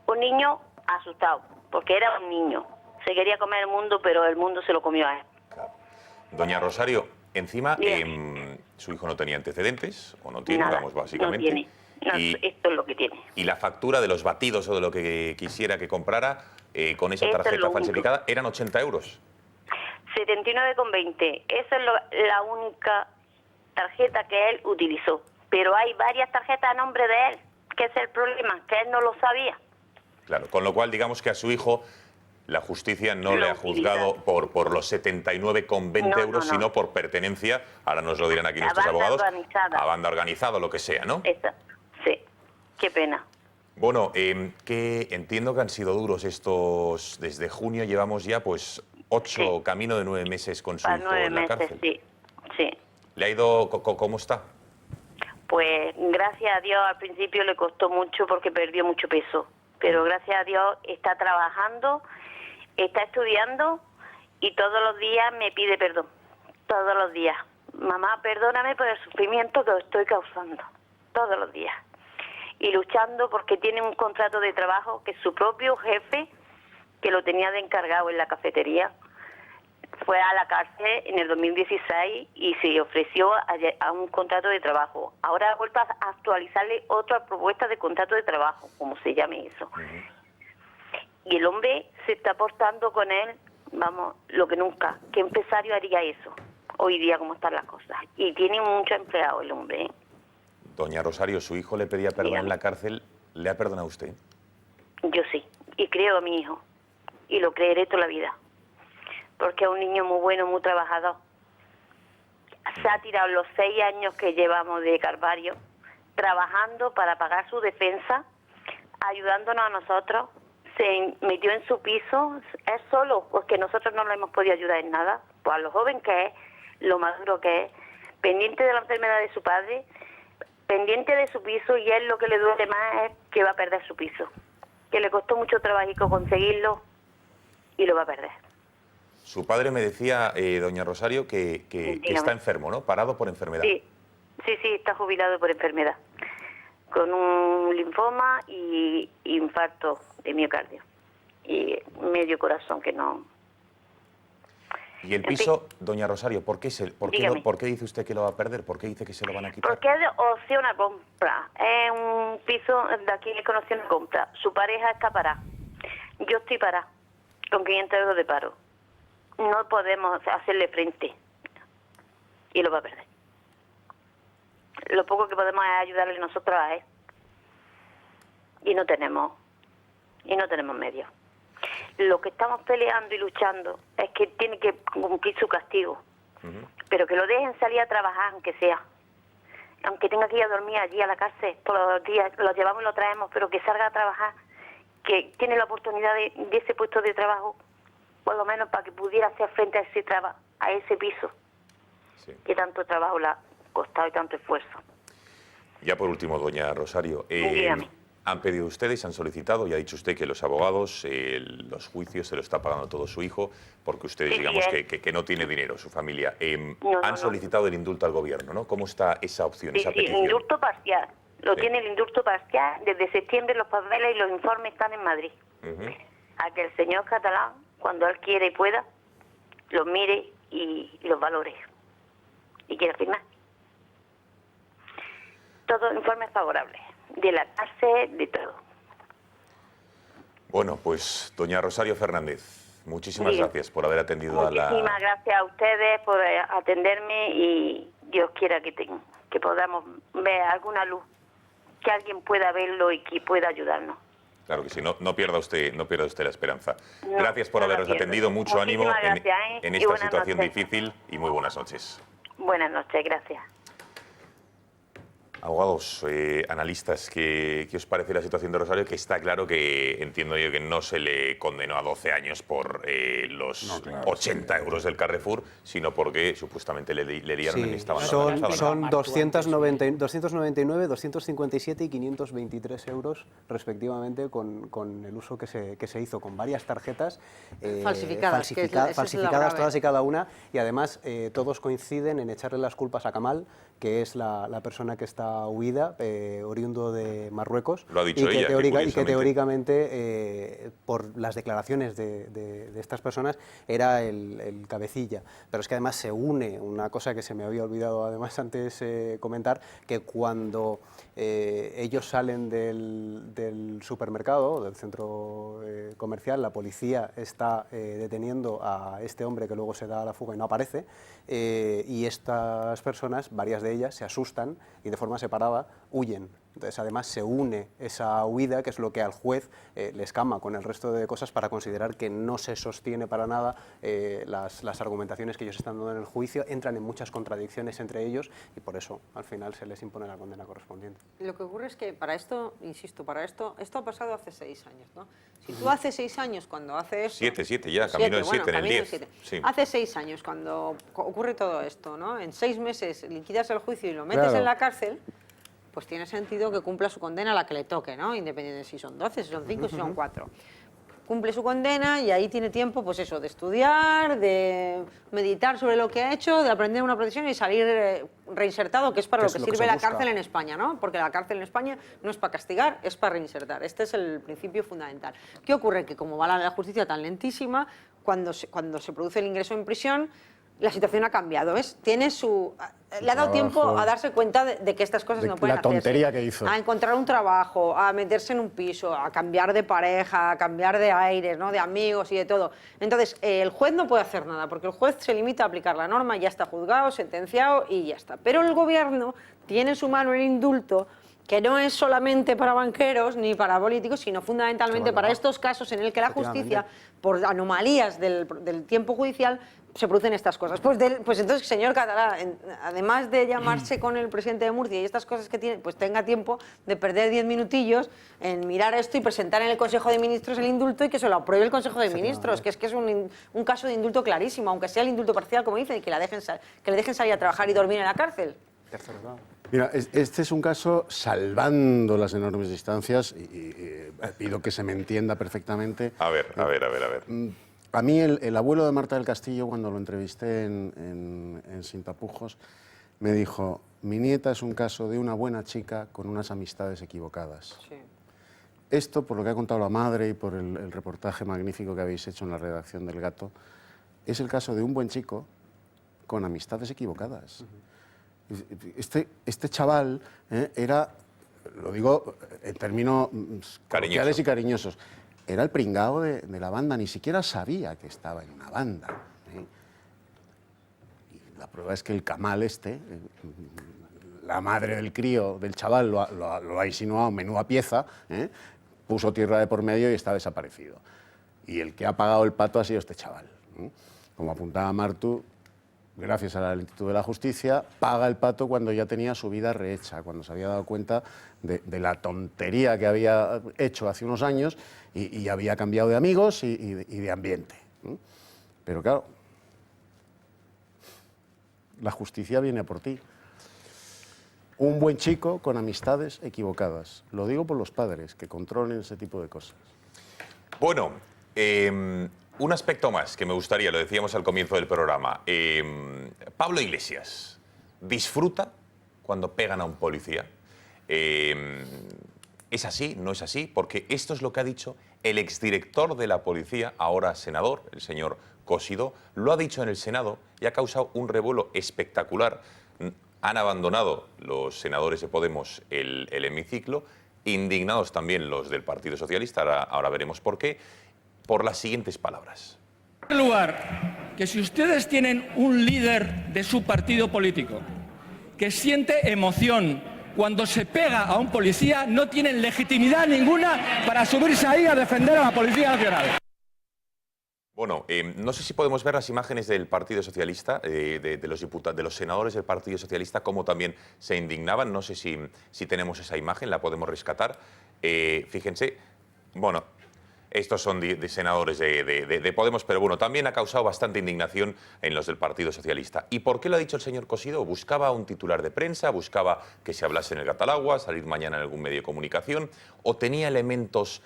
Un niño asustado, porque era un niño. Se quería comer el mundo, pero el mundo se lo comió a él. Doña Rosario, encima, su hijo no tenía antecedentes, o no tiene, vamos, básicamente. No tiene. Esto es lo que tiene. Y la factura de los batidos o de lo que quisiera que comprara con esa tarjeta falsificada eran 80 euros. 79,20. Esa es la única tarjeta que él utilizó. Pero hay varias tarjetas a nombre de él, que es el problema, que él no lo sabía. Claro, con lo cual, digamos que a su hijo la justicia no le ha juzgado por los 79,20 euros, sino por pertenencia, ahora nos lo dirán aquí nuestros abogados, a banda organizada, lo que sea, ¿no? Sí, qué pena. Bueno, que entiendo que han sido duros estos, desde junio llevamos ya pues 8, camino de 9 meses con su hijo en la cárcel. Sí. ¿Le ha ido, cómo está? Pues gracias a Dios al principio le costó mucho porque perdió mucho peso, pero gracias a Dios está trabajando, está estudiando y todos los días me pide perdón, todos los días. Mamá, perdóname por el sufrimiento que estoy causando, todos los días. Y luchando porque tiene un contrato de trabajo que su propio jefe, que lo tenía de encargado en la cafetería, fue a la cárcel en el 2016 y se ofreció a un contrato de trabajo. Ahora ha vuelto a actualizarle otra propuesta de contrato de trabajo, como se llame eso. Y el hombre se está portando con él, vamos, lo que nunca. ¿Qué empresario haría eso? Hoy día, cómo están las cosas. Y tiene mucho empleado el hombre, ¿eh? Doña Rosario, su hijo le pedía perdón en la cárcel. ¿Le ha perdonado usted? Yo sí, y creo a mi hijo. Y lo creeré toda la vida. Porque es un niño muy bueno, muy trabajador. Se ha tirado los 6 años que llevamos de Calvario, trabajando para pagar su defensa, ayudándonos a nosotros. Se metió en su piso, es solo, porque nosotros no le hemos podido ayudar en nada. Pues a lo joven que es, lo maduro que es, pendiente de la enfermedad de su padre, pendiente de su piso, y él lo que le duele más es que va a perder su piso. Que le costó mucho trabajo conseguirlo y lo va a perder. Su padre me decía, doña Rosario, que está enfermo, ¿no? Parado por enfermedad. Sí, está jubilado por enfermedad. Con un linfoma y infarto de miocardio. Y medio corazón que no... ¿Y el piso, doña Rosario, por qué dice usted que lo va a perder? ¿Por qué dice que se lo van a quitar? Porque es opción a compra. Es un piso de aquí es opción a compra. Su pareja está parada. Yo estoy parada, con 500 euros de paro. No podemos hacerle frente. Y lo va a perder. Lo poco que podemos es ayudarle nosotros a él. Y no tenemos medios. Lo que estamos peleando y luchando es que tiene que cumplir su castigo. Pero que lo dejen salir a trabajar, aunque sea. Aunque tenga que ir a dormir allí a la cárcel todos los días, lo llevamos y lo traemos, pero que salga a trabajar, que tiene la oportunidad de ese puesto de trabajo, por lo menos para que pudiera hacer frente a ese piso, que tanto trabajo le ha costado y tanto esfuerzo. Ya por último, doña Rosario, han pedido ustedes, han solicitado, y ha dicho usted que los abogados, los juicios se lo está pagando todo su hijo, porque ustedes, digamos, que no tiene dinero, su familia. Han solicitado el indulto al gobierno, ¿no? ¿Cómo está esa opción, esa petición? Indulto parcial. Tiene el indulto parcial. Desde septiembre los papeles y los informes están en Madrid. A que el señor catalán, cuando él quiera y pueda, los mire y los valore. Y quiera firmar. Todos informes favorables. De la cárcel, de todo. Bueno, pues doña Rosario Fernández, muchísimas gracias por haber atendido a la... Muchísimas gracias a ustedes por atenderme y Dios quiera que podamos ver alguna luz, que alguien pueda verlo y que pueda ayudarnos. Claro que sí, no pierda usted la esperanza. No, Gracias por no la habernos pierdo. atendido, mucho ánimo Muchísimas gracias, en y esta buenas situación noches. difícil y muy buenas noches. Buenas noches, gracias. Abogados, analistas, ¿qué os parece la situación de Rosario? Que está claro que, entiendo yo, que no se le condenó a 12 años por los 80 euros del Carrefour, sino porque supuestamente le dieron en esta banda. Son 299, 257 y 523 euros respectivamente con el uso que se hizo con varias tarjetas Falsificadas, que esa es la falsificadas grave. todas y cada una, y además todos coinciden en echarle las culpas a Kamal, que es la persona que está huida, oriundo de Marruecos. Lo ha dicho y que ella, que teóricamente, por las declaraciones de estas personas, era el cabecilla. Pero es que además se une una cosa que se me había olvidado además antes comentar, que cuando ellos salen del supermercado, del centro comercial, la policía está deteniendo a este hombre que luego se da a la fuga y no aparece, y estas personas, varias de ellas, se asustan y de forma separada huyen. Entonces, además, se une esa huida, que es lo que al juez le escama con el resto de cosas para considerar que no se sostiene para nada las argumentaciones que ellos están dando en el juicio, entran en muchas contradicciones entre ellos y por eso, al final, se les impone la condena correspondiente. Lo que ocurre es que para esto, insisto, esto ha pasado hace 6 años, ¿no? Si tú hace 6 años, cuando hace esto... 7 ya, camino del 7, en el 10. Sí. Hace 6 años, cuando ocurre todo esto, ¿no? En 6 meses liquidas el juicio y lo metes en la cárcel, pues tiene sentido que cumpla su condena, la que le toque, ¿no? Independiente de si son 12, si son 5, si son 4. Cumple su condena y ahí tiene tiempo, pues eso, de estudiar, de meditar sobre lo que ha hecho, de aprender una profesión y salir reinsertado, que es para lo que sirve la cárcel en España, ¿no? Porque la cárcel en España no es para castigar, es para reinsertar. Este es el principio fundamental. ¿Qué ocurre? Que como va la justicia tan lentísima, cuando se produce el ingreso en prisión, la situación ha cambiado, ¿ves? Le ha dado tiempo a darse cuenta de que estas cosas no pueden hacerse. La tontería que hizo. A encontrar un trabajo, a meterse en un piso, a cambiar de pareja, a cambiar de aires, ¿no? De amigos y de todo. Entonces, el juez no puede hacer nada, porque el juez se limita a aplicar la norma, ya está juzgado, sentenciado y ya está. Pero el gobierno tiene en su mano el indulto, que no es solamente para banqueros ni para políticos, sino fundamentalmente para estos casos en el que la justicia, por anomalías del tiempo judicial, se producen estas cosas. Pues entonces, señor Catalá, además de llamarse con el presidente de Murcia y estas cosas que tiene, pues tenga tiempo de perder 10 minutillos en mirar esto y presentar en el Consejo de Ministros el indulto y que se lo apruebe el Consejo de Ministros, que es un caso de indulto clarísimo, aunque sea el indulto parcial, como dicen, y que le dejen salir a trabajar y dormir en la cárcel. Mira, este es un caso, salvando las enormes distancias, y pido que se me entienda perfectamente. A ver. A mí el abuelo de Marta del Castillo, cuando lo entrevisté en Sin Tapujos, me dijo: mi nieta es un caso de una buena chica con unas amistades equivocadas. Sí. Esto, por lo que ha contado la madre y por el reportaje magnífico que habéis hecho en la redacción del Gato, es el caso de un buen chico con amistades equivocadas. Este chaval era, lo digo en términos coloquiales y cariñosos, era el pringao de la banda, ni siquiera sabía que estaba en una banda. Y la prueba es que el Kamal la madre del crío, del chaval, lo ha insinuado, menuda pieza, puso tierra de por medio y está desaparecido. Y el que ha pagado el pato ha sido este chaval. Como apuntaba Martu, gracias a la lentitud de la justicia, paga el pato cuando ya tenía su vida rehecha, cuando se había dado cuenta de la tontería que había hecho hace unos años y había cambiado de amigos y de ambiente. Pero claro, la justicia viene por ti. Un buen chico con amistades equivocadas. Lo digo por los padres, que controlen ese tipo de cosas. Bueno, un aspecto más que me gustaría, lo decíamos al comienzo del programa. Pablo Iglesias, ¿disfruta cuando pegan a un policía? ¿Es así? ¿No es así? Porque esto es lo que ha dicho el exdirector de la policía, ahora senador, el señor Cosidó. Lo ha dicho en el Senado y ha causado un revuelo espectacular. Han abandonado los senadores de Podemos el hemiciclo, indignados también los del Partido Socialista, ahora veremos por qué, por las siguientes palabras. En primer lugar, que si ustedes tienen un líder de su partido político que siente emoción cuando se pega a un policía no tienen legitimidad ninguna para subirse ahí a defender a la Policía Nacional. Bueno, no sé si podemos ver las imágenes del Partido Socialista, de los senadores del Partido Socialista, cómo también se indignaban. No sé si tenemos esa imagen, la podemos rescatar. Fíjense, bueno, estos son de senadores de Podemos, pero bueno, también ha causado bastante indignación en los del Partido Socialista. ¿Y por qué lo ha dicho el señor Cosidó? ¿Buscaba un titular de prensa? ¿Buscaba que se hablase en el Gatalagua, salir mañana en algún medio de comunicación? ¿O tenía elementos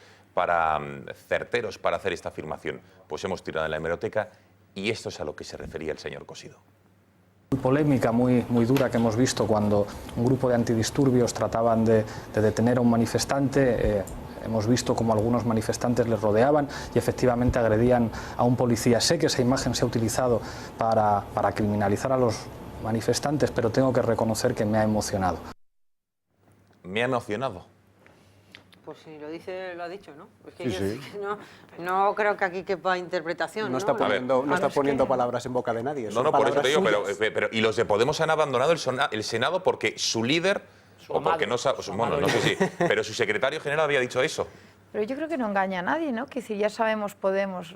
certeros para hacer esta afirmación? Pues hemos tirado en la hemeroteca y esto es a lo que se refería el señor Cosidó. Muy polémica, muy dura que hemos visto cuando un grupo de antidisturbios trataban de detener a un manifestante. Hemos visto como algunos manifestantes les rodeaban y efectivamente agredían a un policía. Sé que esa imagen se ha utilizado para criminalizar a los manifestantes, pero tengo que reconocer que me ha emocionado. ¿Me ha emocionado? Pues si lo dice, lo ha dicho, ¿no? Es que Sí, no creo que aquí quepa interpretación. No está poniendo palabras en boca de nadie. No, por eso te digo, pero y los de Podemos han abandonado el Senado porque su líder... O porque no sé si, pero su secretario general había dicho eso. Pero yo creo que no engaña a nadie, ¿no? Que si ya sabemos Podemos,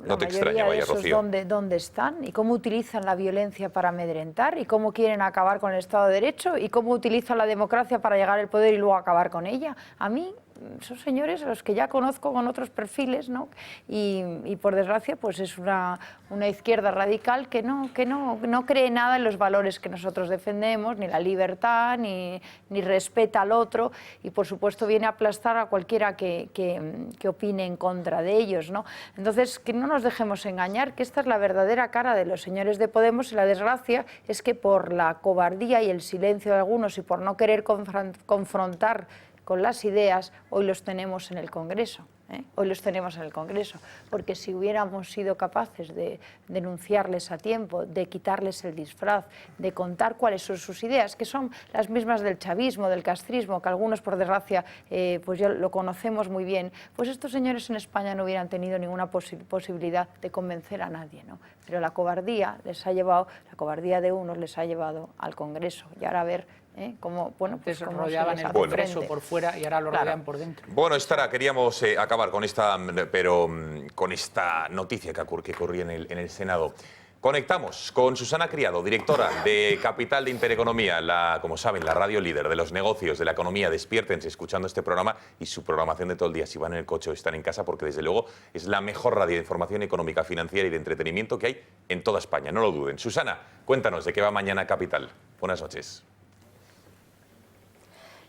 no te extraña, vaya, Rocío, dónde están y cómo utilizan la violencia para amedrentar y cómo quieren acabar con el Estado de Derecho y cómo utilizan la democracia para llegar al poder y luego acabar con ella. A mí son señores a los que ya conozco con otros perfiles, ¿no? Y por desgracia pues es una izquierda radical que no cree nada en los valores que nosotros defendemos, ni la libertad, ni respeta al otro, y por supuesto viene a aplastar a cualquiera que opine en contra de ellos, ¿no? Entonces, que no nos dejemos engañar, que esta es la verdadera cara de los señores de Podemos, y la desgracia es que por la cobardía y el silencio de algunos y por no querer confrontar con las ideas, hoy los tenemos en el Congreso. Hoy los tenemos en el Congreso, porque si hubiéramos sido capaces de denunciarles a tiempo, de quitarles el disfraz, de contar cuáles son sus ideas, que son las mismas del chavismo, del castrismo, que algunos por desgracia pues ya lo conocemos muy bien, pues estos señores en España no hubieran tenido ninguna posibilidad de convencer a nadie, ¿no? Pero la cobardía de unos les ha llevado al Congreso, y ahora a ver cómo, bueno, pues cómo rodeaban el Congreso por fuera y ahora lo rodean por dentro. Bueno, Estara, queríamos acabar con esta noticia que ocurría en el Senado. Conectamos con Susana Criado, directora de Capital de Intereconomía, como saben, la radio líder de los negocios, de la economía. Despiértense escuchando este programa y su programación de todo el día, si van en el coche o están en casa, porque desde luego es la mejor radio de información económica, financiera y de entretenimiento que hay en toda España, no lo duden. Susana, cuéntanos de qué va mañana Capital. Buenas noches.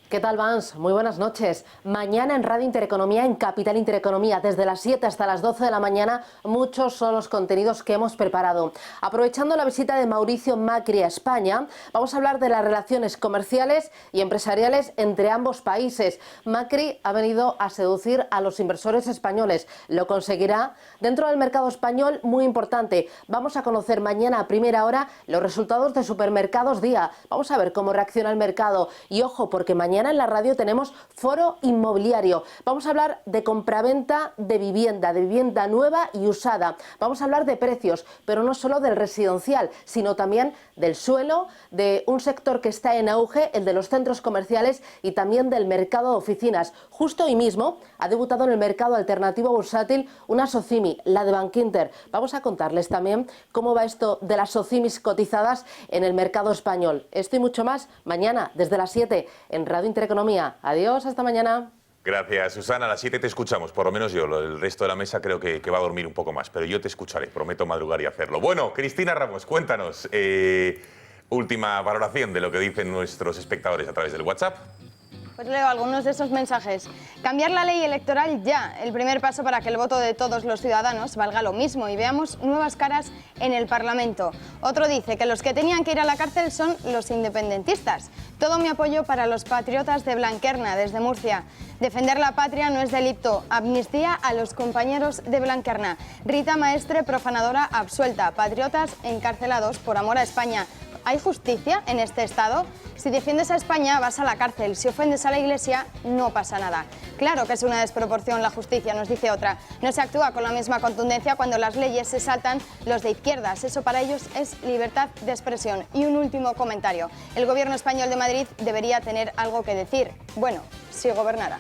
¿Qué tal, Vans? Muy buenas noches. Mañana en Radio Intereconomía, en Capital Intereconomía, desde las 7 hasta las 12 de la mañana, muchos son los contenidos que hemos preparado. Aprovechando la visita de Mauricio Macri a España, vamos a hablar de las relaciones comerciales y empresariales entre ambos países. Macri ha venido a seducir a los inversores españoles. Lo conseguirá dentro del mercado español, muy importante. Vamos a conocer mañana a primera hora los resultados de Supermercados Día. Vamos a ver cómo reacciona el mercado. Y ojo, porque mañana en la radio tenemos foro inmobiliario. Vamos a hablar de compraventa de vivienda nueva y usada. Vamos a hablar de precios, pero no solo del residencial, sino también del suelo, de un sector que está en auge, el de los centros comerciales, y también del mercado de oficinas. Justo hoy mismo ha debutado en el mercado alternativo bursátil una SOCIMI, la de Bankinter. Vamos a contarles también cómo va esto de las SOCIMIs cotizadas en el mercado español. Esto y mucho más mañana desde las 7 en Radio Intereconomía. Adiós, hasta mañana. Gracias, Susana. A las 7 te escuchamos, por lo menos yo. El resto de la mesa creo que va a dormir un poco más, pero yo te escucharé, prometo madrugar y hacerlo. Bueno, Cristina Ramos, cuéntanos, última valoración de lo que dicen nuestros espectadores a través del WhatsApp. Pues leo algunos de esos mensajes. Cambiar la ley electoral ya, el primer paso para que el voto de todos los ciudadanos valga lo mismo y veamos nuevas caras en el Parlamento. Otro dice que los que tenían que ir a la cárcel son los independentistas. Todo mi apoyo para los patriotas de Blanquerna, desde Murcia. Defender la patria no es delito. Amnistía a los compañeros de Blanquerna. Rita Maestre, profanadora, absuelta. Patriotas encarcelados por amor a España. ¿Hay justicia en este Estado? Si defiendes a España, vas a la cárcel. Si ofendes a la Iglesia, no pasa nada. Claro que es una desproporción la justicia, nos dice otra. No se actúa con la misma contundencia cuando las leyes se saltan los de izquierdas. Eso para ellos es libertad de expresión. Y un último comentario. El gobierno español de Madrid debería tener algo que decir. Bueno, si gobernara.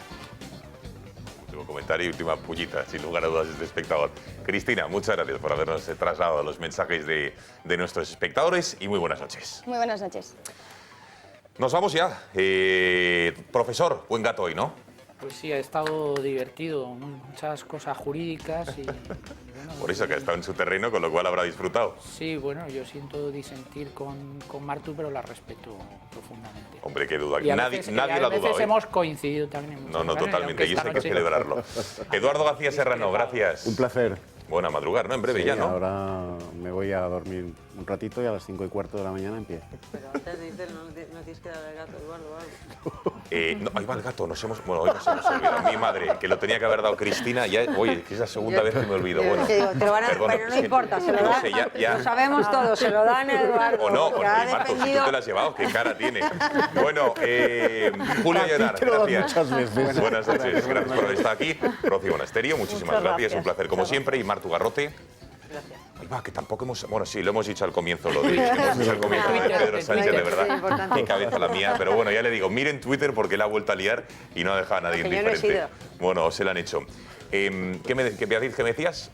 Último comentario y última pullita, sin lugar a dudas, este espectador. Cristina, muchas gracias por habernos trasladado los mensajes de nuestros espectadores y muy buenas noches. Muy buenas noches. Nos vamos ya. Profesor, buen gato hoy, ¿no? Pues sí, ha estado divertido, muchas cosas jurídicas y bueno, Por eso que ha estado en su terreno, con lo cual habrá disfrutado. Sí, bueno, yo siento disentir con Martu, pero la respeto profundamente. Hombre, qué duda. Y a Nadie veces lo ha dudado. A veces hemos coincidido también. No, totalmente. Y eso hay que celebrarlo. Eduardo García Serrano, gracias. Un placer. Bueno, a madrugar, ¿no? En breve Sí, ya, ¿no? Ahora me voy a dormir un ratito y a las 5:15 de la mañana en pie. Pero antes de irte, no tienes que darle al gato, Eduardo, o algo. No, ahí va el gato. Bueno, hoy nos hemos olvidado. Mi madre, que lo tenía que haber dado Cristina. Ya, oye, que es la segunda vez que me olvido. Bueno, te lo van a, perdona, pero no importa, se lo dan. No sé, ya. Lo sabemos todos, se lo dan a Eduardo. O no, que ha Marcos, si tú defendido- te la has llevado, qué cara tiene. Bueno, Julio Llonar, te lo dan gracias. muchas veces. Buenas noches, gracias por haber estado aquí. Rocío Monasterio, muchísimas Muchas gracias. gracias. Un placer como siempre. Y Martu Garrote. Gracias. Ahí va, que tampoco hemos... Bueno, sí, lo hemos dicho al comienzo, lo hemos dicho al comienzo de Pedro Sánchez, de verdad. Qué cabeza la mía. Pero bueno, ya le digo, miren Twitter porque la ha vuelto a liar y no ha dejado a nadie Que yo no he indiferente. sido. Bueno, se la han hecho. ¿Qué me decías?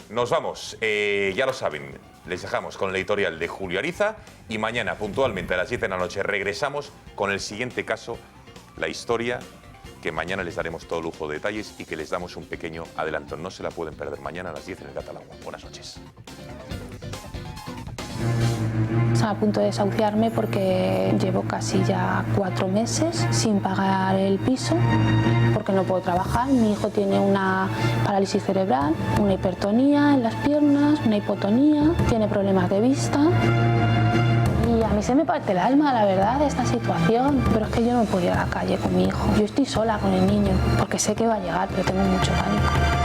Nos vamos, ya lo saben, les dejamos con el editorial de Julio Ariza y mañana, puntualmente a las 7 de la noche, regresamos con el siguiente caso, la historia, que mañana les daremos todo lujo de detalles y que les damos un pequeño adelanto. No se la pueden perder mañana a las 10 en el Gata al Agua. Buenas noches. Están a punto de desahuciarme porque llevo casi ya 4 meses sin pagar el piso, porque no puedo trabajar. Mi hijo tiene una parálisis cerebral, una hipertonía en las piernas, una hipotonía, tiene problemas de vista. Y a mí se me parte el alma, la verdad, de esta situación. Pero es que yo no puedo ir a la calle con mi hijo. Yo estoy sola con el niño, porque sé que va a llegar, pero tengo mucho pánico.